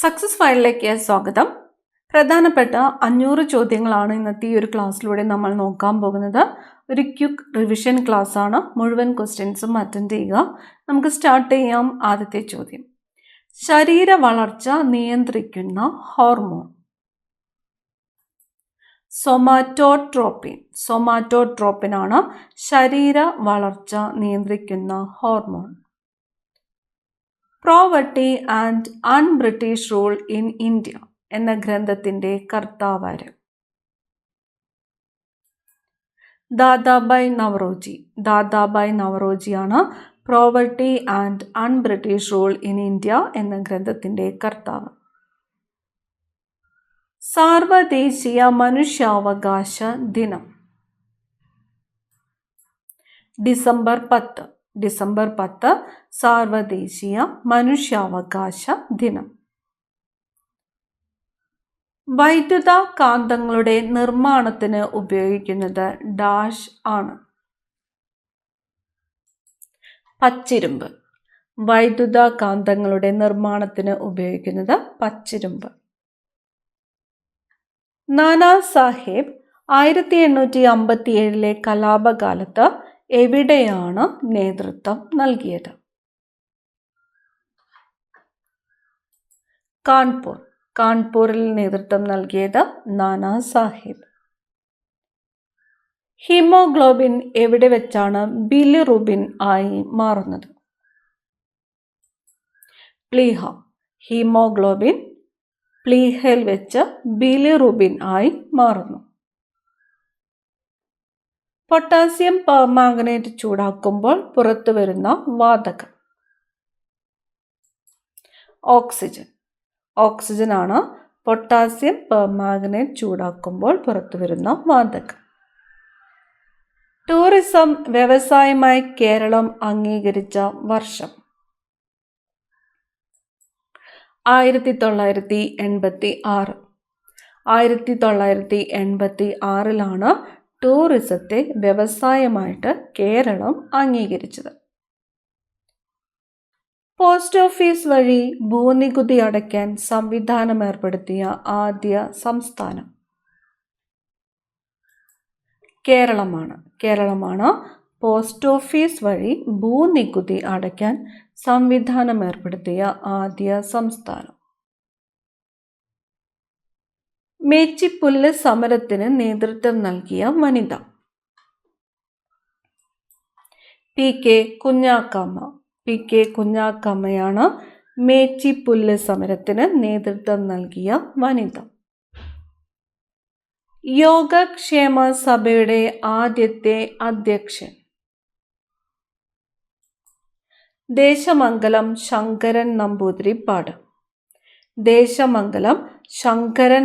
Success ഫയലിലേക്ക് സ്വാഗതം. പ്രധാനപ്പെട്ട 500 ചോദ്യങ്ങളാണ് ഇന്നത്തെ ഈ ഒരു ക്ലാസ്സിലൂടെ നമ്മൾ നോക്കാൻ പോകുന്നത്. ഒരു ക്വിക്ക് റിവിഷൻ ക്ലാസ് ആണ്. മുഴുവൻ ക്വസ്റ്റ്യൻസും അറ്റൻഡ് ചെയ്യുക. നമുക്ക് സ്റ്റാർട്ട് ചെയ്യാം. ആദ്യത്തെ ചോദ്യം, ശരീര വളർച്ച നിയന്ത്രിക്കുന്ന ഹോർമോൺ? സൊമാറ്റോട്രോപ്പിൻ ആണ് ശരീര വളർച്ച നിയന്ത്രിക്കുന്ന hormone. Poverty and unBritish rule in India എന്ന ഗ്രന്ഥത്തിന്റെ കർത്താവാര്? ദാദാബായ് നവറോജിയാണ് poverty and unBritish rule in India എന്ന ഗ്രന്ഥത്തിന്റെ കർത്താവ്. സാർവദേശീയ മനുഷ്യാവകാശ ദിനം? ഡിസംബർ 10 സാർവദേശീയ മനുഷ്യാവകാശ ദിനം. വൈദ്യുത കാന്തങ്ങളുടെ നിർമ്മാണത്തിന് ഉപയോഗിക്കുന്നത് ഡാഷ് ആണ്? പച്ചിരുമ്പ്. വൈദ്യുത കാന്തങ്ങളുടെ നിർമ്മാണത്തിന് ഉപയോഗിക്കുന്നത് പച്ചിരുമ്പ്. നാനാ സാഹേബ് 1857 കലാപകാലത്ത് എവിടെയാണ് നേതൃത്വം നൽകിയത്? കാൺപൂരിൽ നേതൃത്വം നൽകിയത് നാനാ സാഹേബ്. ഹീമോഗ്ലോബിൻ എവിടെ വെച്ചാണ് ബിലിറുബിൻ ആയി മാറുന്നത്? പ്ലീഹ. ഹീമോഗ്ലോബിൻ പ്ലീഹയിൽ വെച്ച് ബിലിറുബിൻ ആയി മാറുന്നു. പൊട്ടാസ്യം പെർമാംഗനേറ്റ് ചൂടാക്കുമ്പോൾ പുറത്തു വരുന്ന വാതകം? ഓക്സിജൻ ആണ് പൊട്ടാസ്യം പെർമാംഗനേറ്റ് ചൂടാക്കുമ്പോൾ പുറത്തു വരുന്ന വാതകം. ടൂറിസം വ്യവസായമായി കേരളം അംഗീകരിച്ച വർഷം? 1986. 1986 ടൂറിസത്തെ വ്യവസായമായിട്ട് കേരളം അംഗീകരിച്ചത്. പോസ്റ്റ് ഓഫീസ് വഴി ഭൂനികുതി അടയ്ക്കാൻ സംവിധാനം ഏർപ്പെടുത്തിയ ആദ്യ സംസ്ഥാനം? കേരളമാണ് പോസ്റ്റ് ഓഫീസ് വഴി ഭൂനികുതി അടയ്ക്കാൻ സംവിധാനം ഏർപ്പെടുത്തിയ ആദ്യ സംസ്ഥാനം. മേച്ചിപ്പുല്ല് സമരത്തിന് നേതൃത്വം നൽകിയ വനിത? പി കെ കുഞ്ഞാക്കമ്മയാണ് മേച്ചിപ്പുല്ല് സമരത്തിന് നേതൃത്വം നൽകിയ വനിത. യോഗക്ഷേമ സഭയുടെ ആദ്യത്തെ അധ്യക്ഷൻ? ദേശമംഗലം ശങ്കരൻ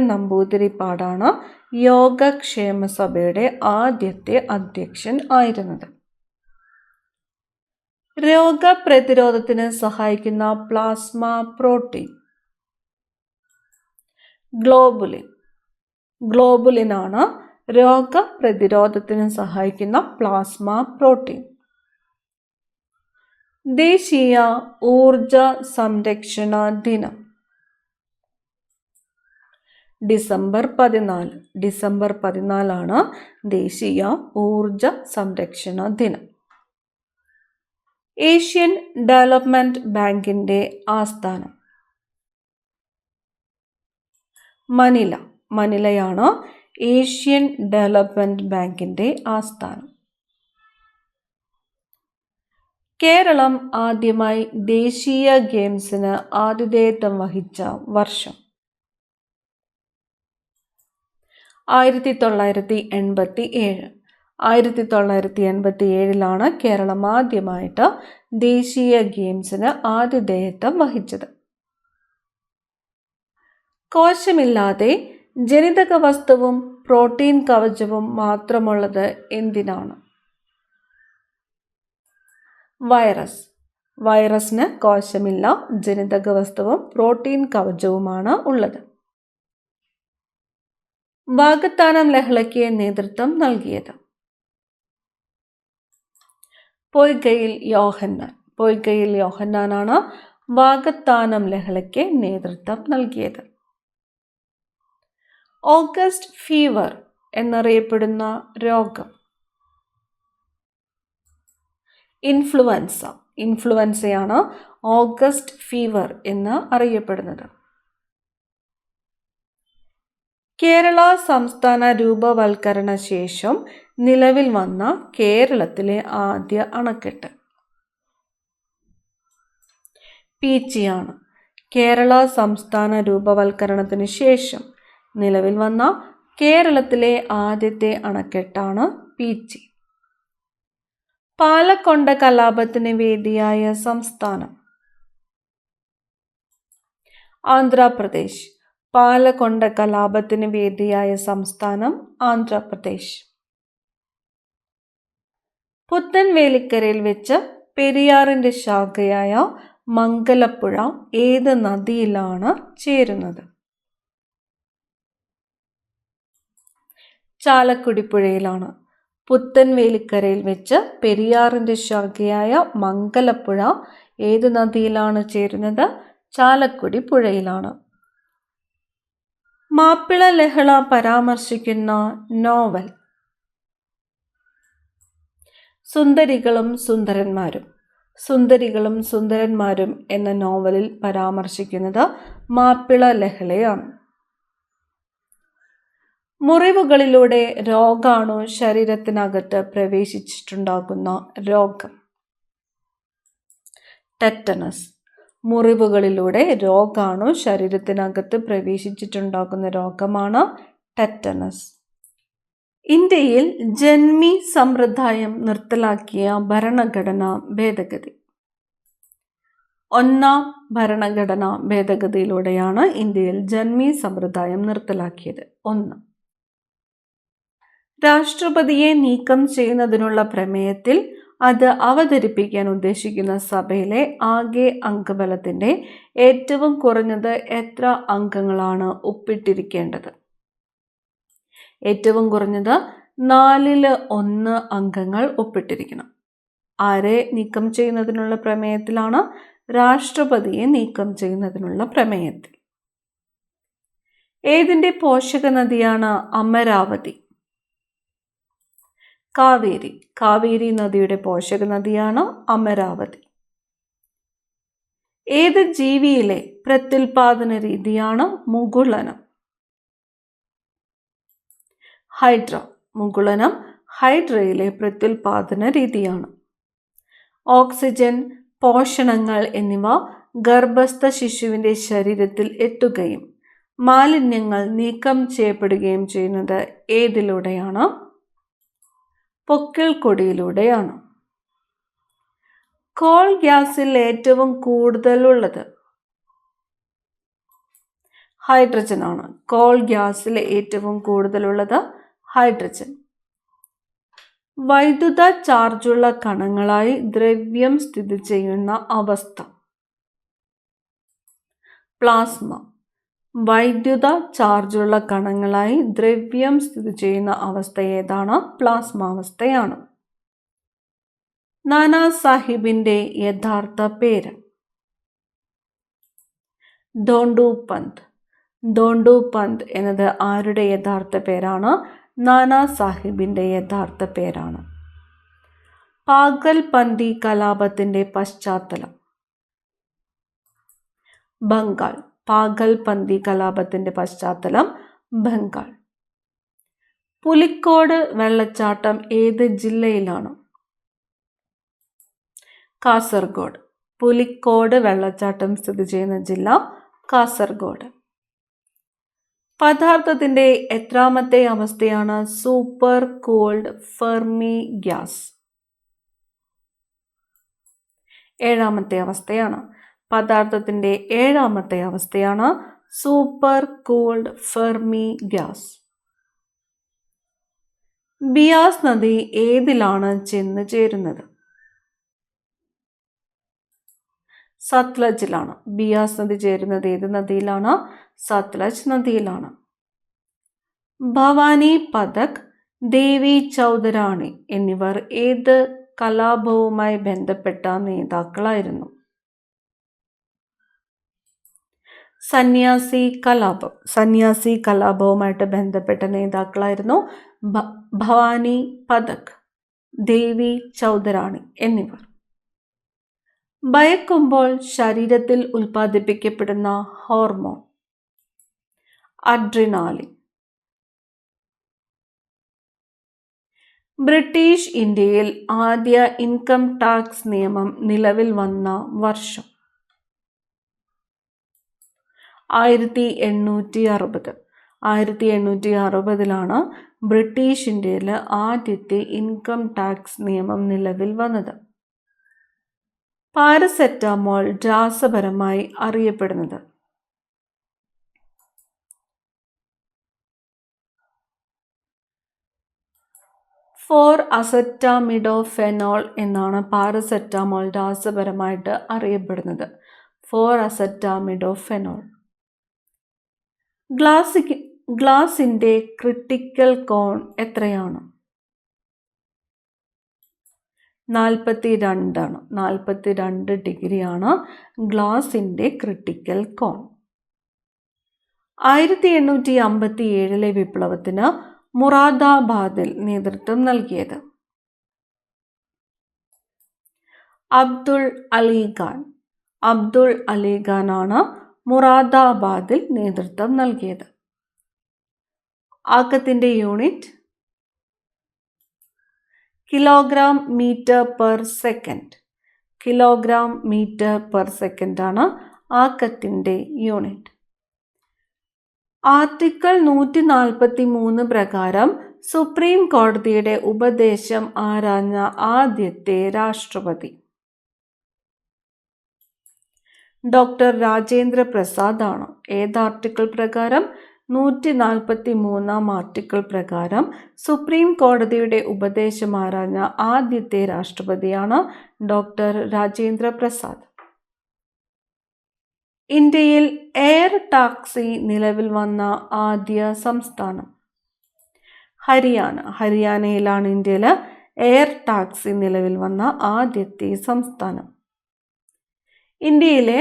നമ്പൂതിരിപ്പാടാണ് യോഗക്ഷേമ സഭയുടെ ആദ്യത്തെ അധ്യക്ഷൻ ആയിരുന്നത്. രോഗപ്രതിരോധത്തിന് സഹായിക്കുന്ന പ്ലാസ്മ പ്രോട്ടീൻ? ഗ്ലോബുലിൻ ആണ് രോഗപ്രതിരോധത്തിന് സഹായിക്കുന്ന പ്ലാസ്മ പ്രോട്ടീൻ. ദേശീയ ഊർജ സംരക്ഷണ ദിനം? ഡിസംബർ 14 ദേശീയ ഊർജ സംരക്ഷണ ദിനം. ഏഷ്യൻ ഡെവലപ്മെന്റ് ബാങ്കിന്റെ ആസ്ഥാനം? മനിലയാണ് ഏഷ്യൻ ഡെവലപ്മെന്റ് ബാങ്കിന്റെ ആസ്ഥാനം. കേരളം ആദ്യമായി ദേശീയ ഗെയിംസിന് ആതിഥേയത്വം വഹിച്ച വർഷം? 1987. 1987 കേരളം ആദ്യമായിട്ട് ദേശീയ ഗെയിംസിന് ആതിഥേയത്വം വഹിച്ചത്. കോശമില്ലാതെ ജനിതക വസ്തുവും പ്രോട്ടീൻ കവചവും മാത്രമുള്ളത് എന്തിനാണ്? വൈറസിന് കോശമില്ല, ജനിതക വസ്തുവും പ്രോട്ടീൻ കവചവുമാണ് ഉള്ളത്. വാകത്താനം ലഹളയ്ക്ക് നേതൃത്വം നൽകിയത്? പൊയ്കയിൽ യോഹന്നാനാണ് വാകത്താനം ലഹളയ്ക്ക് നേതൃത്വം നൽകിയത്? ഓഗസ്റ്റ് ഫീവർ എന്നറിയപ്പെടുന്ന രോഗം? ഇൻഫ്ലുവൻസയാണ് ഓഗസ്റ്റ് ഫീവർ എന്ന് അറിയപ്പെടുന്നത്. കേരള സംസ്ഥാന രൂപവൽക്കരണ ശേഷം നിലവിൽ വന്ന കേരളത്തിലെ ആദ്യ അണക്കെട്ട്? പീച്ചിയാണ്. കേരള സംസ്ഥാന രൂപവൽക്കരണത്തിന് ശേഷം നിലവിൽ വന്ന കേരളത്തിലെ ആദ്യത്തെ അണക്കെട്ടാണ് പീച്ചി. പാലക്കൊണ്ട കലാപത്തിന് വേദിയായ സംസ്ഥാനം? ആന്ധ്രാപ്രദേശ്. പാലക്കൊണ്ട കലാപത്തിന് വേദിയായ സംസ്ഥാനം ആന്ധ്രാപ്രദേശ്. പുത്തൻവേലിക്കരയിൽ വെച്ച് പെരിയാറിന്റെ ശാഖയായ മംഗലപ്പുഴ ഏത് നദിയിലാണ് ചേരുന്നത്? ചാലക്കുടി പുഴയിലാണ്. പുത്തൻവേലിക്കരയിൽ വെച്ച് പെരിയാറിന്റെ ശാഖയായ മംഗലപ്പുഴ ഏത് നദിയിലാണ് ചേരുന്നത്? ചാലക്കുടി പുഴയിലാണ്. മാപ്പിള ലഹള പരാമർശിക്കുന്ന നോവൽ? സുന്ദരികളും സുന്ദരന്മാരും. സുന്ദരികളും സുന്ദരന്മാരും എന്ന നോവലിൽ പരാമർശിക്കുന്നത് മാപ്പിള ലഹളയാണ്. മുറിവുകളിലൂടെ രോഗാണു ശരീരത്തിനകത്ത് പ്രവേശിച്ചിട്ടുണ്ടാകുന്ന രോഗം? ടെറ്റനസ്. മുറിവുകളിലൂടെ രോഗാണു ശരീരത്തിനകത്ത് പ്രവേശിച്ചിട്ടുണ്ടാകുന്ന രോഗമാണ് ടെറ്റനസ്. ഇന്ത്യയിൽ ജന്മി സമ്പ്രദായം നിർത്തലാക്കിയ ഭരണഘടനാ ഭേദഗതി? 1-ാം ഭരണഘടനാ ഭേദഗതിയിലൂടെയാണ് ഇന്ത്യയിൽ ജന്മി സമ്പ്രദായം നിർത്തലാക്കിയത്. 1. രാഷ്ട്രപതിയെ നീക്കം ചെയ്യുന്നതിനുള്ള പ്രമേയത്തിൽ അത് അവതരിപ്പിക്കാൻ ഉദ്ദേശിക്കുന്ന സഭയിലെ ആകെ അംഗബലത്തിന്റെ ഏറ്റവും കുറഞ്ഞത് എത്ര അംഗങ്ങളാണ് ഒപ്പിട്ടിരിക്കേണ്ടത്? ഏറ്റവും കുറഞ്ഞത് 4/1 അംഗങ്ങൾ ഒപ്പിട്ടിരിക്കണം. ആരെ നീക്കം ചെയ്യുന്നതിനുള്ള പ്രമേയത്തിലാണ്? രാഷ്ട്രപതിയെ നീക്കം ചെയ്യുന്നതിനുള്ള പ്രമേയത്തിൽ. ഏതിന്റെ പോഷക നദിയാണ് അമരാവതി? കാവേരി. കാവേരി നദിയുടെ പോഷക നദിയാണ് അമരാവതി. ഏത് ജീവിയിലെ പ്രത്യുൽപാദന രീതിയാണ് മുകുളനം? ഹൈഡ്ര. മുകുളനം ഹൈഡ്രയിലെ പ്രത്യുൽപാദന രീതിയാണ്. ഓക്സിജൻ, പോഷണങ്ങൾ എന്നിവ ഗർഭസ്ഥ ശിശുവിൻ്റെ ശരീരത്തിൽ എത്തുകയും മാലിന്യങ്ങൾ നീക്കം ചെയ്യപ്പെടുകയും ചെയ്യുന്നത് ഏതിലൂടെയാണ്? പൊക്കിൾ കൊടിയിലൂടെയാണ്. കോൾ ഗ്യാസിൽ ഏറ്റവും കൂടുതലുള്ളത്? ഹൈഡ്രജൻ ആണ്. കോൾ ഗ്യാസിൽ ഏറ്റവും കൂടുതലുള്ളത് ഹൈഡ്രജൻ. വൈദ്യുത ചാർജുള്ള കണങ്ങളായി ദ്രവ്യം സ്ഥിതി ചെയ്യുന്ന അവസ്ഥ? പ്ലാസ്മ. വൈദ്യുത ചാർജുള്ള കണങ്ങളായി ദ്രവ്യം സ്ഥിതി ചെയ്യുന്ന അവസ്ഥ ഏതാണ്? പ്ലാസ്മാവസ്ഥയാണ്. നാനാ സാഹിബിന്റെ യഥാർത്ഥ പേര്? ധോണ്ടു പന്ത്. ധോണ്ടു പന്ത് എന്നത് ആരുടെ യഥാർത്ഥ പേരാണ്? നാനാ സാഹിബിന്റെ യഥാർത്ഥ പേരാണ്. പാഗൽപന്തി കലാപത്തിന്റെ പശ്ചാത്തലം? ബംഗാൾ. പാഗൽപന്തി കലാപത്തിന്റെ പശ്ചാത്തലം ബംഗാൾ. പുലിക്കോട് വെള്ളച്ചാട്ടം ഏത് ജില്ലയിലാണ്? കാസർഗോഡ്. പുലിക്കോട് വെള്ളച്ചാട്ടം സ്ഥിതി ചെയ്യുന്ന ജില്ല കാസർഗോഡ്. പദാർത്ഥത്തിന്റെ എത്രാമത്തെ അവസ്ഥയാണ് സൂപ്പർ കൂൾഡ് ഫെർമി ഗ്യാസ്? 7ാമത്തെ അവസ്ഥയാണ്. പദാർത്ഥത്തിന്റെ 7ാമത്തെ അവസ്ഥയാണ് supercooled Fermi gas. Beas നദി ഏതിലാണ് ചെന്ന് ചേരുന്നത്? സത്ലജിലാണ്. ബിയാസ് നദി ചേരുന്നത് ഏത് നദിയിലാണ്? സത്ലജ് നദിയിലാണ്. ഭവാനി പഥക്, ദേവി ചൗധരാണി എന്നിവർ ഏത് കലാപവുമായി ബന്ധപ്പെട്ട നേതാക്കളായിരുന്നു? സന്യാസി കലാപം. സന്യാസി കലാപവുമായിട്ട് ബന്ധപ്പെട്ട നേതാക്കളായിരുന്നു ഭവാനി പഥക്, ദേവി ചൗധരാണി എന്നിവർ. ഭയക്കുമ്പോൾ ശരീരത്തിൽ ഉൽപ്പാദിപ്പിക്കപ്പെടുന്ന ഹോർമോൺ അഡ്രിനാലിൻ. ബ്രിട്ടീഷ് ഇന്ത്യയിൽ ആദ്യ ഇൻകം ടാക്സ് നിയമം നിലവിൽ വന്ന വർഷം 1860. 1860 ബ്രിട്ടീഷ് ഇന്ത്യയിൽ ആദ്യത്തെ ഇൻകം ടാക്സ് നിയമം നിലവിൽ വന്നത്. പാരസെറ്റമോൾ രാസപരമായി അറിയപ്പെടുന്നത്. അസെറ്റാമിഡോഫെനോൾ എന്നാണ് പാരസെറ്റമോൾ രാസപരമായിട്ട് അറിയപ്പെടുന്നത്. അസെറ്റാമിഡോഫെനോൾ. ഗ്ലാസിൻ്റെ ക്രിട്ടിക്കൽ കോൺ എത്രയാണ്? 42 ആണ്. 42 ഡിഗ്രിയാണ് ഗ്ലാസിൻ്റെ ക്രിട്ടിക്കൽ കോൺ. 1857 വിപ്ലവത്തിന് മുറാദാബാദിൽ നേതൃത്വം നൽകിയത്. അബ്ദുൾ അലി ഖാൻ. അബ്ദുൾ അലി ഖാനാണ് മുറാദാബാദിൽ നേതൃത്വം നൽകിയത്. ആക്കത്തിൻ്റെ unit kilogram metre per second. Kilogram metre per second ആണ് ആക്കത്തിൻ്റെ യൂണിറ്റ്. ആർട്ടിക്കിൾ 143 പ്രകാരം സുപ്രീം കോടതിയുടെ ഉപദേശം ആരാഞ്ഞ ആദ്യത്തെ രാഷ്ട്രപതി ഡോക്ടർ രാജേന്ദ്ര പ്രസാദ് ആണ്. ഏത് ആർട്ടിക്കിൾ പ്രകാരം? 143 ആർട്ടിക്കിൾ പ്രകാരം സുപ്രീം കോടതിയുടെ ഉപദേശം ആരാഞ്ഞ ആദ്യത്തെ രാഷ്ട്രപതിയാണ് ഡോക്ടർ രാജേന്ദ്ര പ്രസാദ്. ഇന്ത്യയിൽ എയർ ടാക്സി നിലവിൽ വന്ന ആദ്യ സംസ്ഥാനം ഹരിയാന. ഹരിയാനയിലാണ് ഇന്ത്യയിൽ എയർ ടാക്സി നിലവിൽ വന്ന ആദ്യത്തെ സംസ്ഥാനം. ഇന്ത്യയിലെ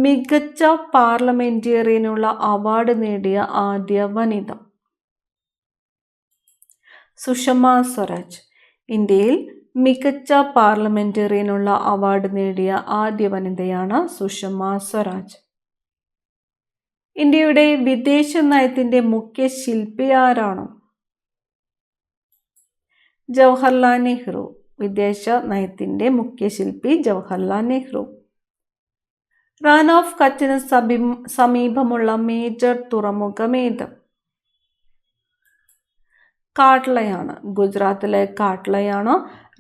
മികച്ച പാർലമെന്റേറിയനുള്ള അവാർഡ് നേടിയ ആദ്യ വനിത സുഷമ സ്വരാജ്. ഇന്ത്യയിൽ മികച്ച പാർലമെന്റേറിയനുള്ള അവാർഡ് നേടിയ ആദ്യ വനിതയാണ് സുഷമ സ്വരാജ്. ഇന്ത്യയുടെ വിദേശ നയത്തിൻ്റെ മുഖ്യ ശില്പി ആരാണ്? ജവഹർലാൽ നെഹ്റു. വിദേശ നയത്തിൻ്റെ മുഖ്യ ശില്പി ജവഹർലാൽ നെഹ്റു. റാൻ ഓഫ് കച്ചിന് സമീപമുള്ള മേജർ തുറമുഖം ഏത്? കാട്ലയാണ്. ഗുജറാത്തിലെ കാട്ലയാണ്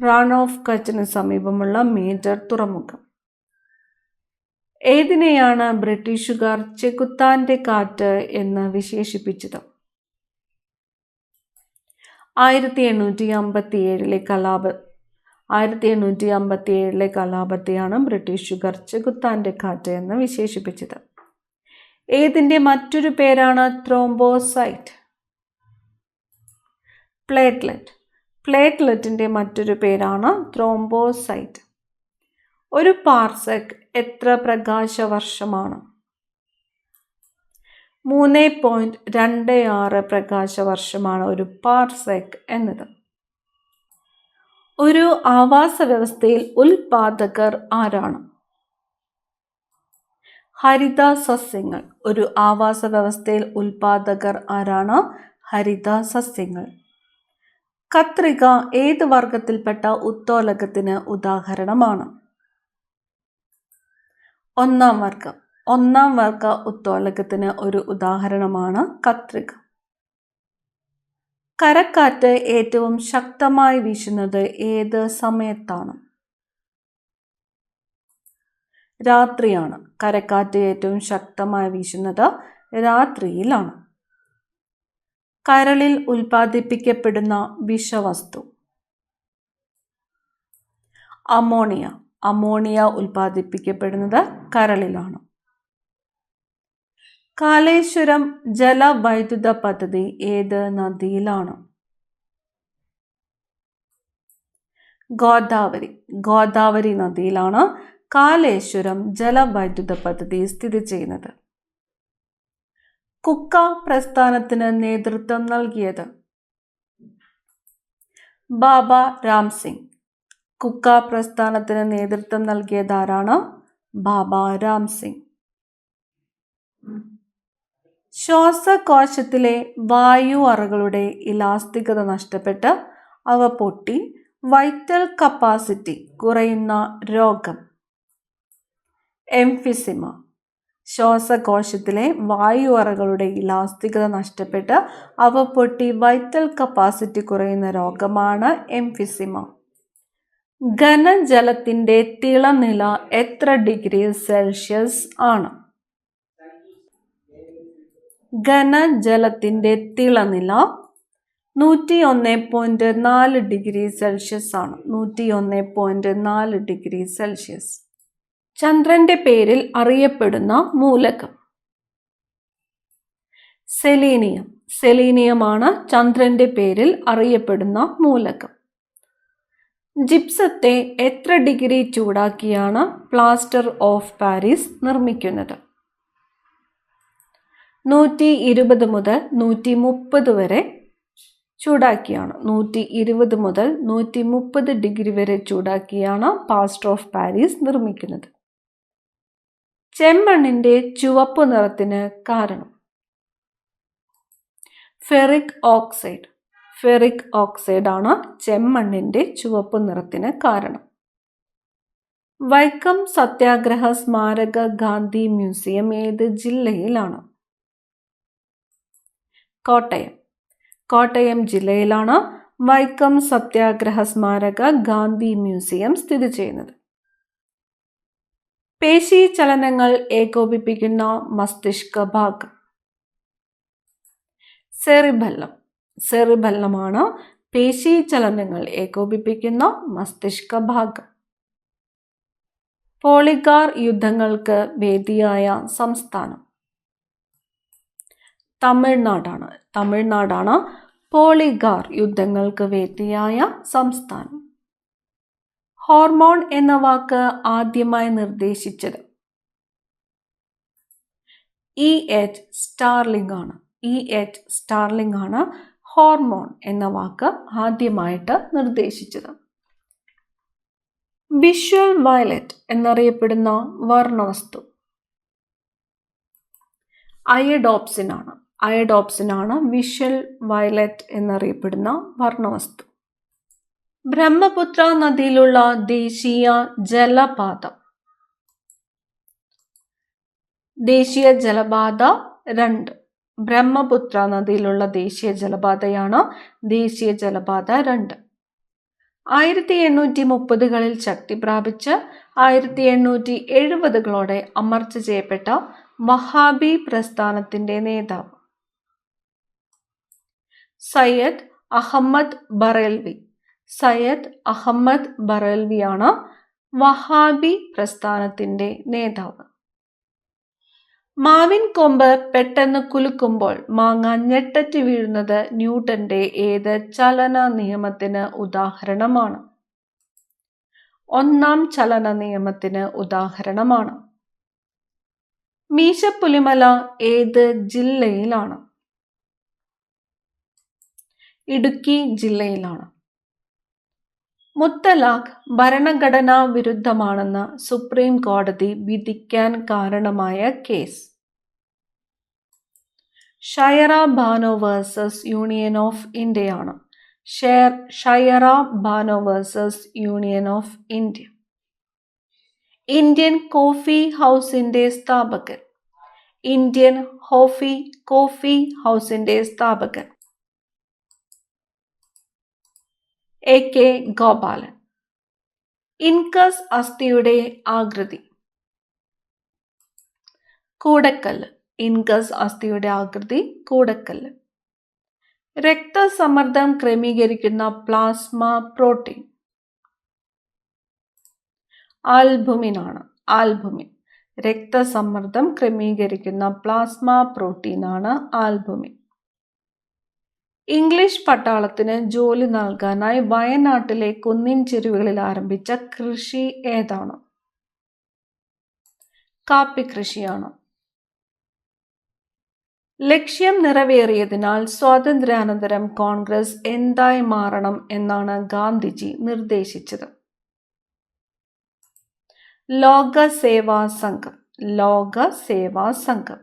റാൻ ഓഫ് കച്ചിന് സമീപമുള്ള മേജർ തുറമുഖം. ഏതിനെയാണ് ബ്രിട്ടീഷുകാർ ചെകുത്താൻ്റെ കാറ്റ് എന്ന് വിശേഷിപ്പിച്ചത്? 1857 കലാപത്തെയാണ് ബ്രിട്ടീഷുകാർ ചെകുത്താൻ്റെ കാറ്റ് എന്ന് വിശേഷിപ്പിച്ചത്. ഏതിൻ്റെ മറ്റൊരു പേരാണ് ത്രോംബോസൈറ്റ്? പ്ലേറ്റ്ലെറ്റ്. പ്ലേറ്റ്ലെറ്റിൻ്റെ മറ്റൊരു പേരാണ് ത്രോംബോസൈറ്റ്. ഒരു പാർസെക് എത്ര പ്രകാശവർഷമാണ്? 3.26 പ്രകാശവർഷമാണ് ഒരു പാർസെക് എന്നത്. ഒരു ആവാസ വ്യവസ്ഥയിൽ ഉൽപാദകർ ആരാണ്? ഹരിത സസ്യങ്ങൾ. ഒരു ആവാസ വ്യവസ്ഥയിൽ ഉൽപാദകർ ആരാണ്? ഹരിത സസ്യങ്ങൾ. കത്രിക ഏത് വർഗത്തിൽപ്പെട്ട ഉത്തോലകത്തിന് ഉദാഹരണമാണ്? ഒന്നാം വർഗം. ഒന്നാം വർഗ ഉത്തോലകത്തിന് ഒരു ഉദാഹരണമാണ് കത്രിക. കരക്കാറ്റ് ഏറ്റവും ശക്തമായി വീശുന്നത് ഏത് സമയത്താണ്? രാത്രിയാണ്. കരക്കാറ്റ് ഏറ്റവും ശക്തമായി വീശുന്നത് രാത്രിയിലാണ്. കരളിൽ ഉൽപ്പാദിപ്പിക്കപ്പെടുന്ന വിഷവസ്തു അമോണിയ. അമോണിയ ഉൽപ്പാദിപ്പിക്കപ്പെടുന്നത് കരളിലാണ്. കാലേശ്വരം ജലവൈദ്യുത പദ്ധതി ഏത് നദിയിലാണ്? ഗോദാവരി. ഗോദാവരി നദിയിലാണ് കാലേശ്വരം ജലവൈദ്യുത പദ്ധതി സ്ഥിതി ചെയ്യുന്നത്. കുക്ക പ്രസ്ഥാനത്തിന് നേതൃത്വം നൽകിയത്? ബാബ രാം സിംഗ്. കുക്ക പ്രസ്ഥാനത്തിന് നേതൃത്വം നൽകിയത് ആരാണ്? ബാബ രാം സിംഗ്. ശ്വാസകോശത്തിലെ വായു അറകളുടെ ഇലാസ്തികത നഷ്ടപ്പെട്ട് അവ പൊട്ടി വൈറ്റൽ കപ്പാസിറ്റി കുറയുന്ന രോഗം? എംഫിസിമ. ശ്വാസകോശത്തിലെ വായു അറകളുടെ ഇലാസ്തികത നഷ്ടപ്പെട്ട് അവ പൊട്ടി വൈറ്റൽ കപ്പാസിറ്റി കുറയുന്ന രോഗമാണ് എംഫിസിമ. ഘനജലത്തിന്റെ തിളനില എത്ര ഡിഗ്രി സെൽഷ്യസ് ആണ്? ഘനജലത്തിന്റെ തിളനില 101.4 ഡിഗ്രി സെൽഷ്യസ് ആണ്. 101.4 ഡിഗ്രി സെൽഷ്യസ്. ചന്ദ്രന്റെ പേരിൽ അറിയപ്പെടുന്ന മൂലകം? സെലീനിയം. സെലീനിയമാണ് ചന്ദ്രന്റെ പേരിൽ അറിയപ്പെടുന്ന മൂലകം. ജിപ്സത്തെ എത്ര ഡിഗ്രി ചൂടാക്കിയാണ് പ്ലാസ്റ്റർ ഓഫ് പാരീസ് നിർമ്മിക്കുന്നത്? 120 മുതൽ 130 വരെ ചൂടാക്കിയാണ്. 120 മുതൽ 130 ഡിഗ്രി വരെ ചൂടാക്കിയാണ് പ്ലാസ്റ്റർ ഓഫ് പാരീസ് നിർമ്മിക്കുന്നത്. ചെമ്മണ്ണിന്റെ ചുവപ്പ് നിറത്തിന് കാരണം? Ferric oxide. ഫെറിക് ഓക്സൈഡ് ആണ് ചെമ്മണ്ണിന്റെ ചുവപ്പ് നിറത്തിന് കാരണം. വൈക്കം സത്യാഗ്രഹ സ്മാരക ഗാന്ധി മ്യൂസിയം ഏത് ജില്ലയിലാണ്? കോട്ടയം. കോട്ടയം ജില്ലയിലാണ് വൈക്കം സത്യാഗ്രഹ സ്മാരക ഗാന്ധി മ്യൂസിയം സ്ഥിതി ചെയ്യുന്നത്. പേശി ചലനങ്ങൾ ഏകോപിപ്പിക്കുന്ന മസ്തിഷ്ക ഭാഗം? സെറിബെല്ലം. സെറിബെല്ലമാണ് പേശി ചലനങ്ങൾ ഏകോപിപ്പിക്കുന്ന മസ്തിഷ്ക ഭാഗം. പോളിഗാർ യുദ്ധങ്ങൾക്ക് വേദിയായ സംസ്ഥാനം? തമിഴ്നാടാണ്. തമിഴ്നാടാണ് പോളിഗാർ യുദ്ധങ്ങൾക്ക് വേദിയായ സംസ്ഥാനം. ഹോർമോൺ എന്ന വാക്ക് ആദ്യമായി നിർദ്ദേശിച്ചത്? E.H. സ്റ്റാർലിംഗ് ആണ്. E.H. സ്റ്റാർലിംഗ് ആണ് ഹോർമോൺ എന്ന വാക്ക് ആദ്യമായിട്ട് നിർദ്ദേശിച്ചത്. വിഷ്വൽ വയലറ്റ് എന്നറിയപ്പെടുന്ന വർണ്ണവസ്തു? അയഡോപ്സിൻ ആണ്. അയഡോപ്സിൻ ആണ് വിഷ്വൽ വയലറ്റ് എന്നറിയപ്പെടുന്ന വർണ്ണവസ്തു. ബ്രഹ്മപുത്ര നദിയിലുള്ള ദേശീയ ജലപാത? ദേശീയ ജലപാത 2. ബ്രഹ്മപുത്ര നദിയിലുള്ള ദേശീയ ജലപാതയാണ് ദേശീയ ജലപാത 2. 1830കളിൽ ശക്തി പ്രാപിച്ച് 1870കളോടെ അമർച്ച ചെയ്യപ്പെട്ട വഹാബി പ്രസ്ഥാനത്തിന്റെ നേതാവ്? സയ്യദ് അഹമ്മദ് ബറേൽവി. സയ്യദ് അഹമ്മദ് ബറേൽവിയാണ് വഹാബി പ്രസ്ഥാനത്തിന്റെ നേതാവ്. മാവിൻ കൊമ്പ് പെട്ടെന്ന് കുലുക്കുമ്പോൾ മാങ്ങ ഞെട്ടറ്റ് വീഴുന്നത് ന്യൂട്ടന്റെ ഏത് ചലന നിയമത്തിന് ഉദാഹരണമാണ്? 1-ാം ചലന നിയമത്തിന് ഉദാഹരണമാണ്. മീശപ്പുലിമല ഏത് ജില്ലയിലാണ്? ഇടുക്കി ജില്ലയിലാണ്. മുത്തലാഖ് ഭരണഘടനാ വിരുദ്ധമാണെന്ന് സുപ്രീം കോടതി വിധിക്കാൻ കാരണമായ case? Shayara Bano versus union of ഇന്ത്യയാണ്. Shayara Bano versus union of India. Indian coffee ഹൗസിന്റെ സ്ഥാപകൻ? ഇന്ത്യൻ കോഫി ഹൗസിന്റെ സ്ഥാപകൻ? A.K. ഗോപാലൻ. ഇൻകസ് അസ്ഥിയുടെ ആകൃതി? കൂടക്കല്ല്. ഇൻകസ് അസ്ഥിയുടെ ആകൃതി കൂടക്കല്ല്. രക്തസമ്മർദ്ദം ക്രമീകരിക്കുന്ന പ്ലാസ്മ പ്രോട്ടീൻ? ആൽബുമിൻ ആണ്. ആൽബുമിൻ. രക്തസമ്മർദ്ദം ക്രമീകരിക്കുന്ന പ്ലാസ്മ പ്രോട്ടീൻ ആണ് ആൽബുമിൻ. ഇംഗ്ലീഷ് പട്ടാളത്തിന് ജോലി നൽകാനായി വയനാട്ടിലെ കുന്നിൻ ചെരുവുകളിൽ ആരംഭിച്ച കൃഷി ഏതാണ്? കാപ്പി കൃഷിയാണ്. ലക്ഷ്യം നിറവേറിയതിനാൽ സ്വാതന്ത്ര്യാനന്തരം കോൺഗ്രസ് എന്തായി മാറണം എന്നാണ് ഗാന്ധിജി നിർദ്ദേശിച്ചത്? ലോക സേവാ സംഘം. ലോക സേവാ സംഘം.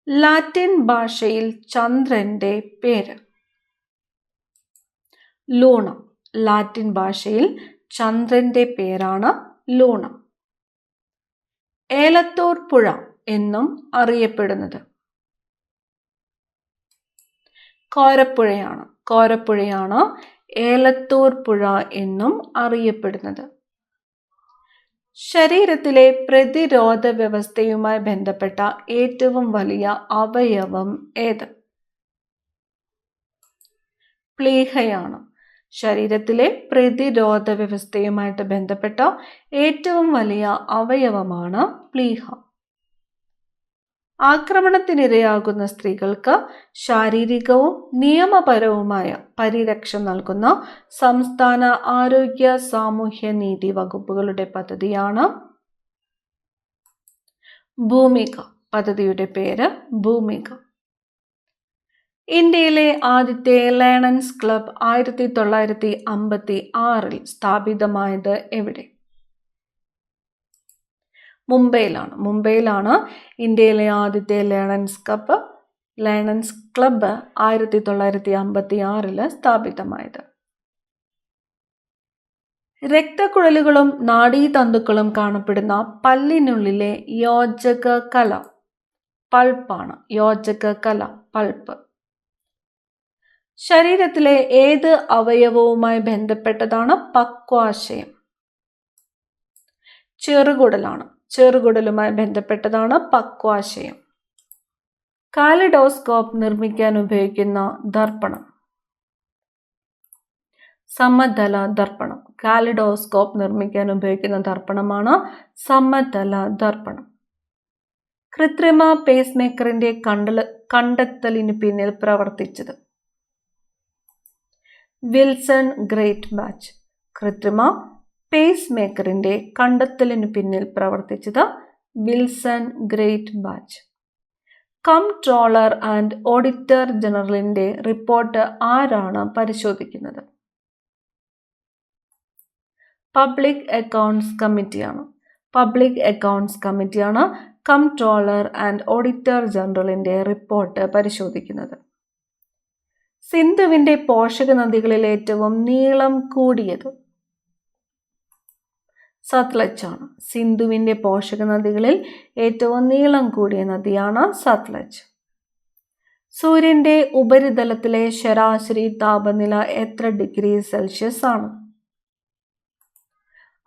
ലാറ്റിൻ ഭാഷയിൽ ചന്ദ്രന്റെ പേര്? ലൂണ. ലാറ്റിൻ ഭാഷയിൽ ചന്ദ്രന്റെ പേരാണ് ലൂണ. ഏലത്തൂർ പുഴ എന്നും അറിയപ്പെടുന്നത്? കോരപ്പുഴയാണ്. കോരപ്പുഴയാണ് ഏലത്തൂർ പുഴ എന്നും അറിയപ്പെടുന്നത്. ശരീരത്തിലെ പ്രതിരോധ വ്യവസ്ഥയുമായി ബന്ധപ്പെട്ട ഏറ്റവും വലിയ അവയവം ഏത്? പ്ലീഹയാണ്. ശരീരത്തിലെ പ്രതിരോധ വ്യവസ്ഥയുമായിട്ട് ബന്ധപ്പെട്ട ഏറ്റവും വലിയ അവയവമാണ് പ്ലീഹ. ആക്രമണത്തിനിരയാകുന്ന സ്ത്രീകൾക്ക് ശാരീരികവും നിയമപരവുമായ പരിരക്ഷ നൽകുന്ന സംസ്ഥാന ആരോഗ്യ സാമൂഹ്യ നീതി വകുപ്പുകളുടെ പദ്ധതിയാണ് ഭൂമിക. പദ്ധതിയുടെ പേര് ഭൂമിക. ഇന്ത്യയിലെ ആദ്യത്തെ ലയൺസ് ക്ലബ് 1956 സ്ഥാപിതമായത് എവിടെ? മുംബൈയിലാണ്. മുംബൈയിലാണ് ഇന്ത്യയിലെ ആദ്യത്തെ ലയൺസ് ക്ലബ്ബ് 1956 സ്ഥാപിതമായത്. രക്തക്കുഴലുകളും നാഡീതന്തുക്കളും കാണപ്പെടുന്ന പല്ലിനുള്ളിലെ യോജക കല പൾപ്പാണ്. യോജക കല പൾപ്പ്. ശരീരത്തിലെ ഏത് അവയവവുമായി ബന്ധപ്പെട്ടതാണ് പക്വാശയം? ചെറുകുടലാണ്. ചെറുകുടലുമായി ബന്ധപ്പെട്ടതാണ് പക്വാശയം. കാലിഡോസ്കോപ്പ് നിർമ്മിക്കാൻ ഉപയോഗിക്കുന്ന ദർപ്പണം? സമതല ദർപ്പണം. കാലിഡോസ്കോപ്പ് നിർമ്മിക്കാൻ ഉപയോഗിക്കുന്ന ദർപ്പണമാണ് സമതല ദർപ്പണം. കൃത്രിമ പേസ് മേക്കറിന്റെ കണ്ടെത്തലിന് പിന്നിൽ പ്രവർത്തിച്ചത്? Wilson great batch. കൃത്രിമ പേസ് മേക്കറിന്റെ കണ്ടെത്തലിന് പിന്നിൽ പ്രവർത്തിച്ചത് Wilson great batch. Comptroller and auditor ജനറലിന്റെ റിപ്പോർട്ട് ആരാണ് പരിശോധിക്കുന്നത്? പബ്ലിക് അക്കൗണ്ട്സ് കമ്മിറ്റിയാണ്. പബ്ലിക് അക്കൗണ്ട്സ് കമ്മിറ്റിയാണ് കംട്രോളർ ആൻഡ് ഓഡിറ്റർ ജനറലിന്റെ റിപ്പോർട്ട് പരിശോധിക്കുന്നത്. സിന്ധുവിന്റെ പോഷക നദികളിൽ ഏറ്റവും നീളം കൂടിയത്? സത്ലജ് ആണ്. സിന്ധുവിന്റെ പോഷക നദികളിൽ ഏറ്റവും നീളം കൂടിയ നദിയാണ് സത്ലജ്. സൂര്യന്റെ ഉപരിതലത്തിലെ ശരാശരി താപനില എത്ര ഡിഗ്രി സെൽഷ്യസ് ആണ്?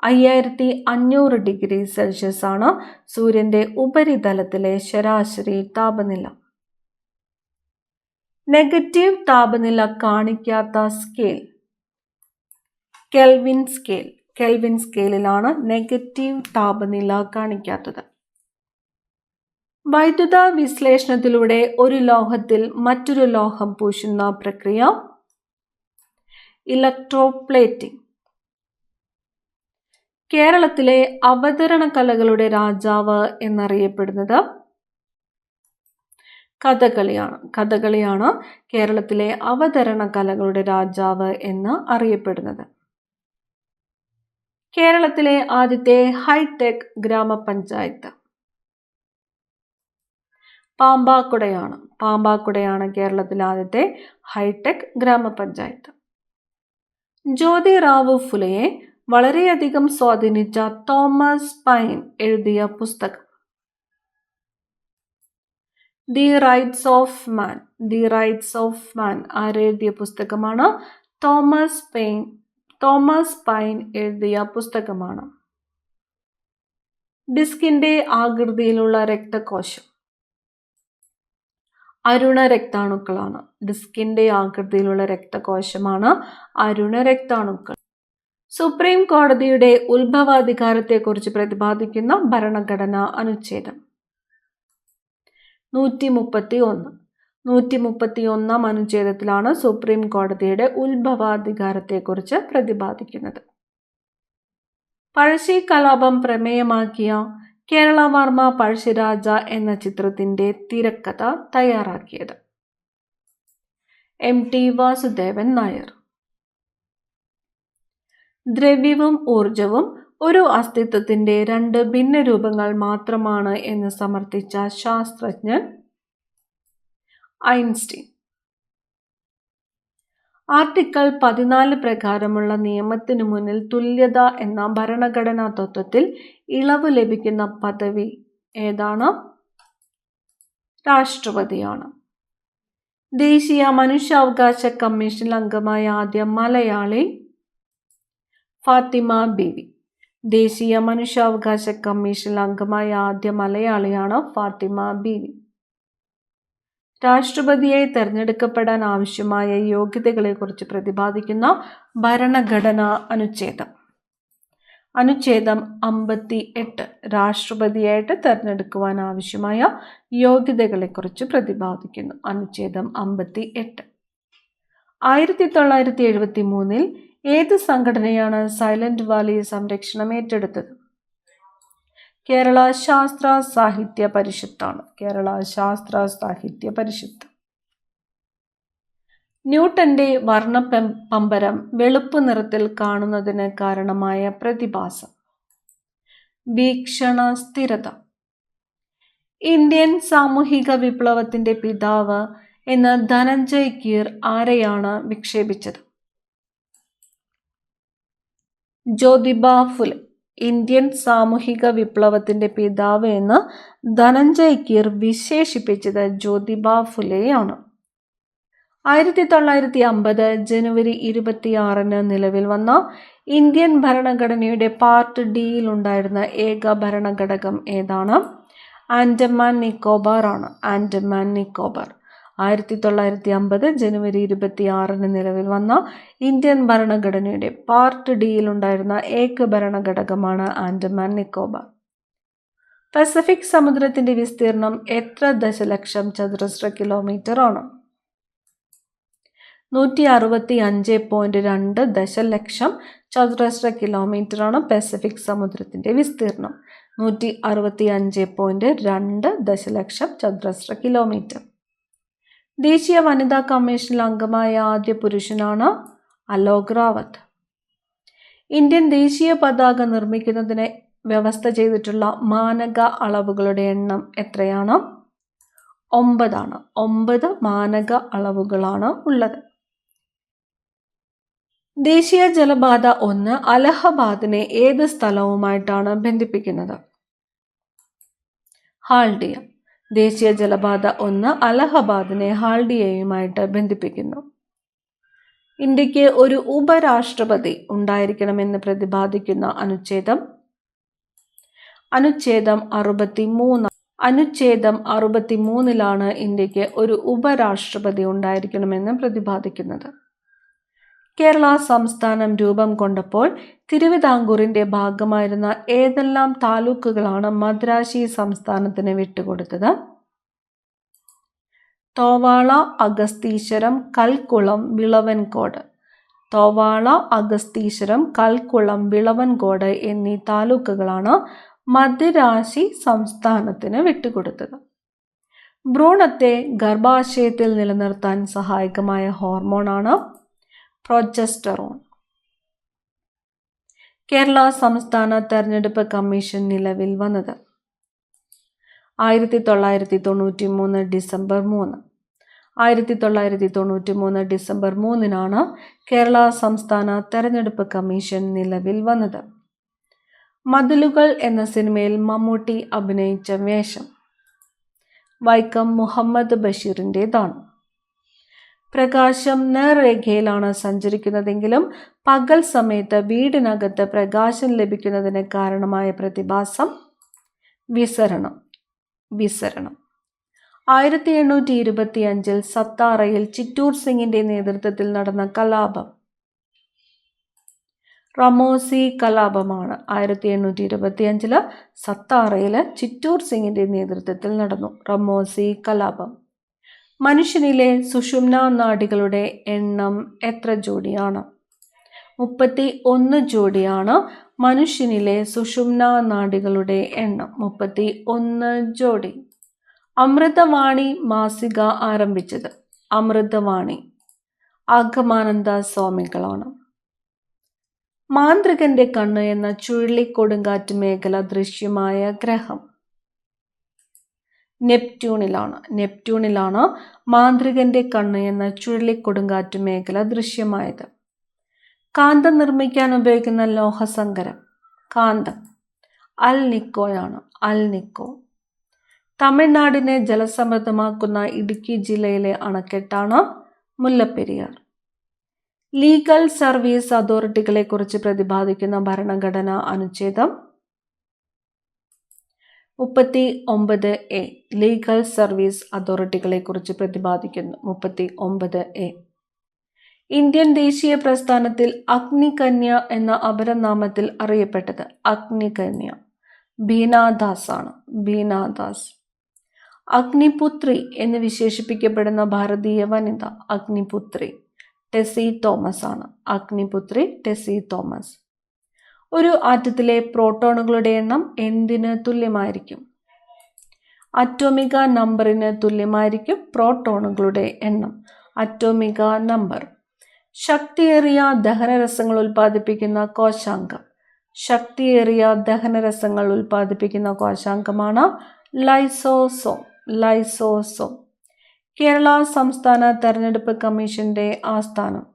5500 ഡിഗ്രി സെൽഷ്യസ് ആണ് സൂര്യന്റെ ഉപരിതലത്തിലെ ശരാശരി താപനില. നെഗറ്റീവ് താപനില കാണിക്കാത്ത സ്കെയിൽ? Kelvin scale. കെൽവിൻ സ്കെയിലിലാണ് നെഗറ്റീവ് താപനില കാണിക്കാത്തത്. വൈദ്യുത വിശ്ലേഷണത്തിലൂടെ ഒരു ലോഹത്തിൽ മറ്റൊരു ലോഹം പൂശുന്ന പ്രക്രിയ? ഇലക്ട്രോപ്ലേറ്റിംഗ്. കേരളത്തിലെ അവതരണ കലകളുടെ രാജാവ് എന്നറിയപ്പെടുന്നത്? കഥകളിയാണ്. കഥകളിയാണ് കേരളത്തിലെ അവതരണ കലകളുടെ രാജാവ് എന്ന് അറിയപ്പെടുന്നത്. കേരളത്തിലെ ആദ്യത്തെ ഹൈടെക് ഗ്രാമപഞ്ചായത്ത്? പാമ്പാക്കുടയാണ്. പാമ്പാക്കുടയാണ് കേരളത്തിലെ ആദ്യത്തെ ഹൈടെക് ഗ്രാമപഞ്ചായത്ത്. ജ്യോതിറാവു ഫുലെയെ വളരെയധികം സ്വാധീനിച്ച തോമസ് പൈൻ എഴുതിയ പുസ്തകം? The rights of man. The rights of man ആരെഴുതിയ പുസ്തകമാണ്? തോമസ് പൈൻ എഴുതിയ പുസ്തകമാണ്. ഡിസ്കിന്റെ ആകൃതിയിലുള്ള രക്തകോശം? അരുണരക്താണുക്കളാണ്. ഡിസ്കിന്റെ ആകൃതിയിലുള്ള രക്തകോശമാണ് അരുണരക്താണുക്കൾ. സുപ്രീം കോടതിയുടെ ഉത്ഭവാധികാരത്തെക്കുറിച്ച് പ്രതിപാദിക്കുന്ന ഭരണഘടനാ അനുച്ഛേദം? 131. 131 അനുച്ഛേദത്തിലാണ് സുപ്രീം കോടതിയുടെ ഉത്ഭവാധികാരത്തെക്കുറിച്ച് പ്രതിപാദിക്കുന്നത്. പഴശ്ശി കലാപം പ്രമേയമാക്കിയ കേരളവർമ്മ പഴശ്ശിരാജ എന്ന ചിത്രത്തിൻ്റെ തിരക്കഥ തയ്യാറാക്കിയത്? MT വാസുദേവൻ നായർ. ദ്രവ്യവും ഊർജവും ഒരു അസ്തിത്വത്തിൻ്റെ രണ്ട് ഭിന്ന രൂപങ്ങൾ മാത്രമാണ് എന്ന് സമർത്ഥിച്ച ശാസ്ത്രജ്ഞൻ? ഐൻസ്റ്റീൻ. ആർട്ടിക്കിൾ 14 പ്രകാരമുള്ള നിയമത്തിനു മുന്നിൽ തുല്യത എന്ന ഭരണഘടനാ തത്വത്തിൽ ഇളവ് ലഭിക്കുന്ന പദവി ഏതാണ്? രാഷ്ട്രപതിയാണ്. ദേശീയ മനുഷ്യാവകാശ കമ്മീഷൻ അംഗമായ ആദ്യ മലയാളി? ഫാത്തിമ ബീവി. ദേശീയ മനുഷ്യാവകാശ കമ്മീഷൻ അംഗമായ ആദ്യ മലയാളിയാണ് ഫാത്തിമ ബീവി. രാഷ്ട്രപതിയായി തെരഞ്ഞെടുക്കപ്പെടാൻ ആവശ്യമായ യോഗ്യതകളെക്കുറിച്ച് പ്രതിപാദിക്കുന്ന ഭരണഘടനാ അനുച്ഛേദം? അനുച്ഛേദം 58 രാഷ്ട്രപതിയായിട്ട് തെരഞ്ഞെടുക്കുവാൻ ആവശ്യമായ യോഗ്യതകളെക്കുറിച്ച് പ്രതിപാദിക്കുന്നു. അനുച്ഛേദം 58. 1973 ഏത് സംഘടനയാണ് സൈലന്റ് വാലി സംരക്ഷണം ഏറ്റെടുത്തത്? കേരള ശാസ്ത്ര സാഹിത്യ പരിഷത്താണ്. കേരള ശാസ്ത്ര സാഹിത്യ പരിഷത്ത്. ന്യൂട്ടന്റെ വർണ്ണപമ്പരം വെളുപ്പ് നിറത്തിൽ കാണുന്നതിന് കാരണമായ പ്രതിഭാസം? വീക്ഷണ സ്ഥിരത. ഇന്ത്യൻ സാമൂഹിക വിപ്ലവത്തിന്റെ പിതാവ് എന്ന് ധനഞ്ജയ് കീർ ആരെയാണ് വിക്ഷേപിച്ചത്? ജ്യോതിബ ഫുലെ. ഇന്ത്യൻ സാമൂഹിക വിപ്ലവത്തിന്റെ പിതാവ് എന്ന് ധനഞ്ജയ് കീർ വിശേഷിപ്പിച്ചത് ജ്യോതിബ ഫുലെയാണ്. 1950 ജനുവരി 26 നിലവിൽ വന്ന ഇന്ത്യൻ ഭരണഘടനയുടെ പാർട്ട് ഡിയിൽ ഉണ്ടായിരുന്ന ഏക ഭരണഘടകം ഏതാണ്? ആൻഡമാൻ നിക്കോബാർ ആണ്. ആൻഡമാൻ നിക്കോബാർ. 1950 ജനുവരി 26 നിലവിൽ വന്ന ഇന്ത്യൻ ഭരണഘടനയുടെ പാർട്ട് ഡിയിൽ ഉണ്ടായിരുന്ന ഏക ഭരണഘടകമാണ് ആൻഡമാൻ നിക്കോബാർ. പസഫിക് സമുദ്രത്തിന്റെ വിസ്തീർണം എത്ര ദശലക്ഷം ചതുരശ്ര കിലോമീറ്റർ ആണ്? 165.2 ദശലക്ഷം ചതുരശ്ര കിലോമീറ്ററാണ് പസഫിക് സമുദ്രത്തിന്റെ വിസ്തീർണം. 165.2 ദശലക്ഷം ചതുരശ്ര കിലോമീറ്റർ. ദേശീയ വനിതാ കമ്മീഷനിൽ അംഗമായ ആദ്യ പുരുഷനാണ്? അലോക് റാവത്ത്. ഇന്ത്യൻ ദേശീയ പതാക നിർമ്മിക്കുന്നതിന് വ്യവസ്ഥ ചെയ്തിട്ടുള്ള മാനക അളവുകളുടെ എണ്ണം എത്രയാണ്? 9 ആണ്. 9 മാനക അളവുകളാണ് ഉള്ളത്. ദേശീയ ജലപാത 1 അലഹബാദിനെ ഏത് സ്ഥലവുമായിട്ടാണ് ബന്ധിപ്പിക്കുന്നത്? ഹാൽഡിയ. ദേശീയ ജലപാത 1 അലഹബാദിനെ ഹാൽഡിയയുമായിട്ട് ബന്ധിപ്പിക്കുന്നു. ഇന്ത്യക്ക് ഒരു ഉപരാഷ്ട്രപതി ഉണ്ടായിരിക്കണമെന്ന് പ്രതിപാദിക്കുന്ന അനുച്ഛേദം? അനുച്ഛേദം 63. അനുച്ഛേദം 63 ഇന്ത്യക്ക് ഒരു ഉപരാഷ്ട്രപതി ഉണ്ടായിരിക്കണമെന്ന് പ്രതിപാദിക്കുന്നത്. കേരള സംസ്ഥാനം രൂപം കൊണ്ടപ്പോൾ തിരുവിതാംകൂറിന്റെ ഭാഗമായിരുന്ന ഏതെല്ലാം താലൂക്കുകളാണ് മദ്രാശി സംസ്ഥാനത്തിന് വിട്ടുകൊടുത്തത്? തോവാള, അഗസ്തീശ്വരം, കൽക്കുളം, വിളവൻകോട്. തോവാള, അഗസ്തീശ്വരം, കൽക്കുളം, വിളവൻകോട് എന്നീ താലൂക്കുകളാണ് മദ്രാശി സംസ്ഥാനത്തിന് വിട്ടുകൊടുത്തത്. ഭ്രൂണത്തെ ഗർഭാശയത്തിൽ നിലനിർത്താൻ സഹായകമായ ഹോർമോണാണ് പ്രൊജസ്റ്ററോൺ. കേരള സംസ്ഥാന തെരഞ്ഞെടുപ്പ് കമ്മീഷൻ നിലവിൽ വന്നത്? 1993 ഡിസംബർ 3. 1993 ഡിസംബർ 3 കേരള സംസ്ഥാന തെരഞ്ഞെടുപ്പ് കമ്മീഷൻ നിലവിൽ വന്നത്. മതിലുകൾ എന്ന സിനിമയിൽ മമ്മൂട്ടി അഭിനയിച്ച വേഷം? വൈക്കം മുഹമ്മദ് ബഷീറിൻ്റെതാണ്. പ്രകാശം നേർരേഖയിലാണ് സഞ്ചരിക്കുന്നതെങ്കിലും പകൽ സമയത്ത് വീടിനകത്ത് പ്രകാശം ലഭിക്കുന്നതിന് കാരണമായ പ്രതിഭാസം? വിസരണം. വിസരണം. 1825 സത്താറയിൽ ചിറ്റൂർ സിംഗിന്റെ നേതൃത്വത്തിൽ നടന്ന കലാപം? റമോസി കലാപമാണ്. 1825 സത്താറയിൽ ചിറ്റൂർ സിംഗിന്റെ നേതൃത്വത്തിൽ നടന്നു റമോസി കലാപം. മനുഷ്യനിലെ സുഷുമ്നാ നാഡികളുടെ എണ്ണം എത്ര ജോഡിയാണ്? 31 ജോഡിയാണ് മനുഷ്യനിലെ സുഷുമ്നാ നാഡികളുടെ എണ്ണം 31 ജോഡി. അമൃതവാണി മാസിക ആരംഭിച്ചത്. അമൃതവാണി ആഗമാനന്ദ സ്വാമികളാണ്. മാന്ത്രികന്റെ കണ്ണ് എന്ന ചുഴലിക്കൊടുങ്കാറ്റ് മേഖല ദൃശ്യമായ ഗ്രഹം നെപ്റ്റ്യൂണിലാണ്. നെപ്റ്റ്യൂണിലാണ് മാന്ത്രികന്റെ കണ്ണ് എന്ന ചുഴലിക്കൊടുങ്കാറ്റ് മേഖല ദൃശ്യമായത്. കാന്തം നിർമ്മിക്കാൻ ഉപയോഗിക്കുന്ന ലോഹസങ്കരം കാന്തം അൽനിക്കോയാണ്. അൽനിക്കോ. തമിഴ്നാടിനെ ജലസമൃദ്ധമാക്കുന്ന ഇടുക്കി ജില്ലയിലെ അണക്കെട്ടാണ് മുല്ലപ്പെരിയാർ. ലീഗൽ സർവീസ് അതോറിറ്റികളെ കുറിച്ച് പ്രതിപാദിക്കുന്ന ഭരണഘടനാ അനുച്ഛേദം 39A. ലീഗൽ സർവീസ് അതോറിറ്റികളെ കുറിച്ച് പ്രതിപാദിക്കുന്നു 39A. ഇന്ത്യൻ ദേശീയ പ്രസ്ഥാനത്തിൽ അഗ്നികന്യ എന്ന അപരനാമത്തിൽ അറിയപ്പെട്ടത് അഗ്നികന്യ ബീനാദാസ് ആണ്. ബീനാദാസ്. അഗ്നിപുത്രി എന്ന് വിശേഷിപ്പിക്കപ്പെടുന്ന ഭാരതീയ വനിത അഗ്നിപുത്രി ടെസി തോമസ് ആണ്. അഗ്നിപുത്രി ടെസി തോമസ്. ഒരു ആറ്റത്തിലെ പ്രോട്ടോണുകളുടെ എണ്ണം എന്തിന് തുല്യമായിരിക്കും? അറ്റോമിക നമ്പറിന് തുല്യമായിരിക്കും പ്രോട്ടോണുകളുടെ എണ്ണം. അറ്റോമിക നമ്പർ. ശക്തിയേറിയ ദഹനരസങ്ങൾ ഉൽപ്പാദിപ്പിക്കുന്ന കോശാംഗം. ശക്തിയേറിയ ദഹനരസങ്ങൾ ഉൽപ്പാദിപ്പിക്കുന്ന കോശാംഗമാണ് ലൈസോസോം. ലൈസോസോം. കേരള സംസ്ഥാന തെരഞ്ഞെടുപ്പ് കമ്മീഷന്റെ ആസ്ഥാനം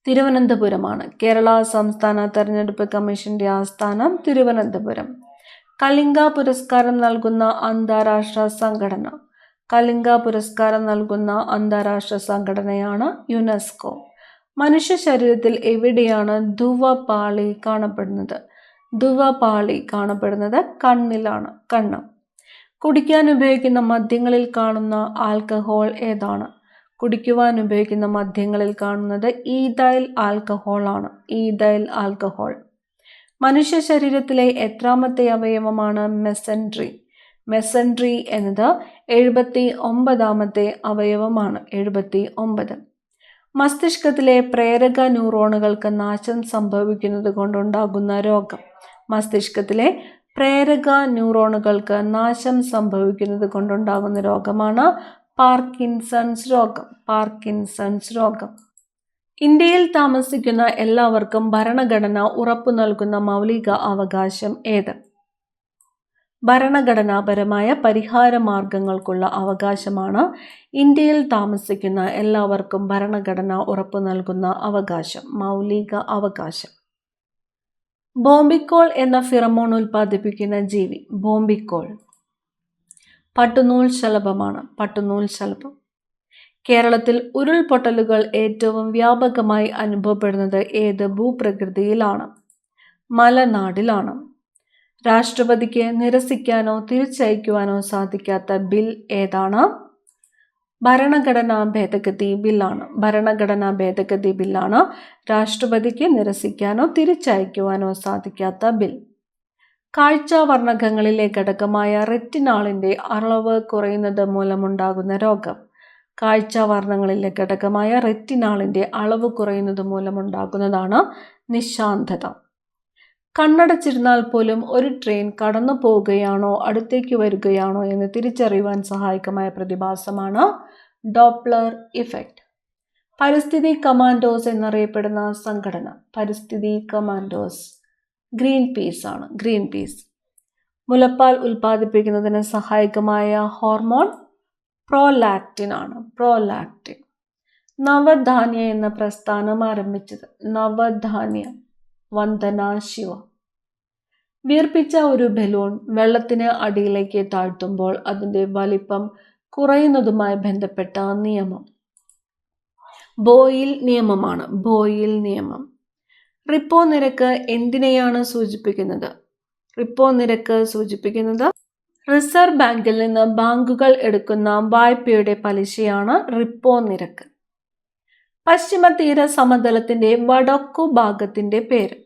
തിരുവനന്തപുരമാണ്. കേരള സംസ്ഥാന തെരഞ്ഞെടുപ്പ് കമ്മീഷന്റെ ആസ്ഥാനം തിരുവനന്തപുരം. കലിംഗ പുരസ്കാരം നൽകുന്ന അന്താരാഷ്ട്ര സംഘടന. കലിംഗ പുരസ്കാരം നൽകുന്ന അന്താരാഷ്ട്ര സംഘടനയാണ് യുനെസ്കോ. മനുഷ്യ ശരീരത്തിൽ എവിടെയാണ് ധുവപാളി കാണപ്പെടുന്നത്? ധുവപാളി കാണപ്പെടുന്നത് കണ്ണിലാണ്. കണ്ണ്. കുടിക്കാൻ ഉപയോഗിക്കുന്ന മദ്യങ്ങളിൽ കാണുന്ന ആൽക്കഹോൾ ഏതാണ്? കുടിക്കുവാൻ ഉപയോഗിക്കുന്ന മദ്യങ്ങളിൽ കാണുന്നത് ഈഥൈൽ ആൽക്കഹോൾ ആണ്. Ethyl alcohol. മനുഷ്യ ശരീരത്തിലെ എത്രാമത്തെ അവയവമാണ് മെസൻട്രി? മെസൻട്രി എന്നത് 79ാമത്തെ അവയവമാണ്. 79. മസ്തിഷ്കത്തിലെ പ്രേരക ന്യൂറോണുകൾക്ക് നാശം സംഭവിക്കുന്നത് കൊണ്ടുണ്ടാകുന്ന രോഗം. മസ്തിഷ്കത്തിലെ പ്രേരക ന്യൂറോണുകൾക്ക് നാശം സംഭവിക്കുന്നത് കൊണ്ടുണ്ടാകുന്ന രോഗമാണ് പാർക്കിൻസൺസ് രോഗം. പാർക്കിൻസൺസ് രോഗം. ഇന്ത്യയിൽ താമസിക്കുന്ന എല്ലാവർക്കും ഭരണഘടന ഉറപ്പു നൽകുന്ന മൗലിക അവകാശം ഏത്? ഭരണഘടനാപരമായ പരിഹാര മാർഗങ്ങൾക്കുള്ള അവകാശമാണ് ഇന്ത്യയിൽ താമസിക്കുന്ന എല്ലാവർക്കും ഭരണഘടന ഉറപ്പു നൽകുന്ന അവകാശം. മൗലിക അവകാശം. ബോംബിക്കോൾ എന്ന ഫിറമോൺ ഉൽപ്പാദിപ്പിക്കുന്ന ജീവി. ബോംബിക്കോൾ. പട്ടുനൂൽ ശലഭമാണ്. പട്ടുനൂൽ ശലഭം. കേരളത്തിൽ ഉരുൾപൊട്ടലുകൾ ഏറ്റവും വ്യാപകമായി അനുഭവപ്പെടുന്നത് ഏത് ഭൂപ്രകൃതിയിലാണ്? മലനാടിലാണ്. രാഷ്ട്രപതിക്ക് നിരസിക്കാനോ തിരിച്ചയക്കുവാനോ സാധിക്കാത്ത ബിൽ ഏതാണ്? ഭരണഘടനാ ഭേദഗതി ബില്ലാണ്. ഭരണഘടനാ ഭേദഗതി ബില്ലാണ് രാഷ്ട്രപതിക്ക് നിരസിക്കാനോ തിരിച്ചയക്കുവാനോ സാധിക്കാത്ത ബിൽ. കാഴ്ചാവർണ്ണകങ്ങളിലെ ഘടകമായ റെറ്റിനാളിന്റെ അളവ് കുറയുന്നത് മൂലമുണ്ടാകുന്ന രോഗം. കാഴ്ചാവർണ്ണങ്ങളിലെ ഘടകമായ റെറ്റിനാളിന്റെ അളവ് കുറയുന്നത് മൂലമുണ്ടാകുന്നതാണ് നിശാന്തത. കണ്ണടച്ചിരുന്നാൽ പോലും ഒരു ട്രെയിൻ കടന്നു പോവുകയാണോ അടുത്തേക്ക് വരികയാണോ എന്ന് തിരിച്ചറിയുവാൻ സഹായകമായ പ്രതിഭാസമാണ് ഡോപ്ലർ ഇഫക്റ്റ്. പരിസ്ഥിതി കമാൻഡോസ് എന്നറിയപ്പെടുന്ന സംഘടന. പരിസ്ഥിതി കമാൻഡോസ് ഗ്രീൻ പീസ് ആണ്. Green peas. മുലപ്പാൽ ഉൽപ്പാദിപ്പിക്കുന്നതിന് സഹായകമായ ഹോർമോൺ പ്രോലാക്റ്റിൻ ആണ്. പ്രോലാക്റ്റിൻ. നവധാന്യ എന്ന പ്രസ്ഥാനം ആരംഭിച്ചത്. നവധാന്യ വന്ദന ശിവ. വീർപ്പിച്ച ഒരു ബലൂൺ വെള്ളത്തിന് അടിയിലേക്ക് താഴ്ത്തുമ്പോൾ അതിൻ്റെ വലിപ്പം കുറയുന്നതുമായി ബന്ധപ്പെട്ട നിയമം ബോയിൽ നിയമമാണ്. ബോയിൽ നിയമം. റിപ്പോ നിരക്ക് എന്തിനെയാണ് സൂചിപ്പിക്കുന്നത്? റിപ്പോ നിരക്ക് സൂചിപ്പിക്കുന്നത് റിസർവ് ബാങ്കിൽ നിന്ന് ബാങ്കുകൾ എടുക്കുന്ന വായ്പയുടെ പലിശയാണ് റിപ്പോ നിരക്ക്. പശ്ചിമ തീര സമതലത്തിന്റെ വടക്കു ഭാഗത്തിന്റെ പേര്.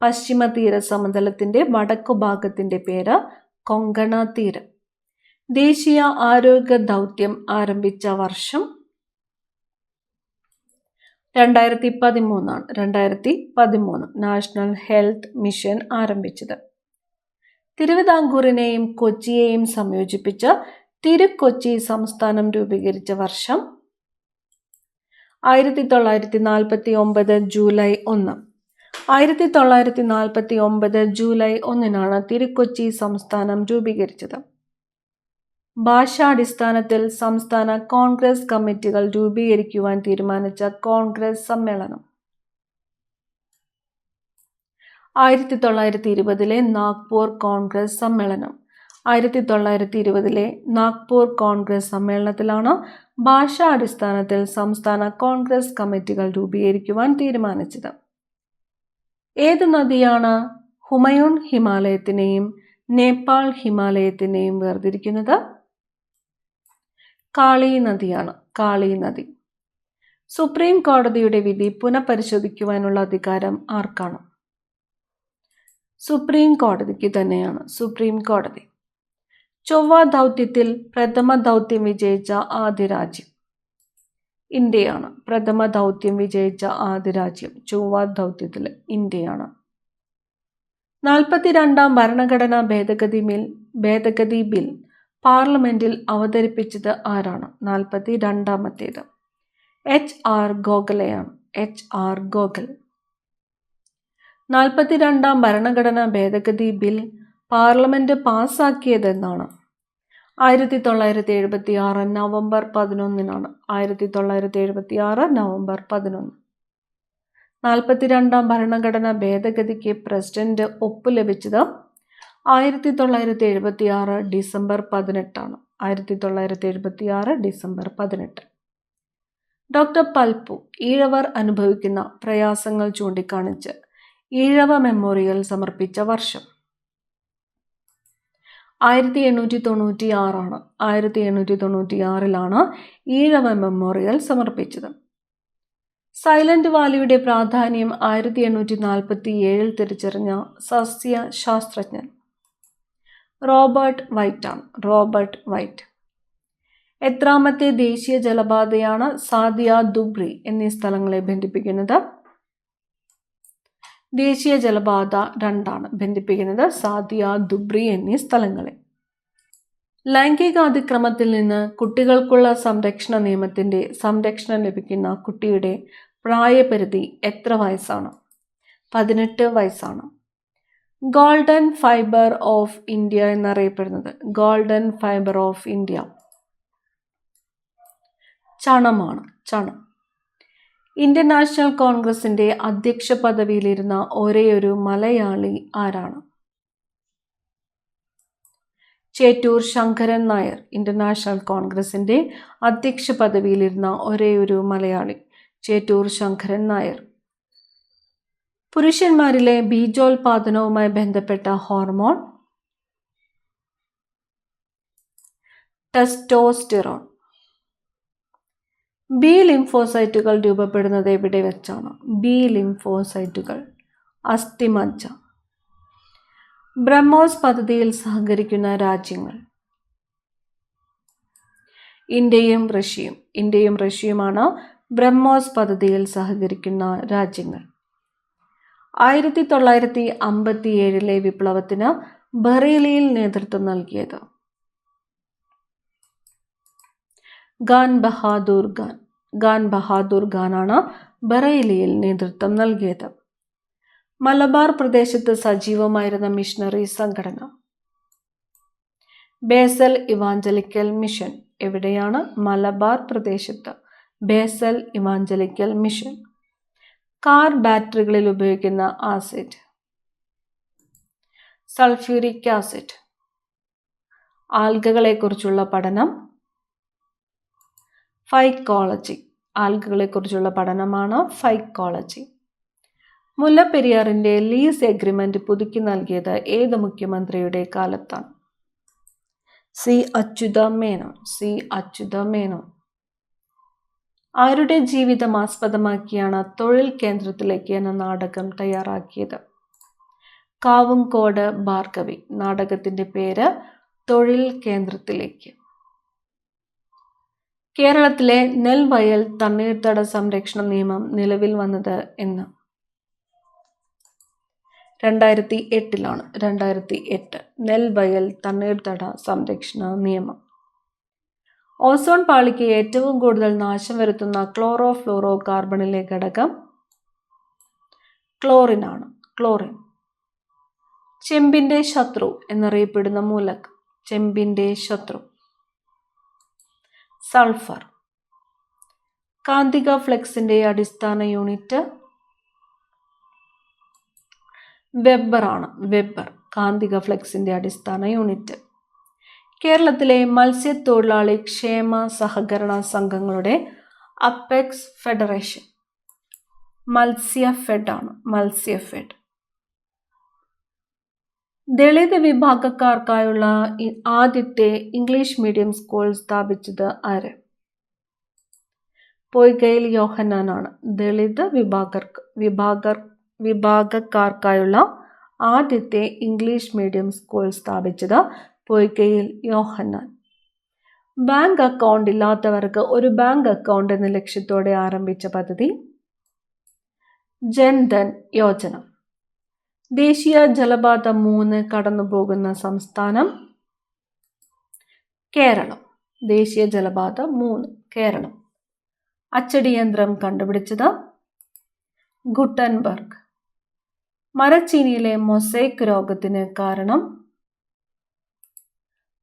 പശ്ചിമ തീര സമതലത്തിന്റെ വടക്കു ഭാഗത്തിന്റെ പേര് കൊങ്കണ തീരം. ദേശീയ ആരോഗ്യ ദൗത്യം ആരംഭിച്ച വർഷം 2013 നാഷണൽ ഹെൽത്ത് മിഷൻ ആരംഭിച്ചത്. തിരുവിതാംകൂറിനെയും കൊച്ചിയെയും സംയോജിപ്പിച്ച് തിരുക്കൊച്ചി സംസ്ഥാനം രൂപീകരിച്ച വർഷം 1949 ജൂലൈ 1. 1949 ജൂലൈ 1 തിരുക്കൊച്ചി സംസ്ഥാനം രൂപീകരിച്ചത്. ഭാഷാടിസ്ഥാനത്തിൽ സംസ്ഥാന കോൺഗ്രസ് കമ്മിറ്റികൾ രൂപീകരിക്കുവാൻ തീരുമാനിച്ച കോൺഗ്രസ് സമ്മേളനം 1920 നാഗ്പൂർ കോൺഗ്രസ് സമ്മേളനം. 1920 നാഗ്പൂർ കോൺഗ്രസ് സമ്മേളനത്തിലാണ് ഭാഷാടിസ്ഥാനത്തിൽ സംസ്ഥാന കോൺഗ്രസ് കമ്മിറ്റികൾ രൂപീകരിക്കുവാൻ തീരുമാനിച്ചത്. ഏത് നദിയാണ് ഹുമയൂൺ ഹിമാലയത്തിനെയും നേപ്പാൾ ഹിമാലയത്തിനെയും വേർതിരിക്കുന്നത്? കാളി നദിയാണ്. കാളി നദി. സുപ്രീം കോടതിയുടെ വിധി പുനഃപരിശോധിക്കുവാനുള്ള അധികാരം ആർക്കാണ്? സുപ്രീം കോടതിക്ക് തന്നെയാണ്. സുപ്രീം കോടതി. ചൊവ്വ ദൗത്യത്തിൽ പ്രഥമ ദൗത്യം വിജയിച്ച ആദ്യ രാജ്യം ഇന്ത്യയാണ്. പ്രഥമ ദൗത്യം വിജയിച്ച ആദ്യ രാജ്യം ചൊവ്വ ദൗത്യത്തിൽ ഇന്ത്യയാണ്. 42ാം ഭരണഘടനാ ഭേദഗതി ബിൽ പാർലമെന്റിൽ അവതരിപ്പിച്ചത് ആരാണ്? 42ാമത്തേത് HR ഗോഖലെയാണ്. HR ഗോഖലെ. 42ാം ഭരണഘടനാ ഭേദഗതി ബിൽ പാർലമെന്റ് പാസാക്കിയതെന്നാണ്? 1976 നവംബർ 11. 1976 നവംബർ 11. 42ാം ഭരണഘടനാ ഭേദഗതിക്ക് പ്രസിഡന്റ് ഒപ്പ് ലഭിച്ചത് 1976 ഡിസംബർ 18. 1976 ഡിസംബർ 18. ഡോക്ടർ പൽപ്പു ഈഴവർ അനുഭവിക്കുന്ന പ്രയാസങ്ങൾ ചൂണ്ടിക്കാണിച്ച് ഈഴവ മെമ്മോറിയൽ സമർപ്പിച്ച വർഷം 1896. 1896 ഈഴവ മെമ്മോറിയൽ സമർപ്പിച്ചത്. സൈലന്റ് വാലിയുടെ പ്രാധാന്യം 1847 തിരിച്ചറിഞ്ഞ സസ്യശാസ്ത്രജ്ഞൻ റോബർട്ട് വൈറ്റ് ആണ്. Robert white. എത്രാമത്തെ ദേശീയ ജലപാതയാണ് സാദിയ ദുബ്രി എന്നീ സ്ഥലങ്ങളെ ബന്ധിപ്പിക്കുന്നത്? ദേശീയ ജലപാത 2 ബന്ധിപ്പിക്കുന്നത് സാദിയ ദുബ്രി എന്നീ സ്ഥലങ്ങളെ. ലൈംഗികാതിക്രമത്തിൽ നിന്ന് കുട്ടികൾക്കുള്ള സംരക്ഷണ നിയമത്തിന്റെ സംരക്ഷണം ലഭിക്കുന്ന കുട്ടിയുടെ പ്രായപരിധി എത്ര വയസ്സാണ്? 18 വയസ്സാണ്. ഗോൾഡൻ ഫൈബർ ഓഫ് ഇന്ത്യ എന്നറിയപ്പെടുന്നത്? ഗോൾഡൻ ഫൈബർ ഓഫ് ഇന്ത്യ ചണമാണ്. ചണം. ഇന്ത്യൻ നാഷണൽ കോൺഗ്രസിന്റെ അധ്യക്ഷ പദവിയിലിരുന്ന ഒരേയൊരു മലയാളി ആരാണ്? ചേറ്റൂർ ശങ്കരൻ നായർ. ഇന്ത്യൻ നാഷണൽ കോൺഗ്രസിന്റെ അധ്യക്ഷ പദവിയിലിരുന്ന ഒരേയൊരു മലയാളി ചേറ്റൂർ ശങ്കരൻ നായർ. പുരുഷന്മാരിലെ ബീജോൽപാദനവുമായി ബന്ധപ്പെട്ട ഹോർമോൺ ടെസ്റ്റോസ്റ്റിറോൺ. ബി ലിംഫോസൈറ്റുകൾ രൂപപ്പെടുന്നത് എവിടെ വെച്ചാണ്? ബി ലിംഫോസൈറ്റുകൾ അസ്ഥിമജ്ജ. ബ്രഹ്മോസ് പദ്ധതിയിൽ സഹകരിക്കുന്ന രാജ്യങ്ങൾ ഇന്ത്യയും റഷ്യയും. ഇന്ത്യയും റഷ്യയുമാണ് ബ്രഹ്മോസ് പദ്ധതിയിൽ സഹകരിക്കുന്ന രാജ്യങ്ങൾ. 1957 വിപ്ലവത്തിന് ബറേലിയിൽ നേതൃത്വം നൽകിയത് ഖാൻ ബഹാദൂർ ഖാൻ. ഖാൻ ബഹാദൂർ ഖാനാണ് ബറേലിയിൽ നേതൃത്വം നൽകിയത്. മലബാർ പ്രദേശത്ത് സജീവമായിരുന്ന മിഷണറി സംഘടന ബേസൽ ഇവാഞ്ചലിക്കൽ മിഷൻ. എവിടെയാണ്? മലബാർ പ്രദേശത്ത് ബേസൽ ഇവാഞ്ചലിക്കൽ മിഷൻ. കാർ ബാറ്ററികളിൽ ഉപയോഗിക്കുന്ന ആസിഡ് സൾഫ്യൂരിക് ആസിഡ്. ആൽഗകളെക്കുറിച്ചുള്ള പഠനം ഫൈക്കോളജി. ആൽഗകളെക്കുറിച്ചുള്ള പഠനമാണ് ഫൈക്കോളജി. മുല്ലപ്പെരിയാറിന്റെ ലീസ് എഗ്രിമെന്റ് പുതുക്കി നൽകിയത് ഏത് മുഖ്യമന്ത്രിയുടെ കാലത്താണ്? സി അച്യുതമേനോൻ. സി അച്യുതമേനോൻ. ആരുടെ ജീവിതം ആസ്പദമാക്കിയാണ് തൊഴിൽ കേന്ദ്രത്തിലേക്ക് എന്ന നാടകം തയ്യാറാക്കിയത്? കാവുംകോട് ഭാർഗവി. നാടകത്തിന്റെ പേര് തൊഴിൽ കേന്ദ്രത്തിലേക്ക്. കേരളത്തിലെ നെൽവയൽ തണ്ണീർത്തട സംരക്ഷണ നിയമം നിലവിൽ വന്നത് എന്ന്? 2008 2008 നെൽവയൽ തണ്ണീർത്തട സംരക്ഷണ നിയമം. ഓസോൺ പാളിക്ക് ഏറ്റവും കൂടുതൽ നാശം വരുത്തുന്ന ക്ലോറോ ഫ്ലൂറോ കാർബണിലെ ഘടകം ക്ലോറിനാണ്. ക്ലോറിൻ. ചെമ്പിന്റെ ശത്രു എന്നറിയപ്പെടുന്ന മൂലകം. ചെമ്പിന്റെ ശത്രു സൾഫർ. കാന്തിക ഫ്ലക്സിന്റെ അടിസ്ഥാന യൂണിറ്റ് വെബർ ആണ്. വെബർ കാന്തിക ഫ്ലക്സിന്റെ അടിസ്ഥാന യൂണിറ്റ്. കേരളത്തിലെ മത്സ്യത്തൊഴിലാളി ക്ഷേമ സഹകരണ സംഘങ്ങളുടെ അപ്പെക്സ് ഫെഡറേഷൻ മത്സ്യഫെഡ് ആണ്. മത്സ്യഫെഡ്. ദളിത് വിഭാഗക്കാർക്കായുള്ള ആദ്യത്തെ ഇംഗ്ലീഷ് മീഡിയം സ്കൂൾ സ്ഥാപിച്ചത് ആര്? പൊയ്കയിൽ യോഹന്നാനാണ്. ദളിത് വിഭാഗക്കാർക്കായുള്ള ആദ്യത്തെ ഇംഗ്ലീഷ് മീഡിയം സ്കൂൾ സ്ഥാപിച്ചത് പൊയ്കയിൽ യോഹന്നാൻ. ബാങ്ക് അക്കൗണ്ട് ഇല്ലാത്തവർക്ക് ഒരു ബാങ്ക് അക്കൗണ്ട് എന്ന ലക്ഷ്യത്തോടെ ആരംഭിച്ച പദ്ധതി ജൻധൻ യോജന. ദേശീയ ജലപാത 3 കടന്നുപോകുന്ന സംസ്ഥാനം കേരളം. ദേശീയ ജലപാത 3 കേരളം. അച്ചടി യന്ത്രം കണ്ടുപിടിച്ചത് ഗുട്ടൻബർഗ്. മരച്ചീനിയിലെ മൊസൈക്ക് രോഗത്തിന് കാരണം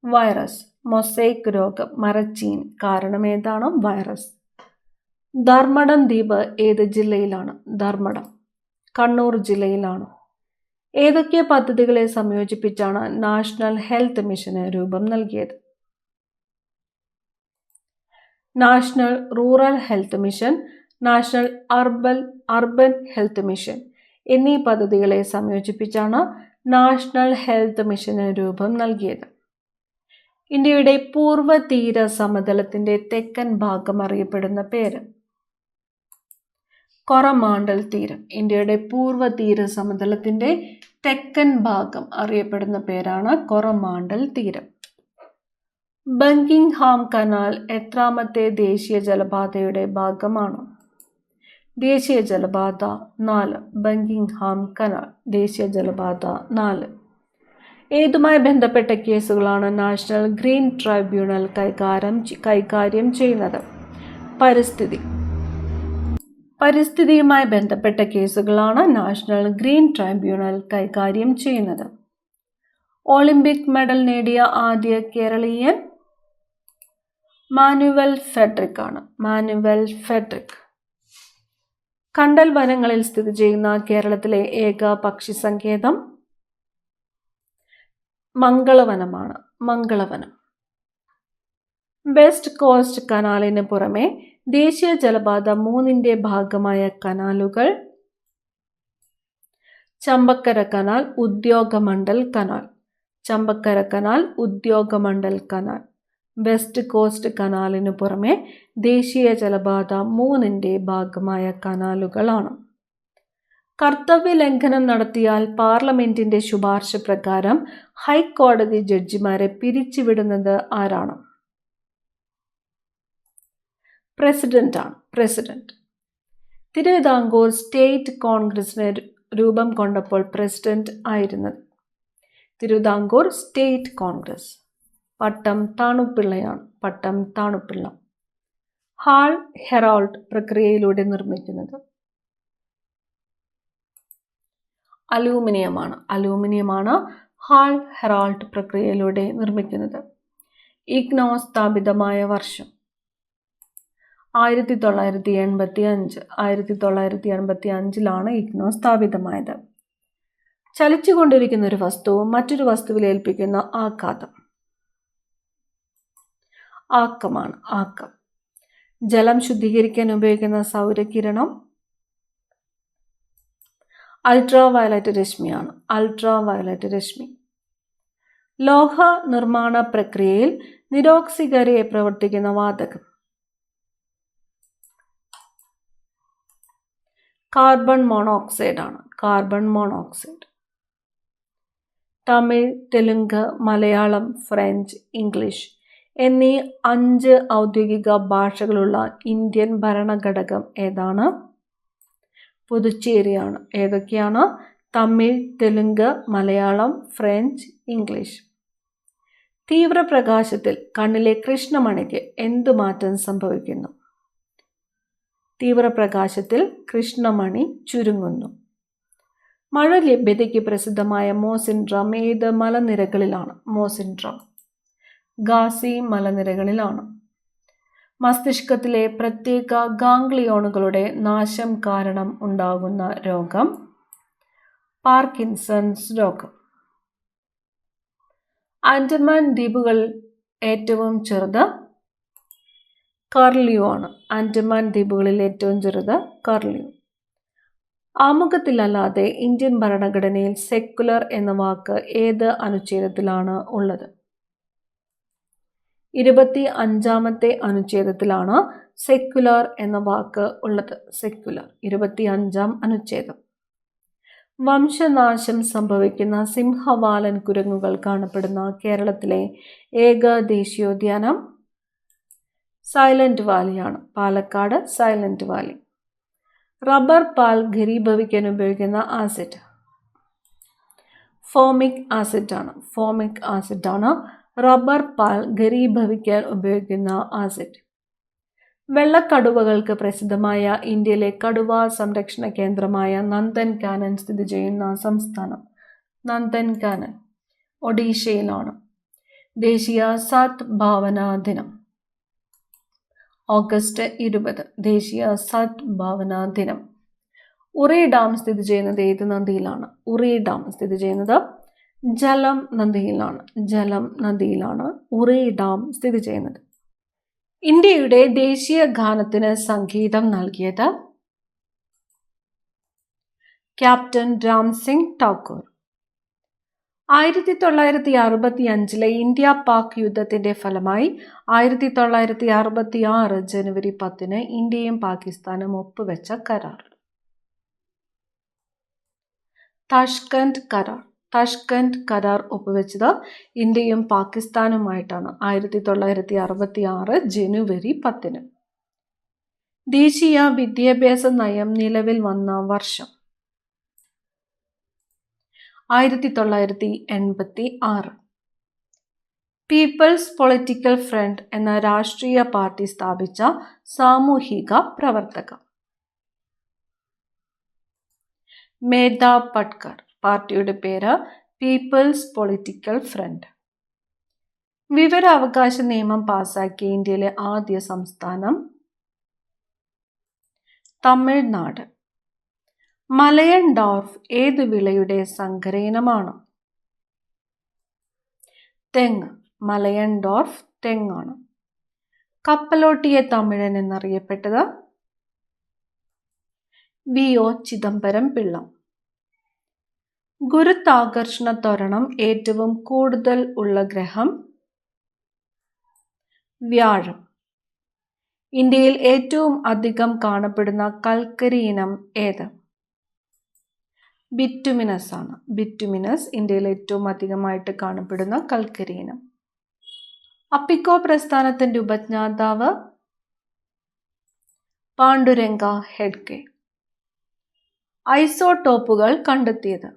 വൈറസ്. മൊസൈക്ക് രോഗം മരച്ചീനി. കാരണം ഏതാണ്? വൈറസ്. ധർമ്മടം ദ്വീപ് ഏത് ജില്ലയിലാണ്? ധർമ്മടം കണ്ണൂർ ജില്ലയിലാണ്. ഏതൊക്കെ പദ്ധതികളെ സംയോജിപ്പിച്ചാണ് നാഷണൽ ഹെൽത്ത് മിഷന് രൂപം നൽകിയത്? National rural health mission, national urban health mission എന്നീ പദ്ധതികളെ സംയോജിപ്പിച്ചാണ് നാഷണൽ ഹെൽത്ത് മിഷന് രൂപം നൽകിയത്. ഇന്ത്യയുടെ പൂർവ്വ തീര സമതലത്തിന്റെ തെക്കൻ ഭാഗം അറിയപ്പെടുന്ന പേര്? കൊറമാണ്ടൽ തീരം. ഇന്ത്യയുടെ പൂർവ്വ തീര സമതലത്തിന്റെ തെക്കൻ ഭാഗം അറിയപ്പെടുന്ന പേരാണ് കൊറമാണ്ടൽ തീരം. ബക്കിംഗ്ഹാം കനാൽ എത്രാമത്തെ ദേശീയ ജലപാതയുടെ ഭാഗമാണ്? ദേശീയ ജലപാത 4. ബക്കിംഗ്ഹാം കനാൽ ദേശീയ ജലപാത 4. ഏതുമായി ബന്ധപ്പെട്ട കേസുകളാണ് നാഷണൽ ഗ്രീൻ ട്രൈബ്യൂണൽ കൈകാര്യം ചെയ്യുന്നത്? പരിസ്ഥിതിയുമായി ബന്ധപ്പെട്ട കേസുകളാണ് നാഷണൽ ഗ്രീൻ ട്രൈബ്യൂണൽ കൈകാര്യം ചെയ്യുന്നത്. ഒളിമ്പിക് മെഡൽ നേടിയ ആദ്യ കേരളീയൻ മാനുവൽ ഫെഡറിക് ആണ്. മാനുവൽ ഫെഡറിക്. കണ്ടൽ വനങ്ങളിൽ സ്ഥിതി ചെയ്യുന്ന കേരളത്തിലെ ഏക പക്ഷി സങ്കേതം മംഗളവനമാണ്. മംഗളവനം. വെസ്റ്റ് കോസ്റ്റ് കനാലിന് പുറമെ ദേശീയ ജലപാത 3ന്റെ ഭാഗമായ കനാലുകൾ Champakkara canal, Udyogamandal canal. Champakkara canal, Udyogamandal canal. West coast കനാലിന് പുറമെ ദേശീയ ജലപാത 3ന്റെ ഭാഗമായ കനാലുകളാണ്. കർത്തവ്യ ലംഘനം നടത്തിയാൽ പാർലമെന്റിന്റെ ശുപാർശ പ്രകാരം ഹൈക്കോടതി ജഡ്ജിമാരെ പിരിച്ചുവിടുന്നത് ആരാണ്? പ്രസിഡന്റ് ആണ്. പ്രസിഡന്റ്. തിരുവിതാംകൂർ സ്റ്റേറ്റ് കോൺഗ്രസിന് രൂപം കൊണ്ടപ്പോൾ പ്രസിഡന്റ് ആയിരുന്നത്? തിരുവിതാംകൂർ സ്റ്റേറ്റ് കോൺഗ്രസ്. പട്ടം താണുപിള്ളയാണ്. പട്ടം താണുപിള്ള. ഹാൾ ഹെറാൾഡ് പ്രക്രിയയിലൂടെ നിർമ്മിക്കുന്നത് അലൂമിനിയമാണ്. അലൂമിനിയമാണ് ഹാൾ ഹെറാൾഡ് പ്രക്രിയയിലൂടെ നിർമ്മിക്കുന്നത്. ഇഗ്നോ സ്ഥാപിതമായ വർഷം 1985. 1985 ഇഗ്നോ സ്ഥാപിതമായത്. ചലിച്ചുകൊണ്ടിരിക്കുന്ന ഒരു വസ്തു മറ്റൊരു വസ്തുവിൽ ഏൽപ്പിക്കുന്ന ആഘാതം ആക്കമാണ്. ആക്കം. ജലം ശുദ്ധീകരിക്കാൻ ഉപയോഗിക്കുന്ന സൗരകിരണം അൾട്രാ വയലറ്റ് രശ്മിയാണ്. അൾട്രാ വയലറ്റ് രശ്മി. ലോഹ നിർമ്മാണ പ്രക്രിയയിൽ നിരോക്സികരയെ പ്രവർത്തിക്കുന്ന വാതകം കാർബൺ മോണോക്സൈഡ് ആണ്. Carbon monoxide. Tamil, Telugu, Malayalam, French, English എന്നീ 5 ഔദ്യോഗിക ഭാഷകളുള്ള ഇന്ത്യൻ ഭരണഘടകം ഏതാണ്? പുതുച്ചേരിയാണ്. ഏതൊക്കെയാണ്? Tamil, Telugu, Malayalam, French, English. തീവ്രപ്രകാശത്തിൽ കണ്ണിലെ കൃഷ്ണമണിക്ക് എന്തു മാറ്റം സംഭവിക്കുന്നു? തീവ്രപ്രകാശത്തിൽ കൃഷ്ണമണി ചുരുങ്ങുന്നു. മഴ ലഭ്യതയ്ക്ക് പ്രസിദ്ധമായ മോസിൻഡ്രം ഏത് മലനിരകളിലാണ്? മോസിൻഡ്രം ഖാസി മലനിരകളിലാണ്. മസ്തിഷ്കത്തിലെ പ്രത്യേക ഗാംഗ്ലിയോണുകളുടെ നാശം കാരണം ഉണ്ടാകുന്ന രോഗം? പാർക്കിൻസൺസ് രോഗം. ആൻഡമാൻ ദ്വീപുകൾ ഏറ്റവും ചെറുത്? കർലിയു ആണ്. ആൻഡമാൻ ദ്വീപുകളിൽ ഏറ്റവും ചെറുത് കർലിയു. ആമുഖത്തിലല്ലാതെ ഇന്ത്യൻ ഭരണഘടനയിൽ സെക്കുലർ എന്ന വാക്ക് ഏത് അനുച്ഛേദത്തിലാണ് ഉള്ളത്? 25-ാമത്തെ അനുച്ഛേദത്തിലാണ് സെക്കുലർ എന്ന വാക്ക് ഉള്ളത്. സെക്കുലർ 25-ാം അനുച്ഛേദം. വംശനാശം സംഭവിക്കുന്ന സിംഹവാലൻ കുരങ്ങുകൾ കാണപ്പെടുന്ന കേരളത്തിലെ ഏക ദേശീയോദ്യാനം? സൈലന്റ് വാലിയാണ്. Palakkad silent valley. റബ്ബർ പാൽ ഘനീഭവിക്കാൻ ഉപയോഗിക്കുന്ന ആസിഡ്? ഫോമിക് ആസിഡ് ആണ്. ഫോമിക് ആസിഡ് ആണ് റബ്ബർ പാൽ ഘനീഭവിക്കാൻ ഉപയോഗിക്കുന്ന ആസിഡ്. വെള്ളക്കടുവകൾക്ക് പ്രസിദ്ധമായ ഇന്ത്യയിലെ കടുവ സംരക്ഷണ കേന്ദ്രമായ നന്ദൻകാനൻ സ്ഥിതി ചെയ്യുന്ന സംസ്ഥാനം? നന്ദൻകാനൻ ഒഡീഷയിലാണ്. ദേശീയ സദ്ഭാവനാ ദിനം? ഓഗസ്റ്റ് 20. ദേശീയ സദ്ഭാവനാ ദിനം. ഉറി ഡാം സ്ഥിതി ചെയ്യുന്നത് ഏത് നദിയിലാണ്? ഉറി ഡാം സ്ഥിതി ചെയ്യുന്നത് ജലം നദിയിലാണ്. ജലം നദിയിലാണ് ഉറി ഡാം സ്ഥിതി ചെയ്യുന്നത്. ഇന്ത്യയുടെ ദേശീയ ഗാനത്തിന് സംഗീതം നൽകിയത്? ക്യാപ്റ്റൻ രാം സിംഗ് ഠാക്കൂർ. 1965 ഇന്ത്യ പാക് യുദ്ധത്തിന്റെ ഫലമായി 1966 ജനുവരി 10 ഇന്ത്യയും പാകിസ്ഥാനും ഒപ്പുവെച്ച കരാർ? താഷ്കന്റ് കരാർ. താഷ്കന്റ് കരാർ ഒപ്പുവെച്ചത് ഇന്ത്യയും പാകിസ്ഥാനുമായിട്ടാണ് 1966 ജനുവരി 10. ദേശീയ വിദ്യാഭ്യാസ നയം നിലവിൽ വന്ന വർഷം? 1986. പീപ്പിൾസ് പൊളിറ്റിക്കൽ ഫ്രണ്ട് എന്ന രാഷ്ട്രീയ പാർട്ടി സ്ഥാപിച്ച സാമൂഹിക പ്രവർത്തക? മേധ പട്കർ. പാർട്ടിയുടെ പേര് പീപ്പിൾസ് പൊളിറ്റിക്കൽ ഫ്രണ്ട്. വിവരാവകാശ നിയമം പാസാക്കിയ ഇന്ത്യയിലെ ആദ്യ സംസ്ഥാനം? തമിഴ്നാട്. മലയൻ ഡോർഫ് ഏത് വിളയുടെ സങ്കരയിനമാണ്? തെങ്ങ്. മലയൻ ഡോർഫ് തെങ്ങാണ്. കപ്പലോട്ടിയ തമിഴൻ എന്നറിയപ്പെട്ടത്? വി.ഒ. ചിദംബരം പിള്ള. ഗുരുത്വാകർഷണ ത്വരണം ഏറ്റവും കൂടുതൽ ഉള്ള ഗ്രഹം? വ്യാഴം. ഇന്ത്യയിൽ ഏറ്റവും അധികം കാണപ്പെടുന്ന കൽക്കരി ഇനം ഏത്? ബിറ്റുമിനസ് ആണ്. ബിറ്റുമിനസ് ഇന്ത്യയിൽ ഏറ്റവും അധികമായിട്ട് കാണപ്പെടുന്ന കൽക്കരി ഇനം. അപ്പിക്കോ പ്രസ്ഥാനത്തിന്റെ ഉപജ്ഞാതാവ്? പാണ്ഡുരംഗ ഹെഡ്ഗെ. ഐസോടോപ്പുകൾ കണ്ടെത്തിയത്?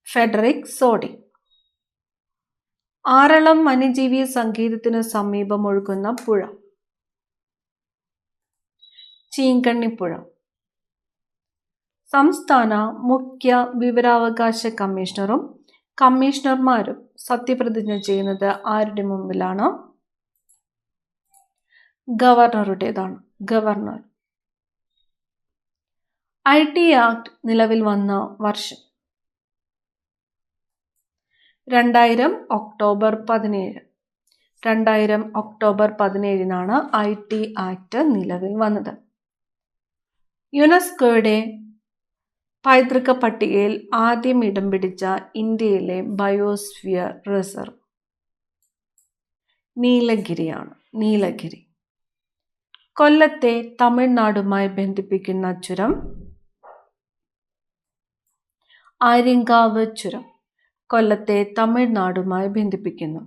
Federico Soddy. ആറളം വന്യജീവി സങ്കേതത്തിന് സമീപം ഒഴുകുന്ന പുഴ? ചീങ്കണ്ണിപ്പുഴ. സംസ്ഥാന മുഖ്യ വിവരാവകാശ കമ്മീഷണറും കമ്മീഷണർമാരും സത്യപ്രതിജ്ഞ ചെയ്യുന്നത് ആരുടെ മുമ്പിലാണ്? ഗവർണറുടേതാണ്. ഗവർണർ. IT ആക്ട് നിലവിൽ വന്ന വർഷം? 2000 ഒക്ടോബർ 17. 2000 ഒക്ടോബർ 17 IT ആക്ട് നിലവിൽ വന്നത്. യുനെസ്കോയുടെ പൈതൃക പട്ടികയിൽ ആദ്യം ഇടം പിടിച്ച ഇന്ത്യയിലെ ബയോസ്ഫിയർ റിസർവ്? നീലഗിരിയാണ്. നീലഗിരി. കൊല്ലത്തെ തമിഴ്നാടുമായി ബന്ധിപ്പിക്കുന്ന ചുരം? ആര്യങ്കാവ് ചുരം. കൊല്ലത്തെ തമിഴ്നാടുമായി ബന്ധിപ്പിക്കുന്നു.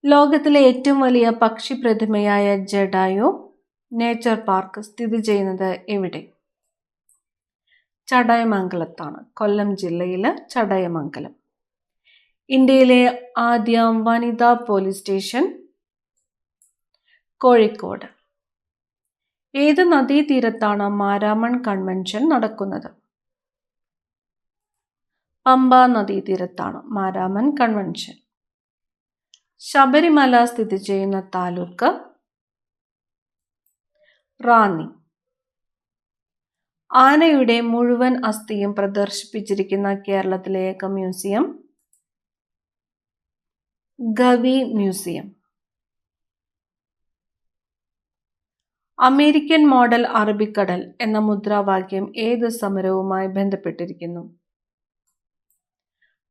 ലോകത്തിലെ ഏറ്റവും വലിയ പക്ഷി പ്രതിമയായ ജഡായു നേച്ചർ പാർക്ക് സ്ഥിതി ചെയ്യുന്നത് എവിടെ? ചടയമംഗലത്താണ്. കൊല്ലം ജില്ലയിലെ ചടയമംഗലം. ഇന്ത്യയിലെ ആദ്യ വനിതാ പോലീസ് സ്റ്റേഷൻ കോഴിക്കോട്. ഏത് നദീതീരത്താണ് മാരാമൺ കൺവെൻഷൻ നടക്കുന്നത്? പമ്പ നദീതീരത്താണ് മാരാമൺ കൺവെൻഷൻ. ശബരിമല സ്ഥിതി ചെയ്യുന്ന താലൂക്ക് റാന്നി. ആനയുടെ മുഴുവൻ അസ്ഥിയും പ്രദർശിപ്പിച്ചിരിക്കുന്ന കേരളത്തിലെ ഏക museum Gavi museum. American model അറബിക്കടൽ എന്ന മുദ്രാവാക്യം ഏത് സമരവുമായി ബന്ധപ്പെട്ടിരിക്കുന്നു?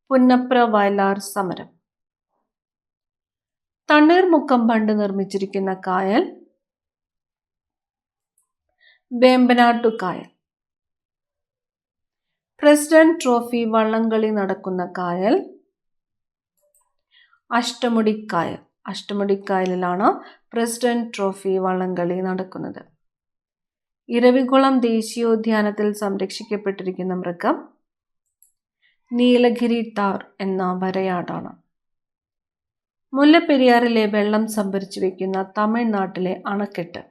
പുന്നപ്ര വയലാർ സമരം. തണ്ണീർമുക്കം ബണ്ട് നിർമ്മിച്ചിരിക്കുന്ന കായൽ വേമ്പനാട്ടുകായൽ. പ്രസിഡന്റ് ട്രോഫി വള്ളംകളി നടക്കുന്ന കായൽ അഷ്ടമുടിക്കായൽ. അഷ്ടമുടിക്കായലിലാണ് പ്രസിഡന്റ് ട്രോഫി വള്ളംകളി നടക്കുന്നത്. ഇരവികുളം ദേശീയോദ്യാനത്തിൽ സംരക്ഷിക്കപ്പെട്ടിരിക്കുന്ന മൃഗം നീലഗിരി താർ എന്ന വരയാടാണ്. മുല്ലപ്പെരിയാറിലെ വെള്ളം സംഭരിച്ചു വയ്ക്കുന്ന തമിഴ്നാട്ടിലെ അണക്കെട്ട്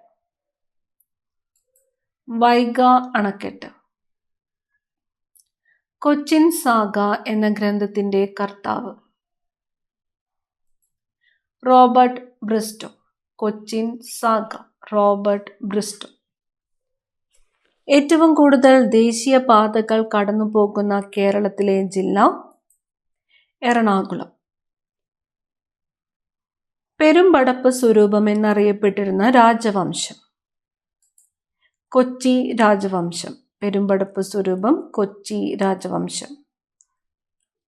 വൈഗ അണക്കെട്ട്. കൊച്ചിൻ സാഗ എന്ന ഗ്രന്ഥത്തിന്റെ കർത്താവ് Robert Bristow. Cochin saga Robert Bristow. ഏറ്റവും കൂടുതൽ ദേശീയ പാതകൾ കടന്നു പോകുന്ന കേരളത്തിലെ ജില്ല എറണാകുളം. പെരുമ്പടപ്പ് സ്വരൂപം എന്നറിയപ്പെട്ടിരുന്ന രാജവംശം കൊച്ചി രാജവംശം. പെരുമ്പടപ്പ് സ്വരൂപം കൊച്ചി രാജവംശം.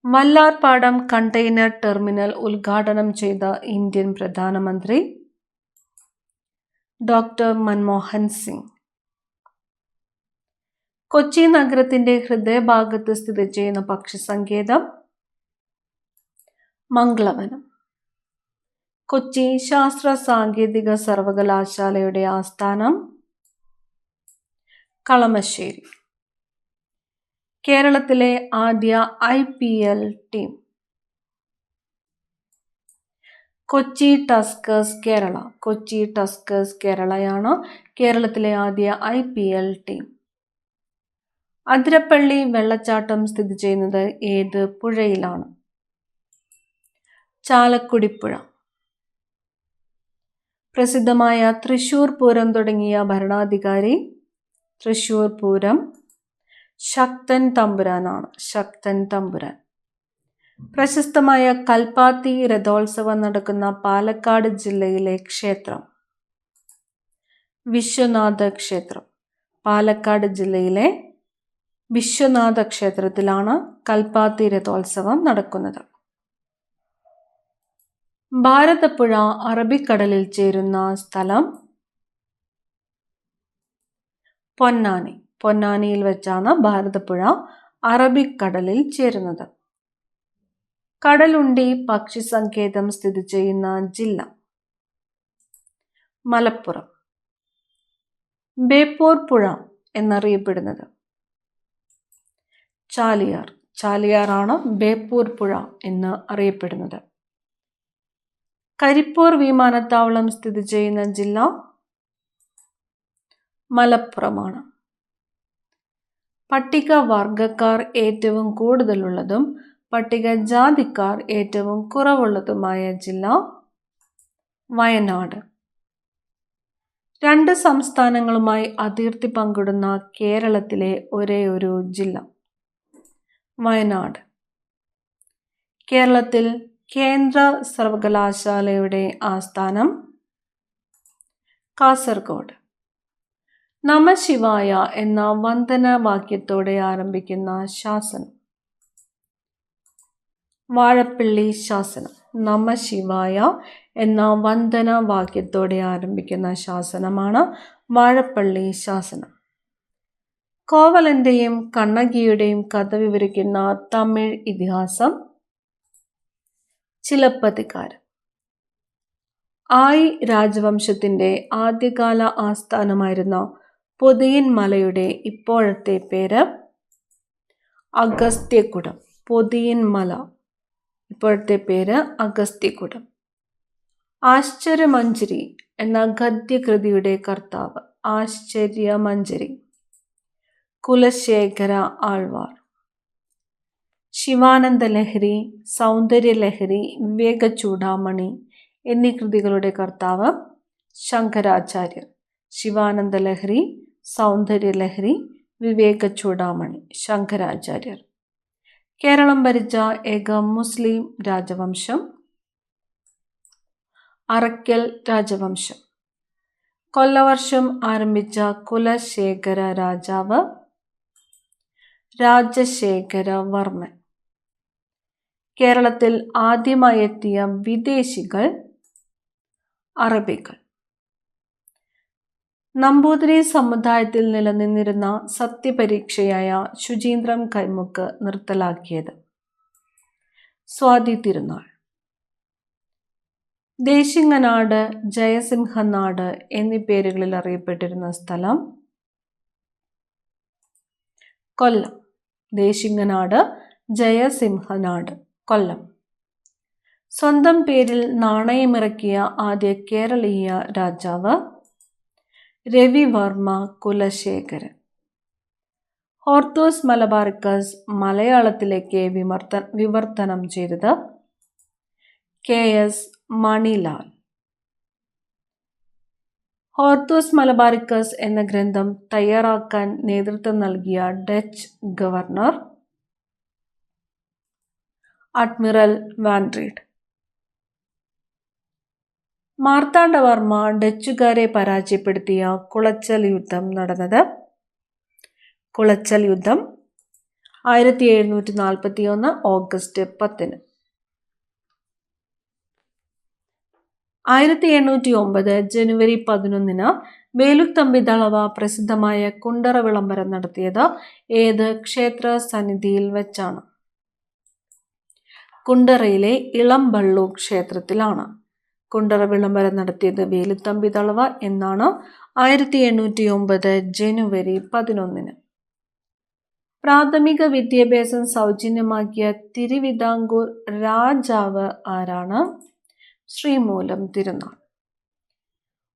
വല്ലാർപാടം കണ്ടെയ്നർ ടെർമിനൽ ഉദ്ഘാടനം ചെയ്ത ഇന്ത്യൻ പ്രധാനമന്ത്രി ഡോക്ടർ മൻമോഹൻ സിംഗ്. കൊച്ചി നഗരത്തിന്റെ ഹൃദയഭാഗത്ത് സ്ഥിതി ചെയ്യുന്ന പക്ഷി സങ്കേതം മംഗളവനം. കൊച്ചി ശാസ്ത്ര സാങ്കേതിക സർവകലാശാലയുടെ ആസ്ഥാനം കളമശ്ശേരി. കേരളത്തിലെ ആദ്യ IPL team Kochi tuskers Kerala. Kochi tuskers കേരളയാണ് കേരളത്തിലെ ആദ്യ IPL ടീം. അതിരപ്പള്ളി വെള്ളച്ചാട്ടം സ്ഥിതി ചെയ്യുന്നത് ഏത് പുഴയിലാണ്? ചാലക്കുടിപ്പുഴ. പ്രസിദ്ധമായ തൃശൂർ പൂരം തുടങ്ങിയ ഭരണാധികാരി തൃശൂർ പൂരം ശക്തൻ തമ്പുരാനാണ്. ശക്തൻ തമ്പുരാൻ. പ്രശസ്തമായ കൽപ്പാത്തി രഥോത്സവം നടക്കുന്ന പാലക്കാട് ജില്ലയിലെ ക്ഷേത്രം വിശ്വനാഥ ക്ഷേത്രം. പാലക്കാട് ജില്ലയിലെ വിശ്വനാഥ ക്ഷേത്രത്തിലാണ് കൽപ്പാത്തി രഥോത്സവം നടക്കുന്നത്. ഭാരതപ്പുഴ അറബിക്കടലിൽ ചേരുന്ന സ്ഥലം പൊന്നാനി. പൊന്നാനിയിൽ വെച്ചാണ് ഭാരതപ്പുഴ അറബിക്കടലിൽ ചേരുന്നത്. കടലുണ്ടി പക്ഷി സങ്കേതം സ്ഥിതി ചെയ്യുന്ന ജില്ല മലപ്പുറം. ബേപ്പൂർ പുഴ എന്നറിയപ്പെടുന്നത് ചാലിയാർ. ചാലിയാറാണ് ബേപ്പൂർ പുഴ എന്ന് അറിയപ്പെടുന്നത്. കരിപ്പൂർ വിമാനത്താവളം സ്ഥിതി ചെയ്യുന്ന ജില്ല മലപ്പുറമാണ്. പട്ടിക വർഗക്കാർ ഏറ്റവും കൂടുതലുള്ളതും പട്ടികജാതിക്കാർ ഏറ്റവും കുറവുള്ളതുമായ ജില്ല വയനാട്. 2 സംസ്ഥാനങ്ങളുമായി അതിർത്തി പങ്കിടുന്ന കേരളത്തിലെ ഒരേയൊരു ജില്ല വയനാട്. കേരളത്തിൽ കേന്ദ്ര സർവകലാശാലയുടെ ആസ്ഥാനം കാസർഗോഡ്. നമഃശിവായ എന്ന വന്ദനവാക്യത്തോടെ ആരംഭിക്കുന്ന ശാസനം വാഴപ്പള്ളി ശാസനം. നമഃശിവായ എന്ന വന്ദനവാക്യത്തോടെ ആരംഭിക്കുന്ന ശാസനമാണ് വാഴപ്പള്ളി ശാസനം. കോവലന്റെയും കണ്ണകിയുടെയും കഥ വിവരിക്കുന്ന തമിഴ് ഇതിഹാസം ചിലപ്പതികാരം. ആയി രാജവംശത്തിന്റെ ആദ്യകാല ആസ്ഥാനമായിരുന്ന പൊതിയൻ മലയുടെ ഇപ്പോഴത്തെ പേര് അഗസ്ത്യകുടം. പൊതിയൻ മല ഇപ്പോഴത്തെ പേര് അഗസ്ത്യകുടം. ആശ്ചര്യമഞ്ജരി എന്ന ഗദ്യകൃതിയുടെ കർത്താവ് ആശ്ചര്യമഞ്ജരി കുലശേഖര ആൾവാർ. ശിവാനന്ദലഹരി, സൗന്ദര്യലഹരി, വിവേകചൂഡാമണി എന്നീ കൃതികളുടെ കർത്താവ് ശങ്കരാചാര്യർ. ശിവാനന്ദലഹരി, സൗന്ദര്യലഹരി, വിവേകചൂഡാമണി ശങ്കരാചാര്യർ. കേരളം ഭരിച്ച ഏക മുസ്ലിം രാജവംശം അറക്കൽ രാജവംശം. കൊല്ലവർഷം ആരംഭിച്ച കുലശേഖര രാജാവ് രാജശേഖരവർമ്മൻ. കേരളത്തിൽ ആദ്യമായി എത്തിയ വിദേശികൾ അറബികൾ. നമ്പൂതിരി സമുദായത്തിൽ നിലനിന്നിരുന്ന സത്യപരീക്ഷയായ ശുചീന്ദ്രം കൈമുക്ക് നിർത്തലാക്കിയത്. സ്വാതി തിരുനാൾ. ദേശിങ്ങനാട്, ജയസിംഹനാട് എന്നീ പേരുകളിൽ അറിയപ്പെട്ടിരുന്ന സ്ഥലം കൊല്ലം. ദേശിങ്ങനാട്, ജയസിംഹനാട്, കൊല്ലം. സ്വന്തം പേരിൽ നാണയമിറക്കിയ ആദ്യ കേരളീയ രാജാവ് രവിവർമ്മ കുലശേഖരൻ. ഹോർത്തൂസ് മലബാറിക്കസ് മലയാളത്തിലേക്ക് വിവർത്തനം ചെയ്തത് KS മണിലാൽ. ഹോർത്തൂസ് മലബാറിക്കസ് എന്ന ഗ്രന്ഥം തയ്യാറാക്കാൻ നേതൃത്വം നൽകിയ Dutch governor admiral Van Rheede. Marthandavarma ഡച്ചുകാരെ പരാജയപ്പെടുത്തിയ കുളച്ചൽ യുദ്ധം നടന്നത്. കുളച്ചൽ യുദ്ധം 1741 ഓഗസ്റ്റ് 10. 1809 ജനുവരി 11 വേലുത്തമ്പി ദളവ പ്രസിദ്ധമായ കുണ്ടറ വിളംബരം നടത്തിയത് ഏത് ക്ഷേത്ര സന്നിധിയിൽ വെച്ചാണ്? കുണ്ടറയിലെ ഇളംബള്ളു ക്ഷേത്രത്തിലാണ്. കുണ്ടറ വിളംബരം നടത്തിയത് വേലുത്തമ്പി ദളവ എന്നാണ്. 1809 ജനുവരി 11. പ്രാഥമിക വിദ്യാഭ്യാസം സൗജന്യമാക്കിയ തിരുവിതാംകൂർ രാജാവ് ആരാണ്? ശ്രീമൂലം തിരുനാൾ.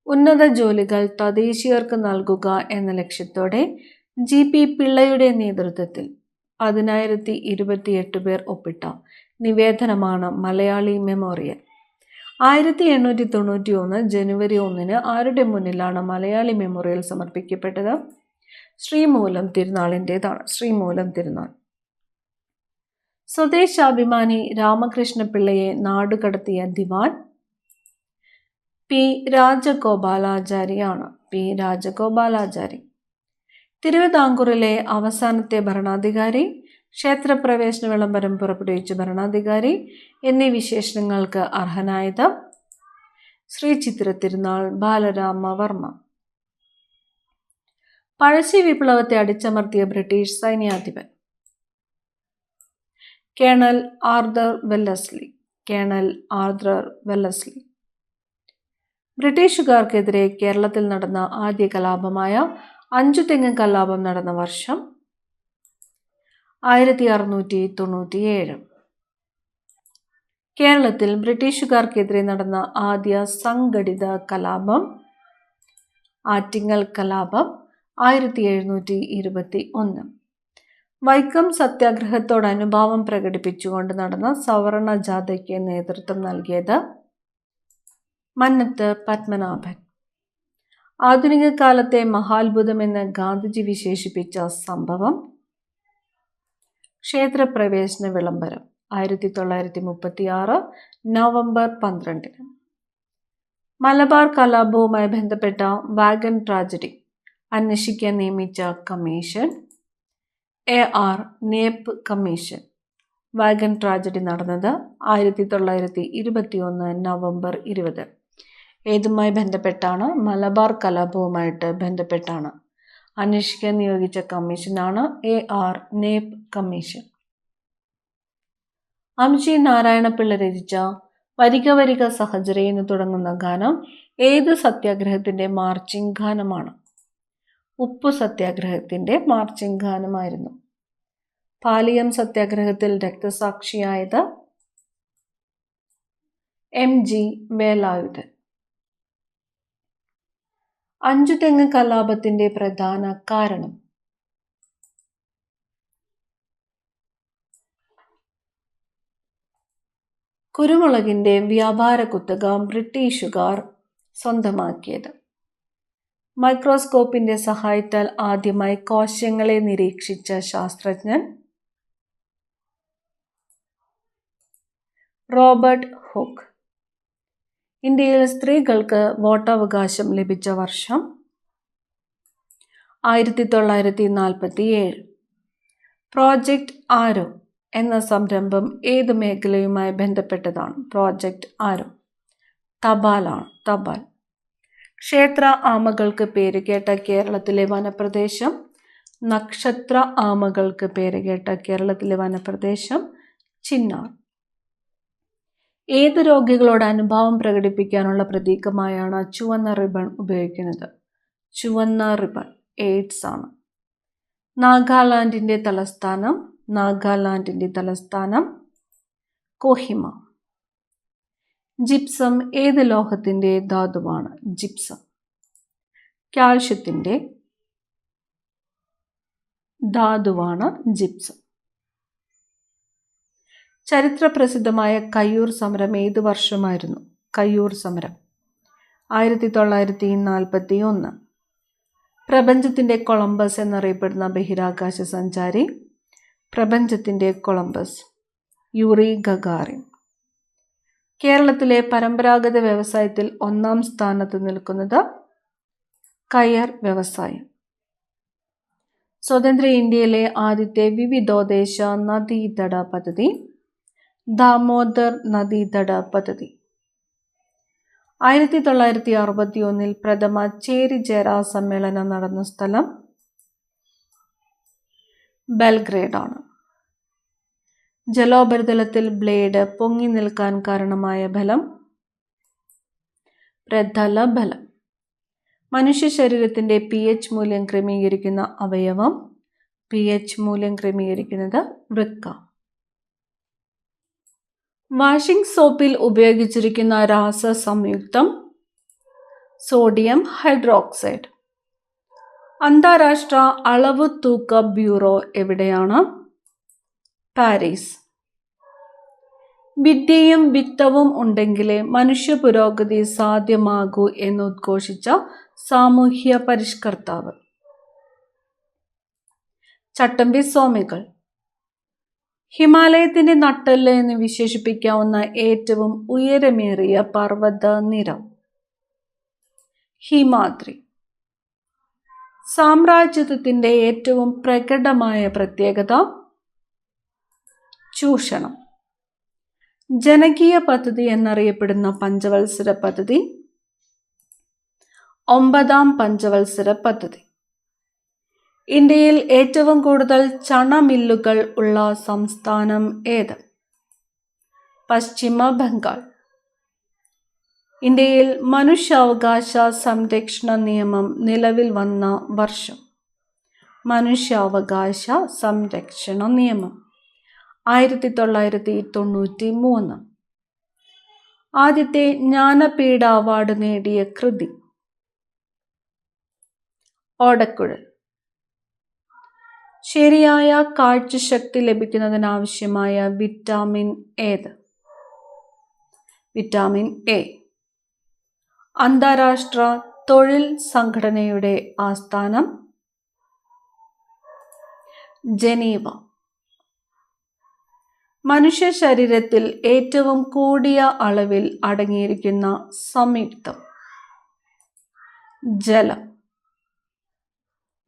ഉന്നത ജോലികൾ തദ്ദേശീയർക്ക് നൽകുക എന്ന ലക്ഷ്യത്തോടെ GP പിള്ളയുടെ നേതൃത്വത്തിൽ 1028 പേർ ഒപ്പിട്ട നിവേദനമാണ് മലയാളി മെമ്മോറിയൽ. 1891 ജനുവരി 1 ആരുടെ മുന്നിലാണ് മലയാളി മെമ്മോറിയൽ സമർപ്പിക്കപ്പെട്ടത്? ശ്രീമൂലം തിരുനാളിൻ്റെതാണ്. ശ്രീമൂലം തിരുനാൾ. സ്വദേശാഭിമാനി രാമകൃഷ്ണപിള്ളയെ നാടുകടത്തിയ ദിവാൻ P. രാജഗോപാലാചാരിയാണ്. P. രാജഗോപാലാചാരി. തിരുവിതാംകൂറിലെ അവസാനത്തെ ഭരണാധികാരി, ക്ഷേത്രപ്രവേശന വിളംബരം പുറപ്പെടുവിച്ച ഭരണാധികാരി എന്നീ വിശേഷണങ്ങൾക്ക് അർഹനായത് ശ്രീ ചിത്തിര തിരുനാൾ ബാലരാമവർമ്മ. പഴശ്ശി വിപ്ലവത്തെ അടിച്ചമർത്തിയ ബ്രിട്ടീഷ് സൈന്യാധിപൻ colonel Arthur Wellesley. Colonel Arthur Wellesley. ബ്രിട്ടീഷുകാർക്കെതിരെ കേരളത്തിൽ നടന്ന ആദ്യ കലാപമായ അഞ്ചുതെങ്ങ് കലാപം നടന്ന വർഷം 1697. കേരളത്തിൽ ബ്രിട്ടീഷുകാർക്കെതിരെ നടന്ന ആദ്യ സംഘടിത കലാപം ആറ്റിങ്ങൽ കലാപം 1721. വൈക്കം സത്യാഗ്രഹത്തോട് അനുഭാവം പ്രകടിപ്പിച്ചുകൊണ്ട് നടന്ന സവർണ ജാഥയ്ക്ക് നേതൃത്വം നൽകിയത് മന്നത്ത് പത്മനാഭൻ. ആധുനിക കാലത്തെ മഹാത്ഭുതമെന്ന് ഗാന്ധിജി വിശേഷിപ്പിച്ച സംഭവം ക്ഷേത്രപ്രവേശന വിളംബരം 1936 നവംബർ 12. മലബാർ കലാപവുമായി ബന്ധപ്പെട്ട വാഗൺ ട്രാജഡി അന്വേഷിക്കാൻ നിയമിച്ച commission AR Knapp commission. Wagon tragedy നടന്നത് 1921 നവംബർ 20. ഏതുമായി ബന്ധപ്പെട്ടാണ്? മലബാർ കലാപവുമായിട്ട് ബന്ധപ്പെട്ടാണ്. അന്വേഷിക്കാൻ നിയോഗിച്ച കമ്മീഷനാണ് AR നേപ്പ് കമ്മീഷൻ. അംജി നാരായണപിള്ള രചിച്ച വരിക വരിക സഹചരേ എന്ന് തുടങ്ങുന്ന ഗാനം ഏത് സത്യാഗ്രഹത്തിന്റെ മാർച്ചിങ് ഗാനമാണ്? ഉപ്പു സത്യാഗ്രഹത്തിന്റെ മാർച്ചിങ് ഗാനമായിരുന്നു. പാലിയം സത്യാഗ്രഹത്തിൽ രക്തസാക്ഷിയായത് MG വേലായുധൻ. അഞ്ചുതെങ്ങ് കലാപത്തിന്റെ പ്രധാന കാരണം? കുരുമുളകിന്റെ വ്യാപാര കുത്തക ബ്രിട്ടീഷുകാർ സ്വന്തമാക്കിയത്. മൈക്രോസ്കോപ്പിന്റെ സഹായത്താൽ ആദ്യമായി കോശങ്ങളെ നിരീക്ഷിച്ച ശാസ്ത്രജ്ഞൻ? Robert hook. ഇന്ത്യയിൽ സ്ത്രീകൾക്ക് വോട്ടവകാശം ലഭിച്ച വർഷം? 1947. പ്രോജക്റ്റ് ആരോ എന്ന സംരംഭം ഏത് മേഖലയുമായി ബന്ധപ്പെട്ടതാണ്? പ്രോജക്റ്റ് ആരോ തപാലാണ്. തപാൽ. ക്ഷേത്ര ആമകൾക്ക് പേരുകേട്ട കേരളത്തിലെ വനപ്രദേശം? നക്ഷത്ര ആമകൾക്ക് പേരുകേട്ട കേരളത്തിലെ വനപ്രദേശം ചിന്നാർ. ഏത് രോഗികളോട് അനുഭാവം പ്രകടിപ്പിക്കാനുള്ള പ്രതീകമായാണ് ചുവന്ന റിബൺ ഉപയോഗിക്കുന്നത്? ചുവന്ന റിബൺ എയ്ഡ്സ് ആണ്. നാഗാലാൻഡിന്റെ തലസ്ഥാനം? നാഗാലാൻഡിന്റെ തലസ്ഥാനം കോഹിമ. ജിപ്സം ഏത് ലോഹത്തിന്റെ ധാതുവാണ്? Gypsum കാൽഷ്യത്തിന്റെ ധാതുവാണ് gypsum. ചരിത്ര പ്രസിദ്ധമായ കയ്യൂർ സമരം ഏത് വർഷമായിരുന്നു? കയ്യൂർ സമരം 1941. പ്രപഞ്ചത്തിന്റെ കൊളംബസ് എന്നറിയപ്പെടുന്ന ബഹിരാകാശ സഞ്ചാരി? പ്രപഞ്ചത്തിന്റെ കൊളംബസ് യൂറി ഗഗാറിൻ. കേരളത്തിലെ പരമ്പരാഗത വ്യവസായത്തിൽ ഒന്നാം സ്ഥാനത്ത് നിൽക്കുന്നത് കയർ വ്യവസായം. സ്വതന്ത്ര ഇന്ത്യയിലെ ആദ്യത്തെ വിവിധോദ്ദേശ നദീതട പദ്ധതി? ദാമോദർ നദീതട പദ്ധതി. 1961 പ്രഥമ ചേരിചേര സമ്മേളനം നടന്ന സ്ഥലം? ബെൽഗ്രേഡ് ആണ്. ജലോപരിതലത്തിൽ ബ്ലേഡ് പൊങ്ങി നിൽക്കാൻ കാരണമായ ബലം? പ്രതല ബലം. മനുഷ്യ ശരീരത്തിന്റെ pH മൂല്യം ക്രമീകരിക്കുന്ന അവയവം? pH മൂല്യം ക്രമീകരിക്കുന്നത് വൃക്ക. വാഷിംഗ് സോപ്പിൽ ഉപയോഗിച്ചിരിക്കുന്ന രാസ സംയുക്തം? Sodium hydroxide. അന്താരാഷ്ട്ര അളവ് തൂക്ക ബ്യൂറോ എവിടെയാണ്? പാരീസ്. വിദ്യയും വിത്തവും ഉണ്ടെങ്കിലേ മനുഷ്യ പുരോഗതി സാധ്യമാകൂ എന്ന് ഉദ്ഘോഷിച്ച സാമൂഹ്യ പരിഷ്കർത്താവ്? ചട്ടമ്പി സ്വാമികൾ. ഹിമാലയത്തിന്റെ നട്ടെല്ല് എന്ന് വിശേഷിപ്പിക്കാവുന്ന ഏറ്റവും ഉയരമേറിയ പർവ്വത നിര? ഹിമാദ്രി. സാമ്രാജ്യത്വത്തിന്റെ ഏറ്റവും പ്രകടമായ പ്രത്യേകത? ചൂഷണം. ജനകീയ പദ്ധതി എന്നറിയപ്പെടുന്ന പഞ്ചവത്സര പദ്ധതി? 9ാം പഞ്ചവത്സര പദ്ധതി. ഇന്ത്യയിൽ ഏറ്റവും കൂടുതൽ ചണമില്ലുകൾ ഉള്ള സംസ്ഥാനം ഏത്? പശ്ചിമ ബംഗാൾ. ഇന്ത്യയിൽ മനുഷ്യാവകാശ സംരക്ഷണ നിയമം നിലവിൽ വന്ന വർഷം? മനുഷ്യാവകാശ സംരക്ഷണ നിയമം 1993. ആദ്യത്തെ ജ്ഞാനപീഠ അവാർഡ് നേടിയ കൃതി? ഓടക്കുഴൽ. ശരിയായ കാഴ്ചശക്തി ലഭിക്കുന്നതിനാവശ്യമായ വിറ്റാമിൻ ഏത്? Vitamin A. അന്താരാഷ്ട്ര തൊഴിൽ സംഘടനയുടെ ആസ്ഥാനം? ജനീവ. മനുഷ്യ ശരീരത്തിൽ ഏറ്റവും കൂടിയ അളവിൽ അടങ്ങിയിരിക്കുന്ന സംയുക്തം? ജലം.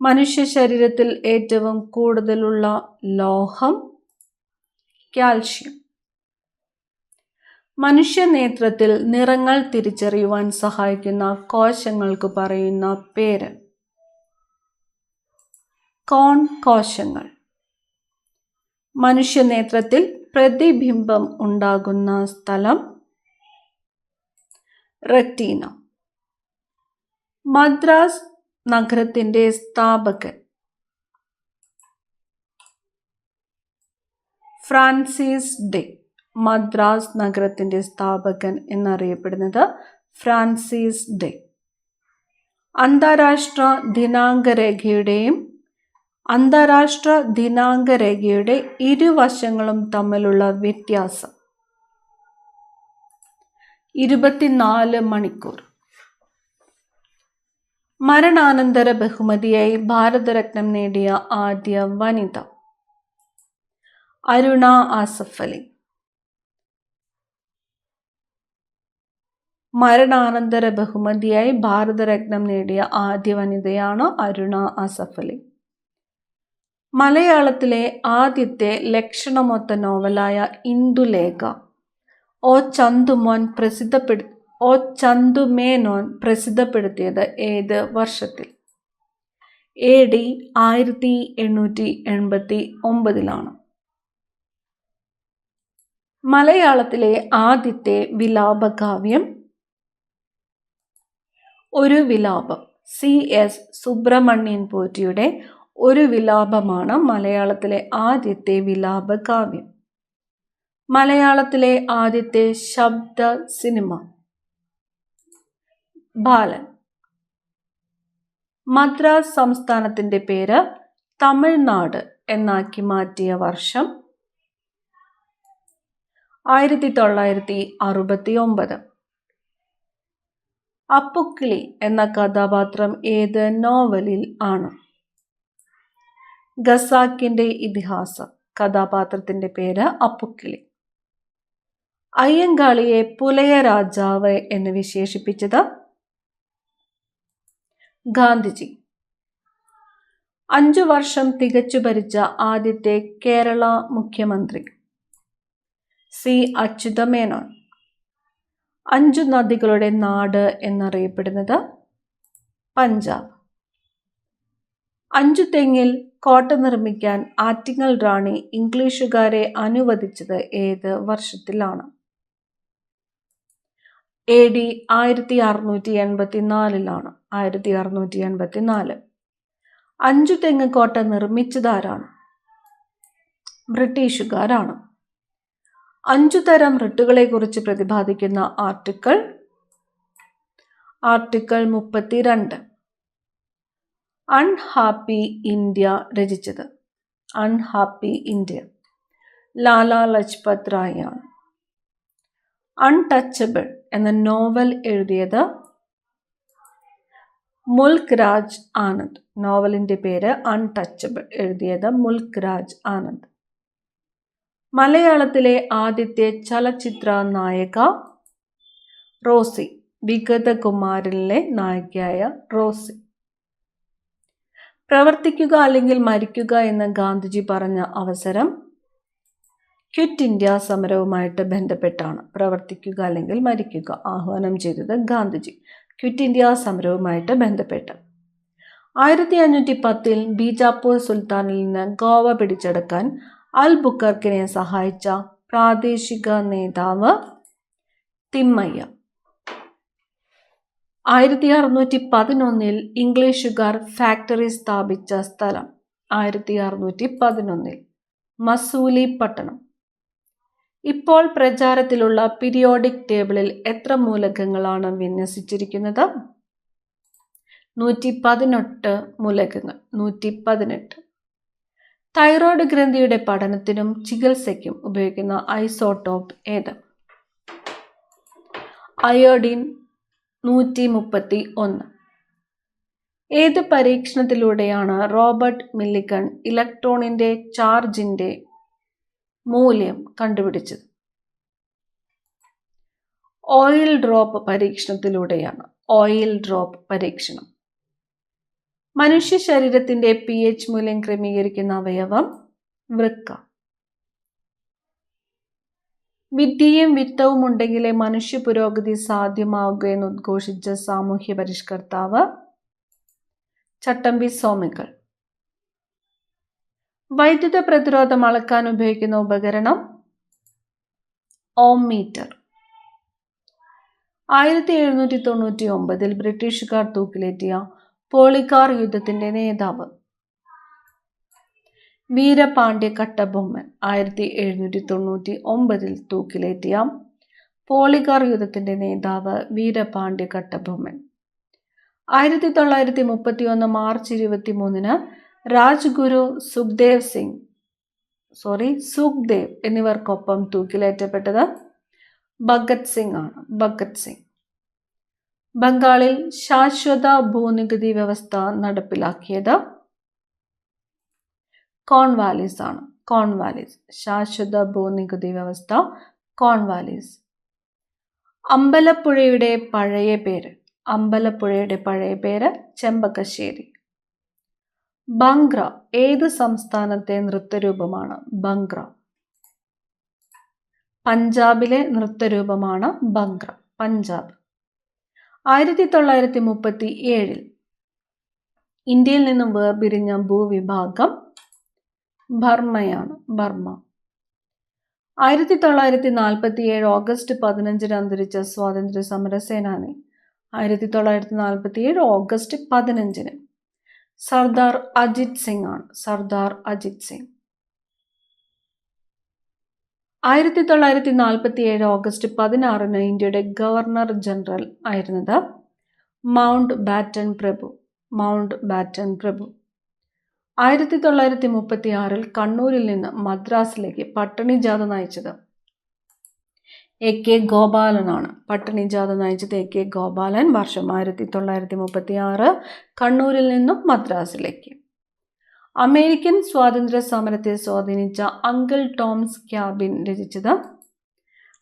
മനുഷ്യ ശരീരത്തിൽ ഏറ്റവും കൂടുതലുള്ള ലോഹം? കാൽഷ്യം. മനുഷ്യ നേത്രത്തിൽ നിറങ്ങൾ തിരിച്ചറിയുവാൻ സഹായിക്കുന്ന കോശങ്ങൾക്ക് പറയുന്ന പേര്? കോൺ കോശങ്ങൾ. മനുഷ്യനേത്രത്തിൽ പ്രതിബിംബം ഉണ്ടാകുന്ന സ്ഥലം റെറ്റീന. മദ്രാസ് നഗരത്തിൻ്റെ സ്ഥാപകൻ ഫ്രാൻസിസ് ഡേ. മദ്രാസ് നഗരത്തിൻ്റെ സ്ഥാപകൻ എന്നറിയപ്പെടുന്നത് ഫ്രാൻസിസ് ഡേ. അന്താരാഷ്ട്ര ദിനാങ്കരേഖയുടെ ഇരുവശങ്ങളും തമ്മിലുള്ള വ്യത്യാസം 24 മണിക്കൂർ. മരണാനന്തര ബഹുമതിയായി ഭാരതരത്നം നേടിയ ആദ്യ വനിത അരുണ ആസഫ് അലി. മരണാനന്തര ബഹുമതിയായി ഭാരതരത്നം നേടിയ ആദ്യ വനിതയാണ് അരുണ ആസഫ് അലി. മലയാളത്തിലെ ആദ്യത്തെ ലക്ഷണമൊത്ത നോവലായ ഇന്ദുലേഖ ഒ ചന്തുമേനോൻ പ്രസിദ്ധപ്പെടുത്തിയത് ഏത് വർഷത്തിൽ? AD 1889. മലയാളത്തിലെ ആദ്യത്തെ വിലാപകാവ്യം ഒരു വിലാപം. CS സുബ്രഹ്മണ്യൻ പോറ്റിയുടെ ഒരു വിലാപമാണ് മലയാളത്തിലെ ആദ്യത്തെ വിലാപകാവ്യം. മലയാളത്തിലെ ആദ്യത്തെ ശബ്ദ സിനിമ ബാലൻ. മദ്രാസ് സംസ്ഥാനത്തിൻ്റെ പേര് തമിഴ്നാട് എന്നാക്കി മാറ്റിയ വർഷം 1969. അപ്പുക്കിളി എന്ന കഥാപാത്രം ഏത് നോവലിൽ ആണ്? ഖസാക്കിൻ്റെ ഇതിഹാസം. കഥാപാത്രത്തിൻ്റെ പേര് അപ്പുക്കിളി. അയ്യങ്കാളിയെ പുലയ രാജാവ് എന്ന് വിശേഷിപ്പിച്ചത് ഗാന്ധിജി. 5 വർഷം തികച്ചു ഭരിച്ച ആദ്യത്തെ കേരള മുഖ്യമന്ത്രി C. അച്യുതമേനോൻ. 5 നദികളുടെ നാട് എന്നറിയപ്പെടുന്നത് പഞ്ചാബ്. 5 തെങ്ങിൽ കോട്ട നിർമ്മിക്കാൻ ആറ്റിങ്ങൽ റാണി ഇംഗ്ലീഷുകാരെ അനുവദിച്ചത് ഏത് വർഷത്തിലാണ്? AD 1684. 1684. 5 തെങ്ങ് കോട്ട നിർമ്മിച്ചതാരാണ്? ബ്രിട്ടീഷുകാരാണ്. 5 തരം റിട്ടുകളെക്കുറിച്ച് പ്രതിപാദിക്കുന്ന ആർട്ടിക്കിൾ 32. അൺഹാപ്പി ഇന്ത്യ രചിച്ചത് unhappy India Lala Lajpat റായാണ്. Untouchable എന്ന നോവൽ എഴുതിയത് മുൽക്ക് രാജ് ആനന്ദ്. നോവലിൻ്റെ പേര് അൺടച്ചബിൾ. എഴുതിയത് മുൽക്ക് രാജ് ആനന്ദ്. മലയാളത്തിലെ ആദ്യത്തെ ചലച്ചിത്ര നായിക റോസി. വിഗതകുമാരനിലെ നായികയായ റോസി. പ്രവർത്തിക്കുക അല്ലെങ്കിൽ മരിക്കുക എന്ന് ഗാന്ധിജി പറഞ്ഞ അവസരം ക്വിറ്റ് ഇന്ത്യ സമരവുമായിട്ട് ബന്ധപ്പെട്ടാണ്. പ്രവർത്തിക്കുക അല്ലെങ്കിൽ മരിക്കുക ആഹ്വാനം ചെയ്തത് ഗാന്ധിജി ക്വിറ്റ് ഇന്ത്യ സമരവുമായിട്ട് ബന്ധപ്പെട്ട്. 1510 ബീജാപ്പൂർ സുൽത്താനിൽ നിന്ന് ഗോവ പിടിച്ചെടുക്കാൻ അൽബുക്കർക്കിനെ സഹായിച്ച പ്രാദേശിക നേതാവ് തിമ്മയ്യ. 1611 ഇംഗ്ലീഷുകാർ ഫാക്ടറി സ്ഥാപിച്ച സ്ഥലം 1611 മസൂലിപട്ടണം. ഇപ്പോൾ പ്രചാരത്തിലുള്ള പീരിയോഡിക് ടേബിളിൽ എത്ര മൂലകങ്ങളാണ് വിന്യസിച്ചിരിക്കുന്നത്? 118 മൂലകങ്ങൾ. 118. തൈറോയ്ഡ് ഗ്രന്ഥിയുടെ പഠനത്തിനും ചികിത്സയ്ക്കും ഉപയോഗിക്കുന്ന ഐസോട്ടോപ്പ് ഏത്? അയോഡിൻ 131. ഏത് പരീക്ഷണത്തിലൂടെയാണ് റോബർട്ട് മില്ലിഗൺ ഇലക്ട്രോണിൻ്റെ ചാർജിൻ്റെ മൂല്യം കണ്ടുപിടിച്ചത്? ഓയിൽ ഡ്രോപ്പ് പരീക്ഷണത്തിലൂടെയാണ്. ഓയിൽ ഡ്രോപ്പ് പരീക്ഷണം. മനുഷ്യ ശരീരത്തിൻ്റെ pH മൂല്യം ക്രമീകരിക്കുന്ന അവയവം വൃക്ക. വിദ്യയും വിത്തവും ഉണ്ടെങ്കിലേ മനുഷ്യ പുരോഗതി സാധ്യമാവുകയെന്ന് ഉദ്ഘോഷിച്ച സാമൂഹ്യ പരിഷ്കർത്താവ് ചട്ടമ്പി സ്വാമികൾ. വൈദ്യുത പ്രതിരോധം അളക്കാൻ ഉപയോഗിക്കുന്ന ഉപകരണം ഓം മീറ്റർ. 1799 ബ്രിട്ടീഷുകാർ തൂക്കിലേറ്റിയ പോളികാർ യുദ്ധത്തിന്റെ നേതാവ് വീരപാണ്ഡ്യ കട്ടബൊമ്മൻ. 1799 തൂക്കിലേറ്റിയ പോളികാർ യുദ്ധത്തിന്റെ നേതാവ് വീരപാണ്ഡ്യ കട്ടബൊമ്മൻ. 1931 മാർച്ച് 23 രാജ്ഗുരു സുഖ്ദേവ് എന്നിവർക്കൊപ്പം തൂക്കിലേറ്റപ്പെട്ടത് ഭഗത് സിംഗ് ആണ്. ഭഗത് സിംഗ്. ബംഗാളിൽ ശാശ്വത ഭൂനികുതി വ്യവസ്ഥ നടപ്പിലാക്കിയത് കോൺവാലിസ് ആണ്. കോൺവാലിസ്. ശാശ്വത ഭൂനികുതി വ്യവസ്ഥ കോൺവാലിസ്. അമ്പലപ്പുഴയുടെ പഴയ പേര് ചെമ്പകശ്ശേരി. ഭംഗ്ര ഏത് സംസ്ഥാനത്തെ നൃത്തരൂപമാണ്? ഭംഗ്ര പഞ്ചാബിലെ നൃത്തരൂപമാണ് ഭംഗ്ര. പഞ്ചാബ്. 1937 ഇന്ത്യയിൽ നിന്നും വേർപിരിഞ്ഞ ഭൂവിഭാഗം ബർമ്മയാണ്. ബർമ്മ. 1947 ഓഗസ്റ്റ് 15 അന്തരിച്ച സ്വാതന്ത്ര്യ സമര സേനാനി. 1947 ഓഗസ്റ്റ് 15 സർദാർ അജിത് സിംഗ് ആണ്. സർദാർ അജിത് സിംഗ്. 1947 ഓഗസ്റ്റ് 16 ഇന്ത്യയുടെ ഗവർണർ ജനറൽ ആയിരുന്നത് മൗണ്ട് ബാറ്റൻ പ്രഭു. മൗണ്ട് ബാറ്റൻ പ്രഭു. 1936 കണ്ണൂരിൽ നിന്ന് മദ്രാസിലേക്ക് പട്ടിണി ജാഥ നയിച്ചത് AK ഗോപാലനാണ്. പട്ടിണി ജാഥ നയിച്ചത് AK ഗോപാലൻ. വർഷം 1936 കണ്ണൂരിൽ നിന്നും മദ്രാസിലേക്ക്. അമേരിക്കൻ സ്വാതന്ത്ര്യ സമരത്തെ സ്വാധീനിച്ച അങ്കിൾ ടോംസ് ക്യാബിൻ രചിച്ചത്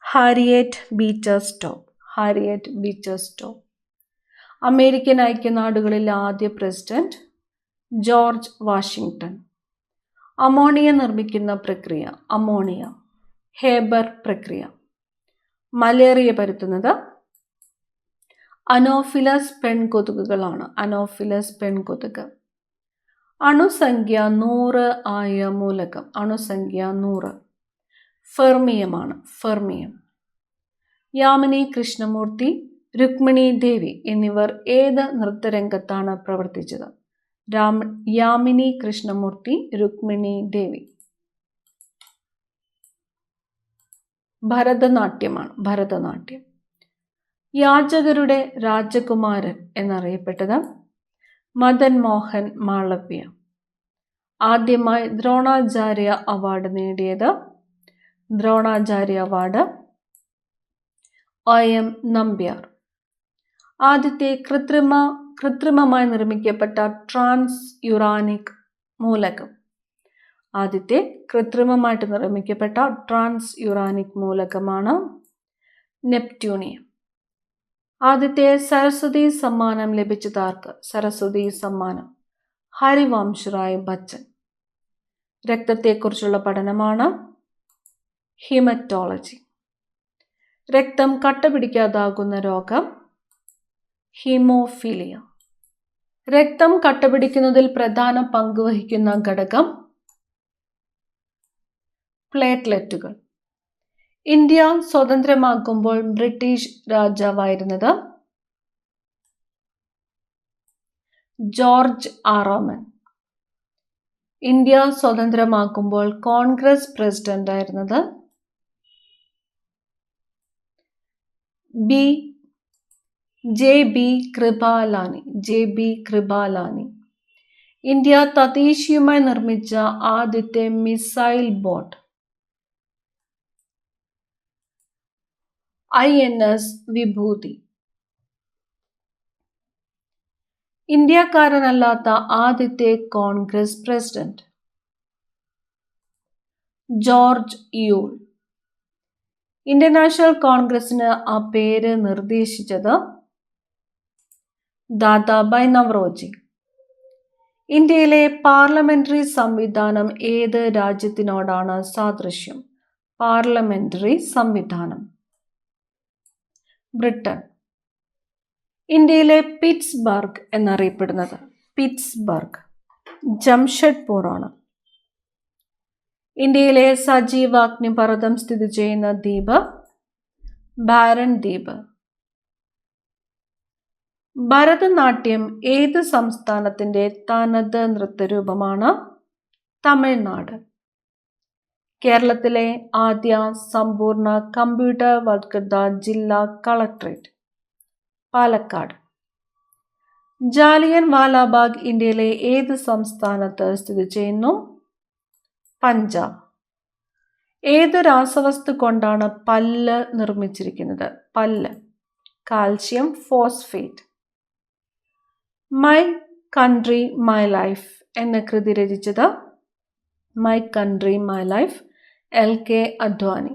Harriet Beecher Stowe. Harriet Beecher Stowe. American ഐക്യനാടുകളിലെ ആദ്യ പ്രസിഡന്റ് ജോർജ് വാഷിംഗ്ടൺ. അമോണിയ നിർമ്മിക്കുന്ന പ്രക്രിയ അമോണിയ. ഹേബർ പ്രക്രിയ. മലേറിയ പരത്തുന്നത് അനോഫിലസ് പെൺകൊതുകുകളാണ്. അനോഫിലസ് പെൺകൊതുക്. അണുസംഖ്യ 100 ആയ മൂലകം. അണുസംഖ്യ 100. ഫെർമിയമാണ്. ഫെർമിയം. യാമിനി കൃഷ്ണമൂർത്തി, രുക്മിണി ദേവി എന്നിവർ ഏത് നൃത്തരംഗത്താണ് പ്രവർത്തിച്ചത്? യാമിനി കൃഷ്ണമൂർത്തി, രുക്മിണി ദേവി. ഭരതനാട്യമാണ്. ഭരതനാട്യം. യാചകരുടെ രാജകുമാരൻ എന്നറിയപ്പെട്ടത് മദൻ മോഹൻ മാളവ്യ. ആദ്യമായി ദ്രോണാചാര്യ അവാർഡ് നേടിയത് ദ്രോണാചാര്യ അവാർഡ് OM നമ്പ്യാർ. ആദ്യത്തെ കൃത്രിമമായി നിർമ്മിക്കപ്പെട്ട ട്രാൻസ് യുറാനിക് മൂലകം. ആദ്യത്തെ കൃത്രിമമായിട്ട് നിർമ്മിക്കപ്പെട്ട ട്രാൻസ് യുറാനിക് മൂലകമാണ് നെപ്റ്റ്യൂണിയം. ആദ്യത്തെ സരസ്വതി സമ്മാനം ലഭിച്ചതാർക്ക്? സരസ്വതി സമ്മാനം ഹരിവംശ് റായ് ബച്ചൻ. രക്തത്തെക്കുറിച്ചുള്ള പഠനമാണ് ഹീമറ്റോളജി. രക്തം കട്ടപിടിക്കാതാകുന്ന രോഗം ഹീമോഫീലിയ. രക്തം കട്ടപിടിക്കുന്നതിൽ പ്രധാന പങ്ക് വഹിക്കുന്ന ഘടകം പ്ലേറ്റ്ലെറ്റുകൾ. ഇന്ത്യ സ്വതന്ത്രമാകുമ്പോൾ ബ്രിട്ടീഷ് രാജാവായിരുന്നത് ജോർജ് ആറാമൻ. ഇന്ത്യ സ്വതന്ത്രമാകുമ്പോൾ കോൺഗ്രസ് പ്രസിഡന്റ് ആയിരുന്നത് JB കൃപാലാനി. ഇന്ത്യ തദ്ദേശീയമായി നിർമ്മിച്ച ആദ്യത്തെ മിസൈൽ ബോട്ട് INS വിഭൂതി. ഇന്ത്യക്കാരനല്ലാത്ത ആദ്യത്തെ Congress president George Yule. Indian national കോൺഗ്രസിന് ആ പേര് നിർദ്ദേശിച്ചത് ദാദാബായ് നവറോജി. ഇന്ത്യയിലെ പാർലമെന്ററി സംവിധാനം ഏത് രാജ്യത്തിനോടാണ് സാദൃശ്യം? പാർലമെന്ററി സംവിധാനം ബ്രിട്ടൻ. ഇന്ത്യയിലെ പിറ്റ്സ്ബർഗ് എന്നറിയപ്പെടുന്നത് ജംഷഡ്പൂർ ആണ്. ഇന്ത്യയിലെ സജീവാഗ്നിപർവ്വതം സ്ഥിതി ചെയ്യുന്ന ദ്വീപ് ബാരൻ ദ്വീപ്. ഭരതനാട്യം ഏത് സംസ്ഥാനത്തിൻ്റെ തനത് നൃത്തരൂപമാണ്? തമിഴ്നാട്. കേരളത്തിലെ ആദ്യ സമ്പൂർണ്ണ കമ്പ്യൂട്ടർവത്കൃത ജില്ലാ കളക്ടറേറ്റ് പാലക്കാട്. ജാലിയൻ വാലാബാഗ് ഇന്ത്യയിലെ ഏത് സംസ്ഥാനത്ത് സ്ഥിതി ചെയ്യുന്നു? പഞ്ചാബ്. ഏത് രാസവസ്തു കൊണ്ടാണ് പല്ല് നിർമ്മിച്ചിരിക്കുന്നത്? പല്ല് calcium phosphate. My country my life എന്ന കൃതി രചിച്ചത്? My country my life LK Advani.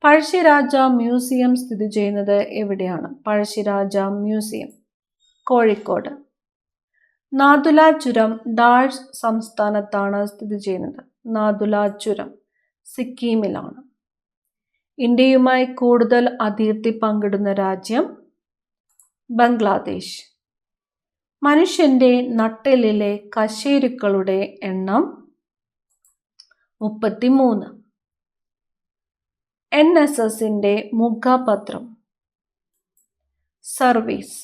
Pazhassiraja museum സ്ഥിതി ചെയ്യുന്നത് എവിടെയാണ്? പഴശ്ശിരാജ മ്യൂസിയം കോഴിക്കോട്. നാഥുല ചുരം ഡാഷ് സംസ്ഥാനത്താണ് സ്ഥിതി ചെയ്യുന്നത്? നാഥുല ചുരം സിക്കിമിലാണ്. ഇന്ത്യയുമായി കൂടുതൽ അതിർത്തി പങ്കിടുന്ന രാജ്യം? ബംഗ്ലാദേശ്. മനുഷ്യൻ്റെ നട്ടെല്ലിലെ കശേരുക്കളുടെ എണ്ണം? 33. NSSന്റെ മുഖപത്രം? സർവീസ്.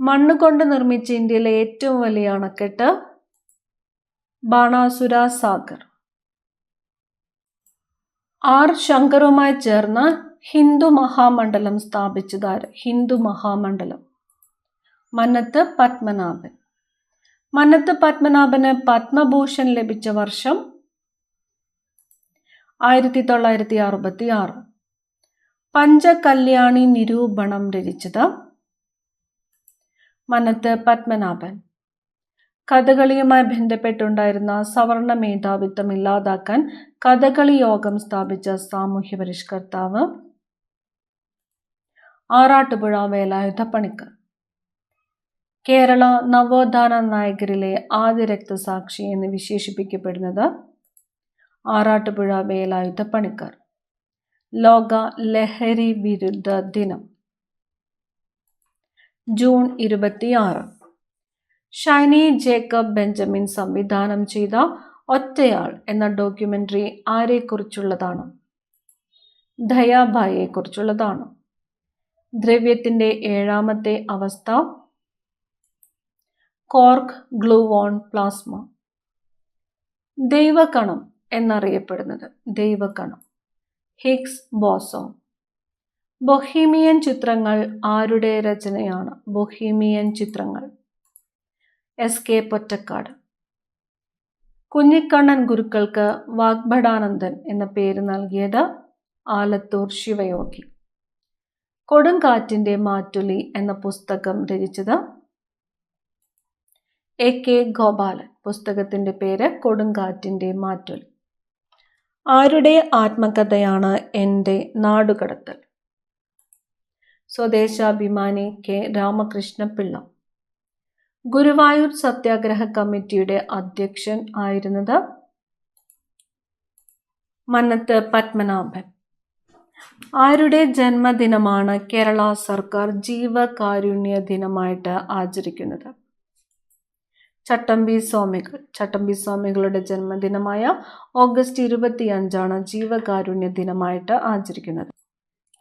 മണ്ണുകൊണ്ട് നിർമ്മിച്ച ഇന്ത്യയിലെ ഏറ്റവും വലിയ അണക്കെട്ട്? ബാണാസുര സാഗർ. R ശങ്കറുമായി ചേർന്ന് ഹിന്ദു മഹാമണ്ഡലം സ്ഥാപിച്ചതാര്? ഹിന്ദു മഹാമണ്ഡലം മന്നത്ത് പത്മനാഭൻ. മന്നത്ത് പത്മനാഭന് പത്മഭൂഷൺ ലഭിച്ച വർഷം? 1966. പഞ്ചകല്യാണി നിരൂപണം രചിച്ചത്? മന്നത്ത് പത്മനാഭൻ. കഥകളിയുമായി ബന്ധപ്പെട്ടുണ്ടായിരുന്ന സവർണ മേധാവിത്വം ഇല്ലാതാക്കാൻ കഥകളി യോഗം സ്ഥാപിച്ച സാമൂഹ്യ പരിഷ്കർത്താവ്? ആറാട്ടുപുഴ വേലായുധ പണിക്കർ. കേരള നവോത്ഥാന നായകരിലെ ആദ്യ രക്തസാക്ഷി എന്ന് വിശേഷിപ്പിക്കപ്പെടുന്നത്? ആറാട്ടുപുഴ വേലായുധ പണിക്കർ. ലോക ലഹരി വിരുദ്ധ ദിനം ജൂൺ 26. ഷൈനി ജേക്കബ് ബെഞ്ചമിൻ സംവിധാനം ചെയ്ത ഒറ്റയാൾ എന്ന ഡോക്യുമെൻ്ററി ആരെക്കുറിച്ചുള്ളതാണ്? ദയാഭായിയെക്കുറിച്ചുള്ളതാണ്. ദ്രവ്യത്തിൻ്റെ ഏഴാമത്തെ അവസ്ഥ? Cork gluon plasma. ദൈവകണം എന്നറിയപ്പെടുന്നത്? ദൈവകണം ഹിഗ്സ് ബോസോൺ. ബൊഹീമിയൻ ചിത്രങ്ങൾ ആരുടെ രചനയാണ്? ബൊഹീമിയൻ ചിത്രങ്ങൾ SK പൊറ്റക്കാട്. കുഞ്ഞിക്കണ്ണൻ ഗുരുക്കൾക്ക് വാഗ്ഭടാനന്ദൻ എന്ന പേര് നൽകിയത്? ആലത്തൂർ ശിവയോഗി. കൊടുങ്കാറ്റിൻ്റെ മാറ്റൊലി എന്ന പുസ്തകം രചിച്ചത്? AK ഗോപാലൻ. പുസ്തകത്തിൻ്റെ പേര് കൊടുങ്കാറ്റിൻ്റെ മാറ്റൊലി. ആരുടെ ആത്മകഥയാണ് എൻ്റെ നാടുകടത്തൽ? സ്വദേശാഭിമാനി K രാമകൃഷ്ണപിള്ള. ഗുരുവായൂർ സത്യാഗ്രഹ കമ്മിറ്റിയുടെ അധ്യക്ഷൻ ആയിരുന്നത്? മന്നത്ത് പത്മനാഭൻ. ആരുടെ ജന്മദിനമാണ് കേരള സർക്കാർ ജീവകാരുണ്യ ദിനമായിട്ട് ആചരിക്കുന്നത്? ചട്ടമ്പി സ്വാമികൾ. ചട്ടമ്പി സ്വാമികളുടെ ജന്മദിനമായ ഓഗസ്റ്റ് 25 ജീവകാരുണ്യ ദിനമായിട്ട് ആചരിക്കുന്നത്.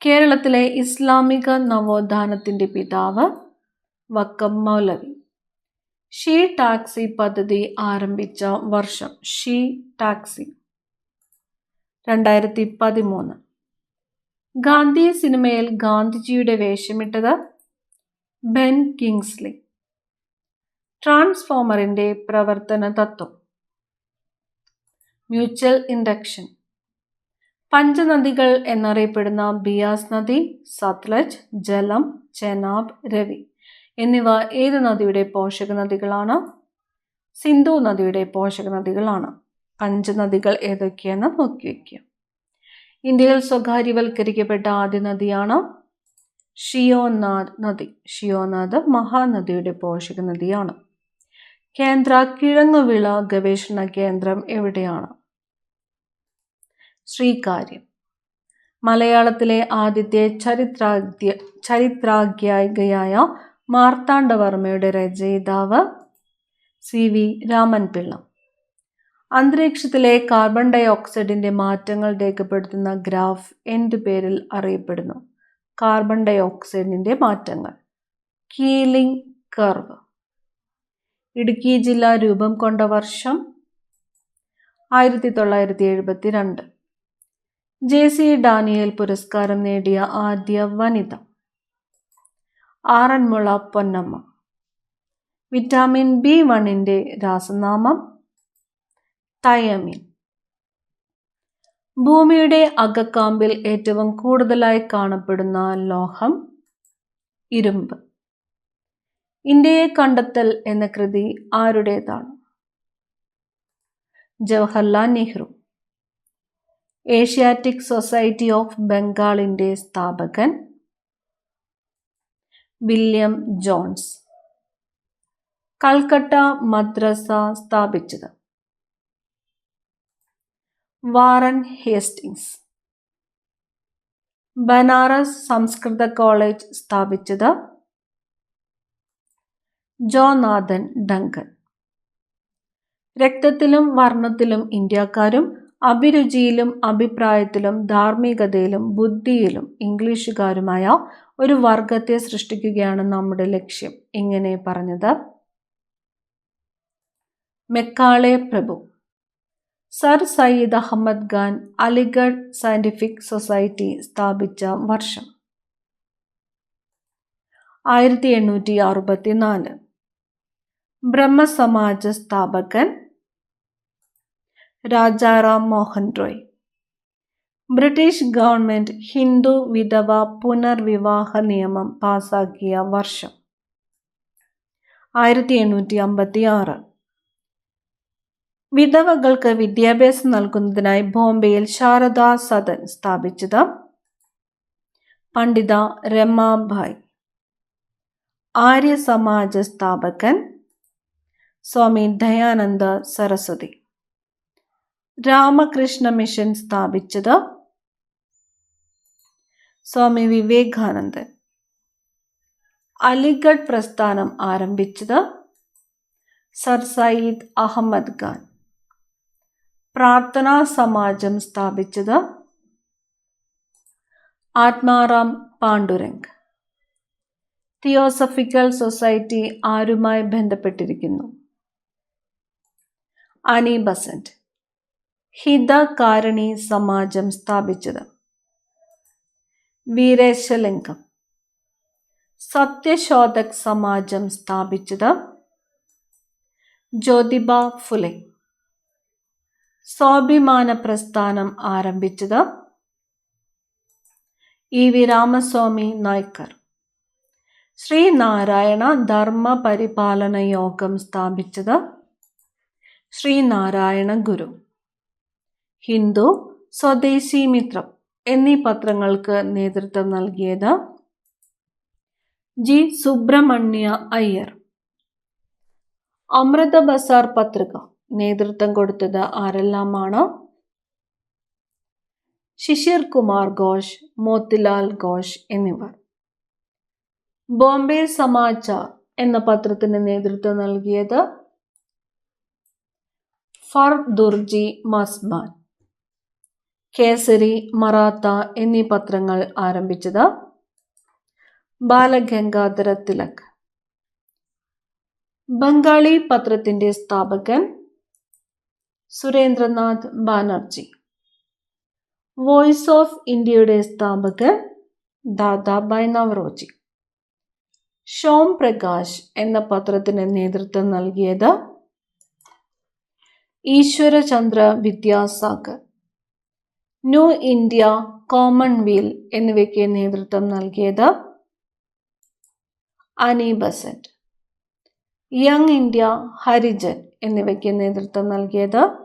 കേരളത്തിലെ ഇസ്ലാമിക നവോത്ഥാനത്തിൻ്റെ പിതാവ്? വക്കം മൗലവി. ഷീ ടാക്സി പദ്ധതി ആരംഭിച്ച വർഷം? She taxi 2013. ഗാന്ധി സിനിമയിൽ ഗാന്ധിജിയുടെ വേഷമിട്ടത്? Ben Kingsley. ട്രാൻസ്ഫോമറിൻ്റെ പ്രവർത്തന തത്വം? Mutual induction. പഞ്ചനദികൾ എന്നറിയപ്പെടുന്ന ബിയാസ് നദി, സത്ലജ്, ജലം, ചെനാബ്, രവി എന്നിവ ഏത് നദിയുടെ പോഷക നദികളാണ്? സിന്ധു നദിയുടെ പോഷക നദികളാണ്. പഞ്ചനദികൾ ഏതൊക്കെയെന്ന് നോക്കി വയ്ക്കുക. ഇന്ത്യയിൽ സ്വകാര്യവൽക്കരിക്കപ്പെട്ട ആദ്യ നദിയാണ് ഷിയോനാഥ് നദി. ഷിയോനാഥ് മഹാനദിയുടെ പോഷക നദിയാണ്. കേന്ദ്ര കിഴങ്ങുവിള ഗവേഷണ കേന്ദ്രം എവിടെയാണ്? ശ്രീകാര്യം. മലയാളത്തിലെ ആദ്യത്തെ ചരിത്രാഖ്യായികയായ മാർത്താണ്ഡവർമ്മയുടെ രചയിതാവ്? CV രാമൻപിള്ള. അന്തരീക്ഷത്തിലെ കാർബൺ ഡൈ ഓക്സൈഡിന്റെ മാറ്റങ്ങൾ രേഖപ്പെടുത്തുന്ന ഗ്രാഫ് എന്ത് പേരിൽ അറിയപ്പെടുന്നു? കാർബൺ ഡൈ ഓക്സൈഡിന്റെ മാറ്റങ്ങൾ. Keeling curve. ഇടുക്കി ജില്ല രൂപം കൊണ്ട വർഷം 1972. JC ഡാനിയേൽ പുരസ്കാരം നേടിയ ആദ്യ വനിത. ആറന്മുള പൊന്നമ്മ. വിറ്റാമിൻ B1ന്റെ രാസനാമം തയമീൻ. ഭൂമിയുടെ അകക്കാമ്പിൽ ഏറ്റവും കൂടുതലായി കാണപ്പെടുന്ന ലോഹം ഇരുമ്പ്. ഇന്ത്യയെ കണ്ടെത്തൽ എന്ന കൃതി ആരുടേതാണ്? Jawaharlal Nehru. Asiatic society of ബംഗാളിന്റെ സ്ഥാപകൻ വില്യം ജോൺസ്. കൽക്കട്ട മദ്രസ സ്ഥാപിച്ചത് വാറൻ ഹേസ്റ്റിങ്സ്. ബനാറസ് സംസ്കൃത കോളേജ് സ്ഥാപിച്ചത് ജോനാഥൻ ഡങ്കൻ. രക്തത്തിലും വർണ്ണത്തിലും ഇന്ത്യക്കാരും അഭിരുചിയിലും അഭിപ്രായത്തിലും ധാർമ്മികതയിലും ബുദ്ധിയിലും ഇംഗ്ലീഷുകാരുമായ ഒരു വർഗത്തെ സൃഷ്ടിക്കുകയാണ് നമ്മുടെ ലക്ഷ്യം. ഇങ്ങനെ പറഞ്ഞത് മെക്കാളെ പ്രഭു. Sir Syed Ahmad Khan Aligarh scientific society സ്ഥാപിച്ച വർഷം 1864. ബ്രഹ്മസമാജ സ്ഥാപകൻ രാജാറാം മോഹൻ റോയ്. ബ്രിട്ടീഷ് ഗവൺമെന്റ് ഹിന്ദു വിധവ പുനർവിവാഹ നിയമം പാസാക്കിയ വർഷം 1856. വിധവകൾക്ക് വിദ്യാഭ്യാസം നൽകുന്നതിനായി ബോംബെയിൽ ശാരദാ സദൻ സ്ഥാപിച്ചത് പണ്ഡിത രമാഭായ്. ആര്യ സമാജ സ്ഥാപകൻ സ്വാമി ദയാനന്ദ സരസ്വതി. രാമകൃഷ്ണ മിഷൻ സ്ഥാപിച്ചത് സ്വാമി വിവേകാനന്ദൻ. അലിഗഡ് പ്രസ്ഥാനം ആരംഭിച്ചത് സർ സയ്യിദ് അഹമ്മദ് ഖാൻ. പ്രാർത്ഥനാ സമാജം സ്ഥാപിച്ചത് ആത്മാറാം പാണ്ഡുരംഗ്. തിയോസഫിക്കൽ സൊസൈറ്റി ആരുമായി ബന്ധപ്പെട്ടിരിക്കുന്നു? അനി ബസന്റ്. ഹിതകാരിണി സമാജം സ്ഥാപിച്ചത് വീരേശലിംഗം. സത്യശോധക് സമാജം സ്ഥാപിച്ചത് ജ്യോതിബ ഫുലെ. സ്വാഭിമാന പ്രസ്ഥാനം ആരംഭിച്ചത് EV രാമസ്വാമി നായ്ക്കർ. ശ്രീനാരായണ ധർമ്മ പരിപാലന യോഗം സ്ഥാപിച്ചത് ശ്രീനാരായണ ഗുരു. ഹിന്ദു, സ്വദേശി മിത്രം എന്നീ പത്രങ്ങൾക്ക് നേതൃത്വം നൽകിയത് G. സുബ്രഹ്മണ്യ അയ്യർ. അമൃത ബസാർ പത്രിക നേതൃത്വം കൊടുത്തത് ആരെല്ലാമാണ്? ശിശിർ കുമാർ ഘോഷ്, മോത്തിലാൽ ഘോഷ് എന്നിവർ. ബോംബെ സമാചാർ എന്ന പത്രത്തിന് നേതൃത്വം നൽകിയത് ഫർദുർജി മസ്ബാൻ. കേസരി, മറാത്ത എന്നീ പത്രങ്ങൾ ആരംഭിച്ചത് ബാലഗംഗാധര തിലക്. ബംഗാളി പത്രത്തിന്റെ സ്ഥാപകൻ സുരേന്ദ്രനാഥ് ബാനർജി. വോയിസ് ഓഫ് ഇന്ത്യയുടെ സ്ഥാപകൻ ദാദാഭായ് നവറോജി. ഷോം പ്രകാശ് എന്ന പത്രത്തിന് നേതൃത്വം നൽകിയത് Ishwar Chandra Vidyasagar. New India, commonweal എന്നിവയ്ക്ക് നേതൃത്വം നൽകിയത് അനി ബസന്റ്. യങ് ഇന്ത്യ, ഹരിജൻ എന്നിവയ്ക്ക് നേതൃത്വം നൽകിയത്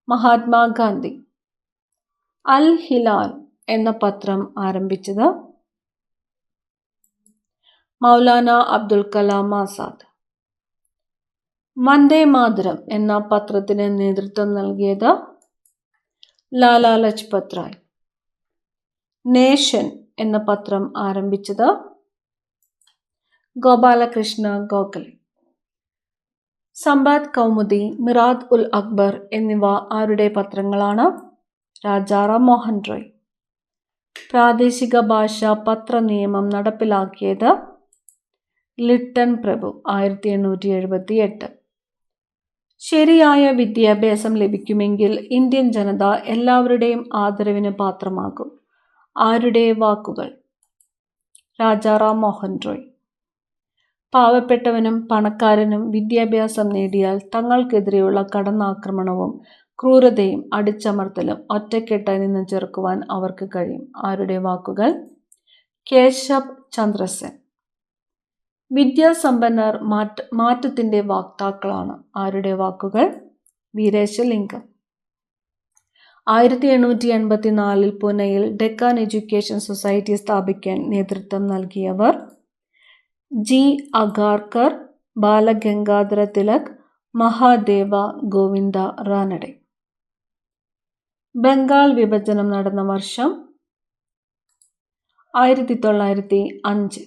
മഹാത്മാഗാന്ധി. അൽ ഹിലാൽ എന്ന പത്രം ആരംഭിച്ചത് മൗലാന അബ്ദുൽ കലാം ആസാദ്. വന്ദേ മാതരം എന്ന പത്രത്തിന് നേതൃത്വം നൽകിയത് ലാലാ ലജ്പത് റായ്. നേഷൻ എന്ന പത്രം ആരംഭിച്ചത് ഗോപാലകൃഷ്ണ ഗോഖലെ. സമ്പാദ് കൗമുദി, മിറാദ് ഉൽ അക്ബർ എന്നിവ ആരുടെ പത്രങ്ങളാണ്? രാജാറാം മോഹൻ റോയ്. പ്രാദേശിക ഭാഷാ പത്ര നിയമം നടപ്പിലാക്കിയത് ലിട്ടൺ പ്രഭു 1878. ശരിയായ വിദ്യാഭ്യാസം ലഭിക്കുമെങ്കിൽ ഇന്ത്യൻ ജനത എല്ലാവരുടെയും ആദരവിന് പാത്രമാകും. ആരുടെ വാക്കുകൾ? രാജാറാം മോഹൻ റോയ്. പാവപ്പെട്ടവനും പണക്കാരനും വിദ്യാഭ്യാസം നേടിയാൽ തങ്ങൾക്കെതിരെയുള്ള കടന്നാക്രമണവും ക്രൂരതയും അടിച്ചമർത്തലും ഒറ്റക്കെട്ടായി നിന്ന് ചെറുക്കുവാൻ അവർക്ക് കഴിയും. ആരുടെ വാക്കുകൾ? കേശബ് ചന്ദ്ര സെൻ. വിദ്യാസമ്പന്നർ മാറ്റത്തിന്റെ വാക്താക്കളാണ്. ആരുടെ വാക്കുകൾ? വീരേശലിംഗം. 1884 പൂനെയിൽ ഡെക്കാൻ എഡ്യൂക്കേഷൻ സൊസൈറ്റി സ്ഥാപിക്കാൻ നേതൃത്വം നൽകിയവർ ജി. അഗാർക്കർ, ബാലഗംഗാധര തിലക്, മഹാദേവ ഗോവിന്ദ റാനഡെ. ബംഗാൾ വിഭജനം നടന്ന വർഷം 1905.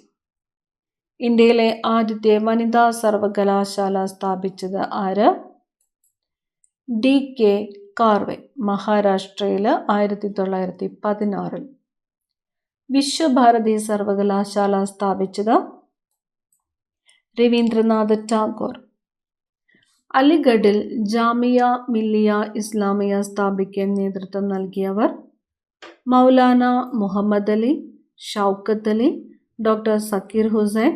ഇന്ത്യയിലെ ആദ്യത്തെ വനിതാ സർവകലാശാല സ്ഥാപിച്ചത് ആര്? ഡി. കെ. കാർവെ, മഹാരാഷ്ട്രയില് 1916. വിശ്വഭാരതി സർവകലാശാല സ്ഥാപിച്ചത് രവീന്ദ്രനാഥ ടാഗോർ. അലിഗഡിൽ ജാമിയ മില്ലിയ ഇസ്ലാമിയ സ്ഥാപിക്കാൻ നേതൃത്വം നൽകിയവർ മൗലാന മുഹമ്മദ് അലി, ഷൗക്കത്ത് അലി, ഡോക്ടർ സക്കീർ ഹുസൈൻ,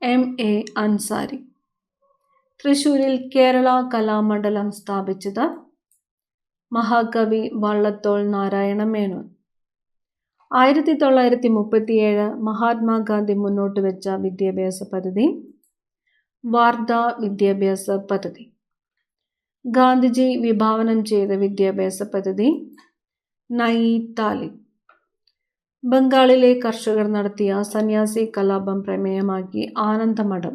M.A. അൻസാരി. തൃശൂരിൽ കേരള കലാമണ്ഡലം സ്ഥാപിച്ചത് മഹാകവി വള്ളത്തോൾ നാരായണ മേനോൻ. 1937 മഹാത്മാഗാന്ധി മുന്നോട്ട് വെച്ച വിദ്യാഭ്യാസ പദ്ധതി വാർധ വിദ്യാഭ്യാസ പദ്ധതി. ഗാന്ധിജി വിഭാവനം ചെയ്ത വിദ്യാഭ്യാസ പദ്ധതി നയി താലിം. ബംഗാളിലെ കർഷകർ നടത്തിയ സന്യാസി കലാപം പ്രമേയമാക്കി ആനന്ദമഠം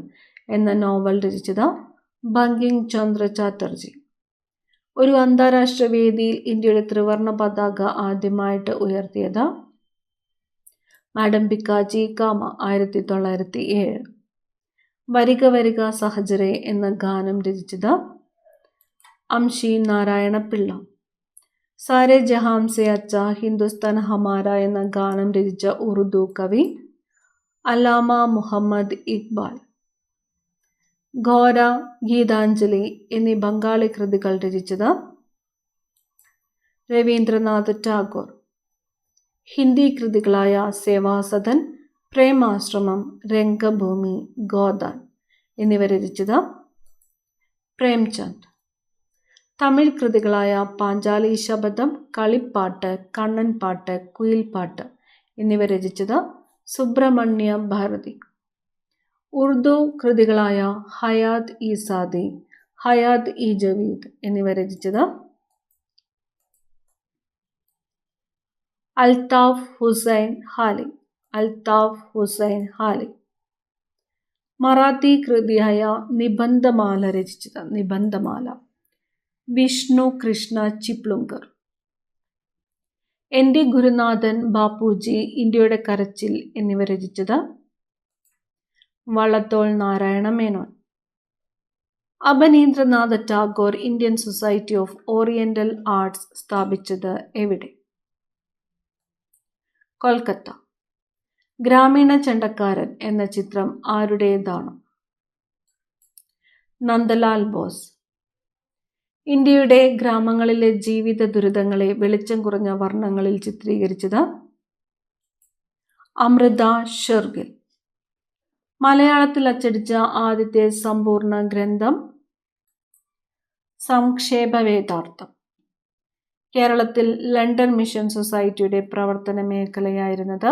എന്ന നോവൽ രചിച്ചത് ബങ്കിം ചന്ദ്ര ചാറ്റർജി. ഒരു അന്താരാഷ്ട്ര വേദിയിൽ ഇന്ത്യയുടെ ത്രിവർണ പതാക ആദ്യമായിട്ട് ഉയർത്തിയത് മാഡം ഭിക്കാജി കാമ 1907. വരിക വരിക സഹചരെ എന്ന ഗാനം രചിച്ചത് അംഷി നാരായണ പിള്ള. സാരെ ജഹാം സെ അച്ച ഹിന്ദുസ്ഥാൻ ഹമാര എന്ന ഗാനം രചിച്ച ഉറുദു കവി അല്ലാമ മുഹമ്മദ് ഇക്ബാൽ. ഘോര, ഗീതാഞ്ജലി എന്നീ ബംഗാളി കൃതികൾ രചിച്ചത് രവീന്ദ്രനാഥ് ടാഗോർ. ഹിന്ദി കൃതികളായ സേവാസദൻ, പ്രേമാശ്രമം, രംഗഭൂമി, ഗോദാൻ എന്നിവ രചിച്ചത് പ്രേംചന്ദ്. തമിഴ് കൃതികളായ പാഞ്ചാലി ശബദം, കളിപ്പാട്ട്, കണ്ണൻപാട്ട്, കുയിൽപ്പാട്ട് എന്നിവ രചിച്ചത് സുബ്രഹ്മണ്യ ഭാരതി. ഉറുദു കൃതികളായ ഹയാത് ഇ സാദി, ഹയാത് ഇ ജവീദ് എന്നിവ രചിച്ചത് അൽതാഫ് ഹുസൈൻ ഹാലി. അൽതാഫ് ഹുസൈൻ ഹാലി. മറാത്തി കൃതിയായ നിബന്ധമാല രചിച്ചത് നിബന്ധമാല വിഷ്ണു കൃഷ്ണ ചിപ്ലുങ്കർ. എൻ്റെ ഗുരുനാഥൻ ബാപ്പുജി, ഇന്ത്യയുടെ കരച്ചിൽ എന്നിവ രചിച്ചത് Vallathol Narayana Menon. Abanindranath Tagore Indian society of oriental arts സ്ഥാപിച്ചത് എവിടെ? കൊൽക്കത്ത. ഗ്രാമീണ ചെണ്ടക്കാരൻ എന്ന ചിത്രം ആരുടേതാണ്? നന്ദലാൽ ബോസ്. ഇന്ത്യയുടെ ഗ്രാമങ്ങളിലെ ജീവിത ദുരിതങ്ങളെ വെളിച്ചം കുറഞ്ഞ വർണ്ണങ്ങളിൽ ചിത്രീകരിച്ചത് അമൃത ഷെർഗിൽ. മലയാളത്തിൽ അച്ചടിച്ച ആദ്യത്തെ സമ്പൂർണ്ണ ഗ്രന്ഥം സംക്ഷേപവേദാർത്ഥം. കേരളത്തിൽ ലണ്ടൻ മിഷൻ സൊസൈറ്റിയുടെ പ്രവർത്തന മേഖലയായിരുന്നത്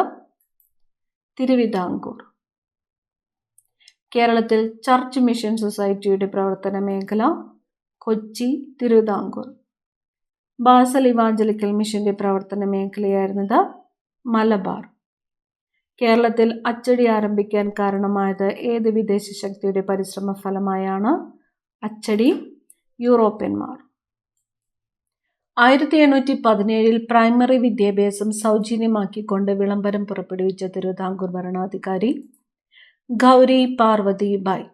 തിരുവിതാംകൂർ. കേരളത്തിൽ ചർച്ച് മിഷൻ സൊസൈറ്റിയുടെ പ്രവർത്തന മേഖല കൊച്ചി, തിരുവിതാംകൂർ. ബാസൽ ഇവാഞ്ചലിക്കൽ മിഷന്റെ പ്രവർത്തന മേഖലയായിരുന്നത് മലബാർ. കേരളത്തിൽ അച്ചടി ആരംഭിക്കാൻ കാരണമായത് ഏത് വിദേശ ശക്തിയുടെ പരിശ്രമ ഫലമായാണ്? അച്ചടി യൂറോപ്യന്മാർ. 1817 പ്രൈമറി വിദ്യാഭ്യാസം സൗജന്യമാക്കിക്കൊണ്ട് വിളംബരം പുറപ്പെടുവിച്ച തിരുവിതാംകൂർ ഭരണാധികാരി ഗൗരി പാർവതി ബായ്.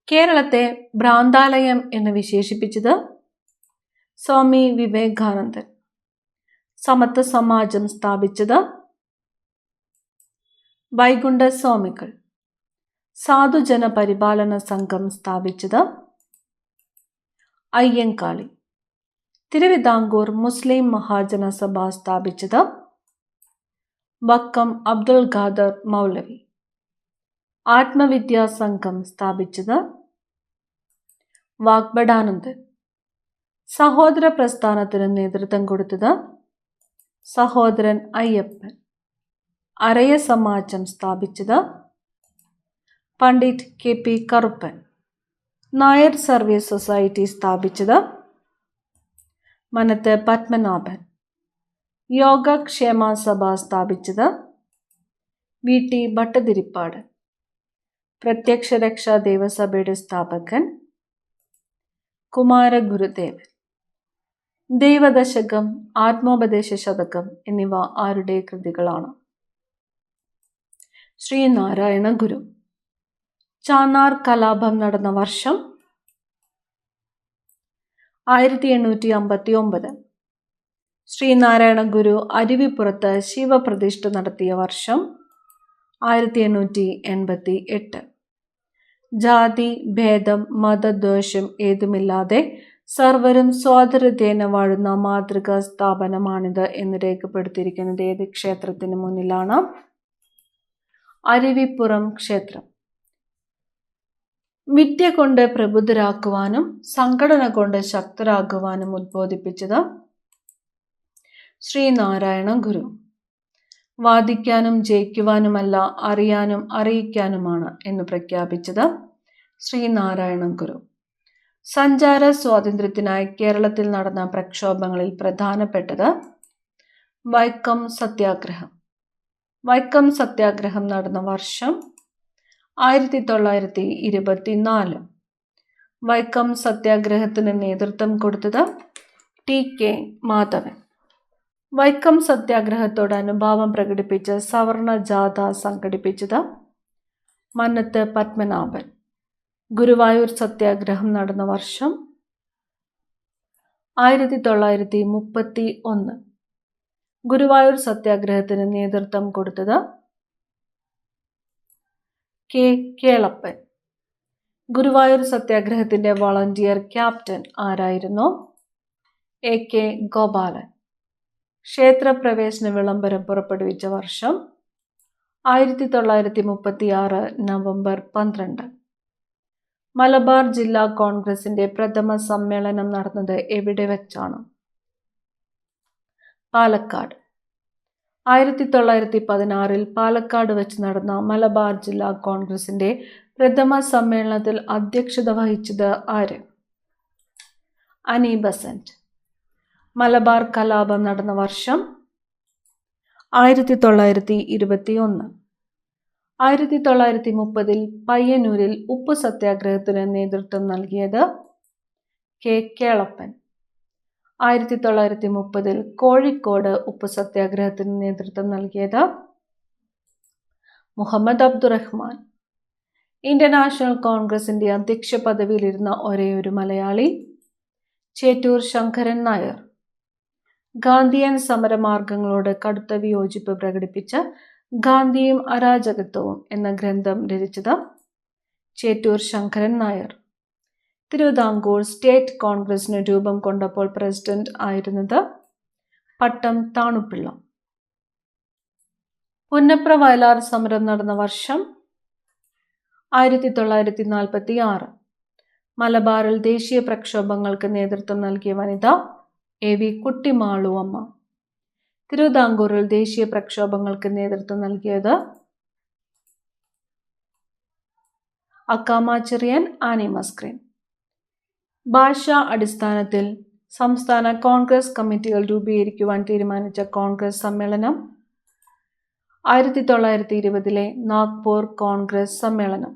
കേരളത്തെ ഭ്രാന്താലയം എന്ന് വിശേഷിപ്പിച്ചത് സ്വാമി വിവേകാനന്ദൻ. സമത്വ സമാജം സ്ഥാപിച്ചത് വൈകുണ്ഠ സ്വാമികൾ. സാധുജന പരിപാലന സംഘം സ്ഥാപിച്ചത് അയ്യങ്കാളി. തിരുവിതാംകൂർ മുസ്ലിം മഹാജന സഭ സ്ഥാപിച്ചത് വക്കം അബ്ദുൽ ഖാദർ മൗലവി. ആത്മവിദ്യാ സംഘം സ്ഥാപിച്ചത് വാഗ്ബടാനന്ദൻ. സഹോദര പ്രസ്ഥാനത്തിന് നേതൃത്വം കൊടുത്തത് സഹോദരൻ അയ്യപ്പൻ. അരയ സമാജം സ്ഥാപിച്ചത് Pandit KP Karuppan. Nair service society സ്ഥാപിച്ചത് മനത്ത് പത്മനാഭൻ. യോഗക്ഷേമ സഭ സ്ഥാപിച്ചത് VT ഭട്ടതിരിപ്പാട്. പ്രത്യക്ഷ രക്ഷാ ദേവസഭയുടെ സ്ഥാപകൻ കുമാരഗുരുദേവൻ. ദൈവദശകം, ആത്മോപദേശ ശതകം എന്നിവ ആരുടെ കൃതികളാണ്? ശ്രീനാരായണ ഗുരു. ചാന്നാർ കലാപം നടന്ന വർഷം 1859. ശ്രീനാരായണ ഗുരു അരുവിപ്പുറത്ത് ശിവപ്രതിഷ്ഠ നടത്തിയ വർഷം 1888. ജാതി ഭേദം മതദ്വേഷം ഏതുമില്ലാതെ സർവരും സ്വാതന്ത്ര്യത്തേന വാഴുന്ന മാതൃകാ സ്ഥാപനമാണിത് എന്ന് രേഖപ്പെടുത്തിയിരിക്കുന്നത് ഏത് ക്ഷേത്രത്തിന് മുന്നിലാണ്? അരുവിപ്പുറം ക്ഷേത്രം. വിദ്യ കൊണ്ട് പ്രബുദ്ധരാക്കുവാനും സംഘടന കൊണ്ട് ശക്തരാകുവാനും ഉദ്ബോധിപ്പിച്ചത് ശ്രീനാരായണ ഗുരു. വാദിക്കാനും ജയിക്കുവാനുമല്ല, അറിയാനും അറിയിക്കാനുമാണ് എന്ന് പ്രഖ്യാപിച്ചത് ശ്രീനാരായണ ഗുരു. സഞ്ചാര സ്വാതന്ത്ര്യത്തിനായി കേരളത്തിൽ നടന്ന പ്രക്ഷോഭങ്ങളിൽ പ്രധാനപ്പെട്ടത് വൈക്കം സത്യാഗ്രഹം. വൈക്കം സത്യാഗ്രഹം നടന്ന വർഷം 1924. വൈക്കം സത്യാഗ്രഹത്തിന് നേതൃത്വം കൊടുത്തത് TK മാധവൻ. വൈക്കം സത്യാഗ്രഹത്തോട് അനുഭാവം പ്രകടിപ്പിച്ച് സവർണ ജാഥ സംഘടിപ്പിച്ചത് മന്നത്ത് പത്മനാഭൻ. ഗുരുവായൂർ സത്യാഗ്രഹം നടന്ന വർഷം 1931. ഗുരുവായൂർ സത്യാഗ്രഹത്തിന് നേതൃത്വം കൊടുത്തത് K. കേളപ്പൻ. ഗുരുവായൂർ സത്യാഗ്രഹത്തിന്റെ വോളണ്ടിയർ ക്യാപ്റ്റൻ ആരായിരുന്നു? AK ഗോപാലൻ. ക്ഷേത്രപ്രവേശന വിളംബരം പുറപ്പെടുവിച്ച വർഷം 1936 നവംബർ 12. മലബാർ ജില്ലാ കോൺഗ്രസിന്റെ പ്രഥമ സമ്മേളനം നടന്നത് എവിടെ വെച്ചാണ്? പാലക്കാട്. 1916 പാലക്കാട് വെച്ച് നടന്ന മലബാർ ജില്ലാ കോൺഗ്രസിന്റെ പ്രഥമ സമ്മേളനത്തിൽ അധ്യക്ഷത വഹിച്ചത് ആര്? അനി ബസന്റ്. മലബാർ കലാപം നടന്ന വർഷം 1921. 1930 പയ്യന്നൂരിൽ ഉപ്പു സത്യാഗ്രഹത്തിന് നേതൃത്വം നൽകിയത് K. കേളപ്പൻ. 1930 കോഴിക്കോട് ഉപ്പു സത്യാഗ്രഹത്തിന് നേതൃത്വം നൽകിയത് മുഹമ്മദ് അബ്ദുറഹ്മാൻ. ഇന്ത്യൻ നാഷണൽ കോൺഗ്രസിന്റെ അധ്യക്ഷ പദവിയിലിരുന്ന ഒരേയൊരു മലയാളി ചേറ്റൂർ ശങ്കരൻ നായർ. ഗാന്ധിയൻ സമരമാർഗങ്ങളോട് കടുത്ത വിയോജിപ്പ് പ്രകടിപ്പിച്ച് ഗാന്ധിയും അരാജകത്വവും എന്ന ഗ്രന്ഥം രചിച്ചത് ചേറ്റൂർ ശങ്കരൻ നായർ. തിരുവിതാംകൂർ സ്റ്റേറ്റ് കോൺഗ്രസിന് രൂപം കൊണ്ടപ്പോൾ പ്രസിഡന്റ് ആയിരുന്നത് പട്ടം താണുപിള്ള. പുന്നപ്ര വയലാർ സമരം നടന്ന വർഷം 1946. മലബാറിൽ ദേശീയ പ്രക്ഷോഭങ്ങൾക്ക് നേതൃത്വം നൽകിയ വനിത AV കുട്ടിമാളു അമ്മ. തിരുവിതാംകൂറിൽ ദേശീയ പ്രക്ഷോഭങ്ങൾക്ക് നേതൃത്വം നൽകിയത് അക്കാമ ചെറിയൻ, ആനി മസ്ക്രീൻ. ഭാഷാ അടിസ്ഥാനത്തിൽ സംസ്ഥാന കോൺഗ്രസ് കമ്മിറ്റികൾ രൂപീകരിക്കുവാൻ തീരുമാനിച്ച കോൺഗ്രസ് സമ്മേളനം 1920 നാഗ്പൂർ കോൺഗ്രസ് സമ്മേളനം.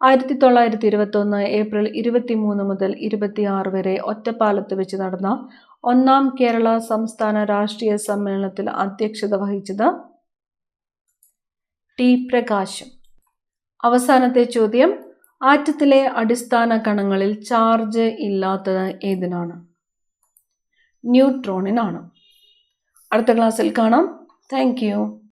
1921 ഏപ്രിൽ 23 മുതൽ 26 വരെ ഒറ്റപ്പാലത്ത് വെച്ച് നടന്ന ഒന്നാം കേരള സംസ്ഥാന രാഷ്ട്രീയ സമ്മേളനത്തിൽ അധ്യക്ഷത വഹിച്ചത് T. പ്രകാശം. അവസാനത്തെ ചോദ്യം, ആറ്റത്തിലെ അടിസ്ഥാന കണങ്ങളിൽ ചാർജ് ഇല്ലാത്തത് ഏതിനാണ്? ന്യൂട്രോണിനാണ്. അടുത്ത ക്ലാസ്സിൽ കാണാം. Thank you.